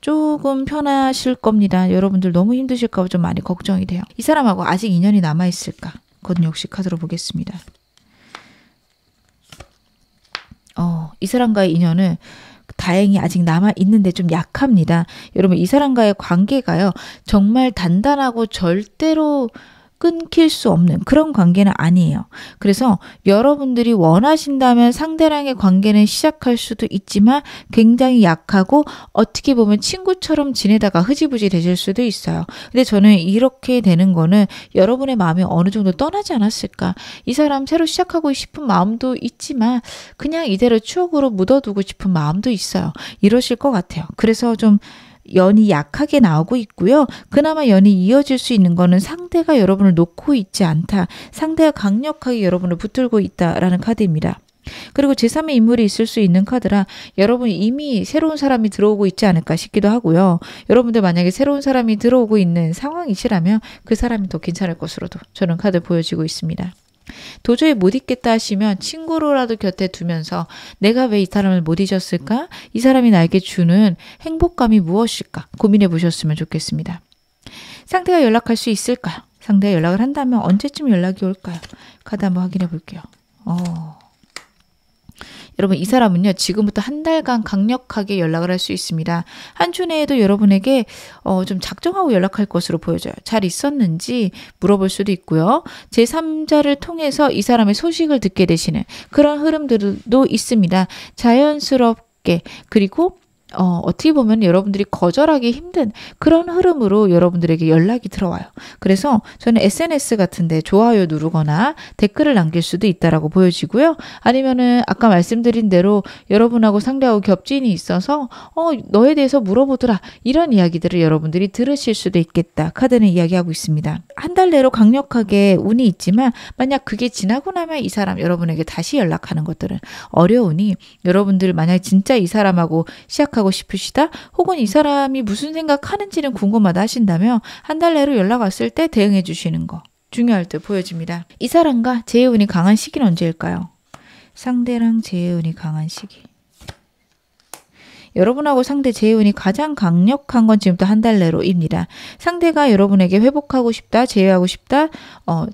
조금 편하실 겁니다. 여러분들 너무 힘드실까 봐 좀 많이 걱정이 돼요. 이 사람하고 아직 인연이 남아있을까? 그건 역시 카드로 보겠습니다. 이 사람과의 인연은 다행히 아직 남아있는데 좀 약합니다. 여러분 이 사람과의 관계가요. 정말 단단하고 절대로 끊길 수 없는 그런 관계는 아니에요. 그래서 여러분들이 원하신다면 상대랑의 관계는 시작할 수도 있지만 굉장히 약하고 어떻게 보면 친구처럼 지내다가 흐지부지 되실 수도 있어요. 근데 저는 이렇게 되는 거는 여러분의 마음이 어느 정도 떠나지 않았을까. 이 사람 새로 시작하고 싶은 마음도 있지만 그냥 이대로 추억으로 묻어두고 싶은 마음도 있어요. 이러실 것 같아요. 그래서 좀 연이 약하게 나오고 있고요. 그나마 연이 이어질 수 있는 거는 상대가 여러분을 놓고 있지 않다. 상대가 강력하게 여러분을 붙들고 있다라는 카드입니다. 그리고 제3의 인물이 있을 수 있는 카드라 여러분이 이미 새로운 사람이 들어오고 있지 않을까 싶기도 하고요. 여러분들 만약에 새로운 사람이 들어오고 있는 상황이시라면 그 사람이 더 괜찮을 것으로도 저는 카드 보여지고 있습니다. 도저히 못 잊겠다 하시면 친구로라도 곁에 두면서 내가 왜 이 사람을 못 잊었을까? 이 사람이 나에게 주는 행복감이 무엇일까? 고민해 보셨으면 좋겠습니다. 상대가 연락할 수 있을까요? 상대가 연락을 한다면 언제쯤 연락이 올까요? 카드 한번 확인해 볼게요. 여러분 이 사람은요 지금부터 한 달간 강력하게 연락을 할 수 있습니다. 한 주 내에도 여러분에게 좀 작정하고 연락할 것으로 보여져요. 잘 있었는지 물어볼 수도 있고요. 제3자를 통해서 이 사람의 소식을 듣게 되시는 그런 흐름들도 있습니다. 자연스럽게 그리고 어떻게 보면 여러분들이 거절하기 힘든 그런 흐름으로 여러분들에게 연락이 들어와요. 그래서 저는 SNS 같은데 좋아요 누르거나 댓글을 남길 수도 있다라고 보여지고요. 아니면은 아까 말씀드린 대로 여러분하고 상대하고 겹진이 있어서 너에 대해서 물어보더라. 이런 이야기들을 여러분들이 들으실 수도 있겠다. 카드는 이야기하고 있습니다. 한 달 내로 강력하게 운이 있지만 만약 그게 지나고 나면 이 사람 여러분에게 다시 연락하는 것들은 어려우니 여러분들 만약 진짜 이 사람하고 시작하고 싶으시다 혹은 이 사람이 무슨 생각하는지는 궁금하다 하신다면 한 달 내로 연락 왔을 때 대응해 주시는 거 중요할 때 보여집니다. 이 사람과 재의 운이 강한 시기는 언제일까요? 상대랑 재의 운이 강한 시기. 여러분하고 상대 재의 운이 가장 강력한 건 지금부터 한 달 내로입니다. 상대가 여러분에게 회복하고 싶다, 재회하고 싶다,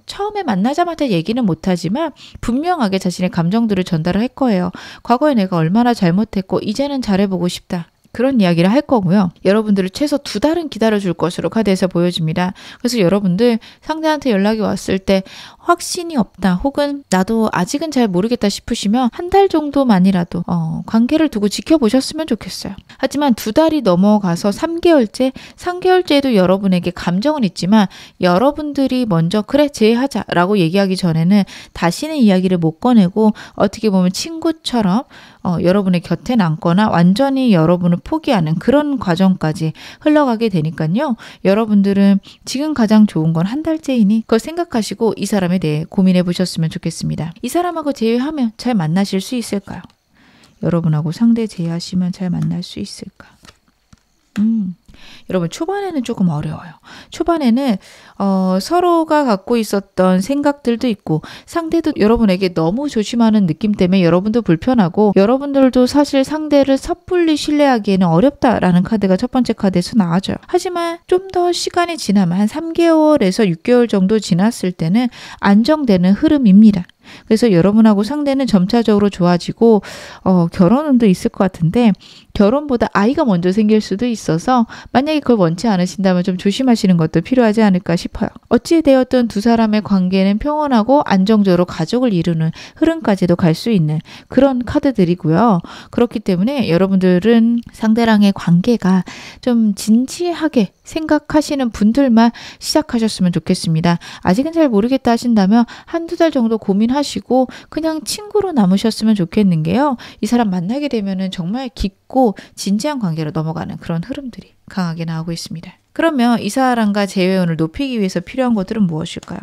처음에 만나자마자 얘기는 못하지만 분명하게 자신의 감정들을 전달을 할 거예요. 과거에 내가 얼마나 잘못했고 이제는 잘해보고 싶다. 그런 이야기를 할 거고요. 여러분들을 최소 2달은 기다려줄 것으로 카드에서 보여집니다. 그래서 여러분들 상대한테 연락이 왔을 때 확신이 없다 혹은 나도 아직은 잘 모르겠다 싶으시면 한 달 정도만이라도 관계를 두고 지켜보셨으면 좋겠어요. 하지만 2달이 넘어가서 3개월째에도 여러분에게 감정은 있지만 여러분들이 먼저 그래 재회하자 라고 얘기하기 전에는 다시는 이야기를 못 꺼내고 어떻게 보면 친구처럼 여러분의 곁에 남거나 완전히 여러분을 포기하는 그런 과정까지 흘러가게 되니까요. 여러분들은 지금 가장 좋은 건 한 달째이니 그걸 생각하시고 이 사람에 대해 고민해 보셨으면 좋겠습니다. 이 사람하고 재회하면 잘 만나실 수 있을까요? 여러분하고 상대 재회하시면 잘 만날 수 있을까? 여러분 초반에는 조금 어려워요. 초반에는 서로가 갖고 있었던 생각들도 있고 상대도 여러분에게 너무 조심하는 느낌 때문에 여러분도 불편하고 여러분들도 사실 상대를 섣불리 신뢰하기에는 어렵다라는 카드가 첫 번째 카드에서 나와줘요. 하지만 좀 더 시간이 지나면 한 3개월에서 6개월 정도 지났을 때는 안정되는 흐름입니다. 그래서 여러분하고 상대는 점차적으로 좋아지고 결혼운도 있을 것 같은데 결혼보다 아이가 먼저 생길 수도 있어서 만약에 그걸 원치 않으신다면 좀 조심하시는 것도 필요하지 않을까 싶어요. 어찌되었든 두 사람의 관계는 평온하고 안정적으로 가족을 이루는 흐름까지도 갈 수 있는 그런 카드들이고요. 그렇기 때문에 여러분들은 상대랑의 관계가 좀 진지하게 생각하시는 분들만 시작하셨으면 좋겠습니다. 아직은 잘 모르겠다 하신다면 한두 달 정도 고민하시고 그냥 친구로 남으셨으면 좋겠는 게요. 이 사람 만나게 되면은 정말 깊고 진지한 관계로 넘어가는 그런 흐름들이 강하게 나오고 있습니다. 그러면 이 사람과 재회운을 높이기 위해서 필요한 것들은 무엇일까요?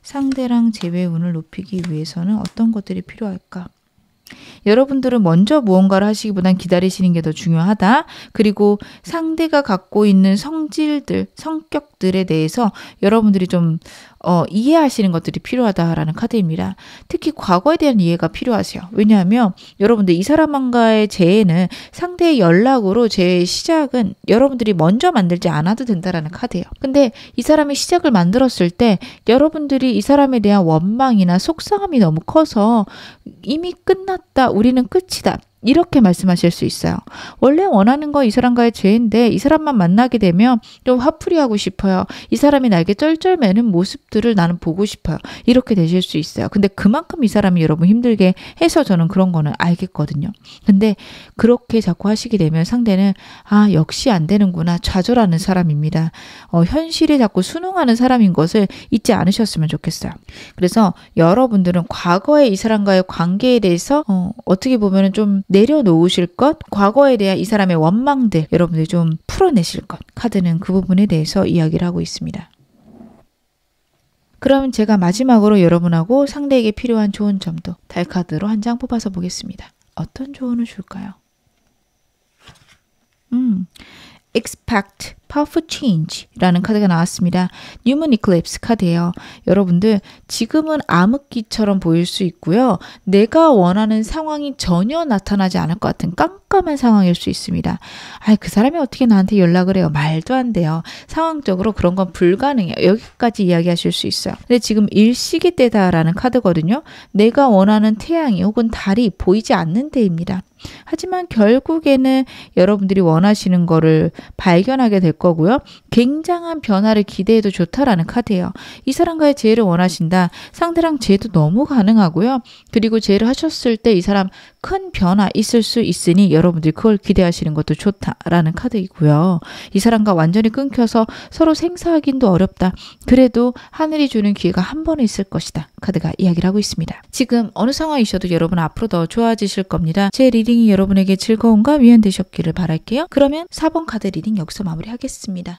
상대랑 재회운을 높이기 위해서는 어떤 것들이 필요할까? 여러분들은 먼저 무언가를 하시기보단 기다리시는 게 더 중요하다. 그리고 상대가 갖고 있는 성질들, 성격들에 대해서 여러분들이 좀 이해하시는 것들이 필요하다라는 카드입니다. 특히 과거에 대한 이해가 필요하세요. 왜냐하면 여러분들 이 사람과의 재회는 상대의 연락으로 재회의 시작은 여러분들이 먼저 만들지 않아도 된다라는 카드예요. 근데 이 사람이 시작을 만들었을 때 여러분들이 이 사람에 대한 원망이나 속상함이 너무 커서 이미 끝났다. 우리는 끝이다. 이렇게 말씀하실 수 있어요. 원래 원하는 거 이 사람과의 죄인데 이 사람만 만나게 되면 좀 화풀이하고 싶어요. 이 사람이 나에게 쩔쩔매는 모습들을 나는 보고 싶어요. 이렇게 되실 수 있어요. 근데 그만큼 이 사람이 여러분 힘들게 해서 저는 그런 거는 알겠거든요. 근데 그렇게 자꾸 하시게 되면 상대는 역시 안 되는구나 좌절하는 사람입니다. 현실에 자꾸 순응하는 사람인 것을 잊지 않으셨으면 좋겠어요. 그래서 여러분들은 과거에 이 사람과의 관계에 대해서 어떻게 보면 좀 내려놓으실 것, 과거에 대한 이 사람의 원망들 여러분들이 좀 풀어내실 것, 카드는 그 부분에 대해서 이야기를 하고 있습니다. 그럼 제가 마지막으로 여러분하고 상대에게 필요한 좋은 점도 달카드로 한 장 뽑아서 보겠습니다. 어떤 조언을 줄까요? Expect Powerful Change 라는 카드가 나왔습니다. New Moon Eclipse 카드예요. 여러분들 지금은 암흑기처럼 보일 수 있고요. 내가 원하는 상황이 전혀 나타나지 않을 것 같은 깜깜한 상황일 수 있습니다. 그 사람이 어떻게 나한테 연락을 해요? 말도 안 돼요. 상황적으로 그런 건 불가능해요. 여기까지 이야기하실 수 있어요. 근데 지금 일시기 때다라는 카드거든요. 내가 원하는 태양이 혹은 달이 보이지 않는 때입니다. 하지만 결국에는 여러분들이 원하시는 거를 발견하게 될 거고요. 굉장한 변화를 기대해도 좋다라는 카드예요. 이 사람과의 재회를 원하신다. 상대랑 재회도 너무 가능하고요. 그리고 재회를 하셨을 때 이 사람 큰 변화 있을 수 있으니 여러분들이 그걸 기대하시는 것도 좋다라는 카드이고요. 이 사람과 완전히 끊겨서 서로 생사하기도 어렵다. 그래도 하늘이 주는 기회가 한 번은 있을 것이다. 카드가 이야기를 하고 있습니다. 지금 어느 상황이셔도 여러분 앞으로 더 좋아지실 겁니다. 제 리딩이 여러분에게 즐거움과 위안 되셨기를 바랄게요. 그러면 4번 카드 리딩 여기서 마무리하겠습니다.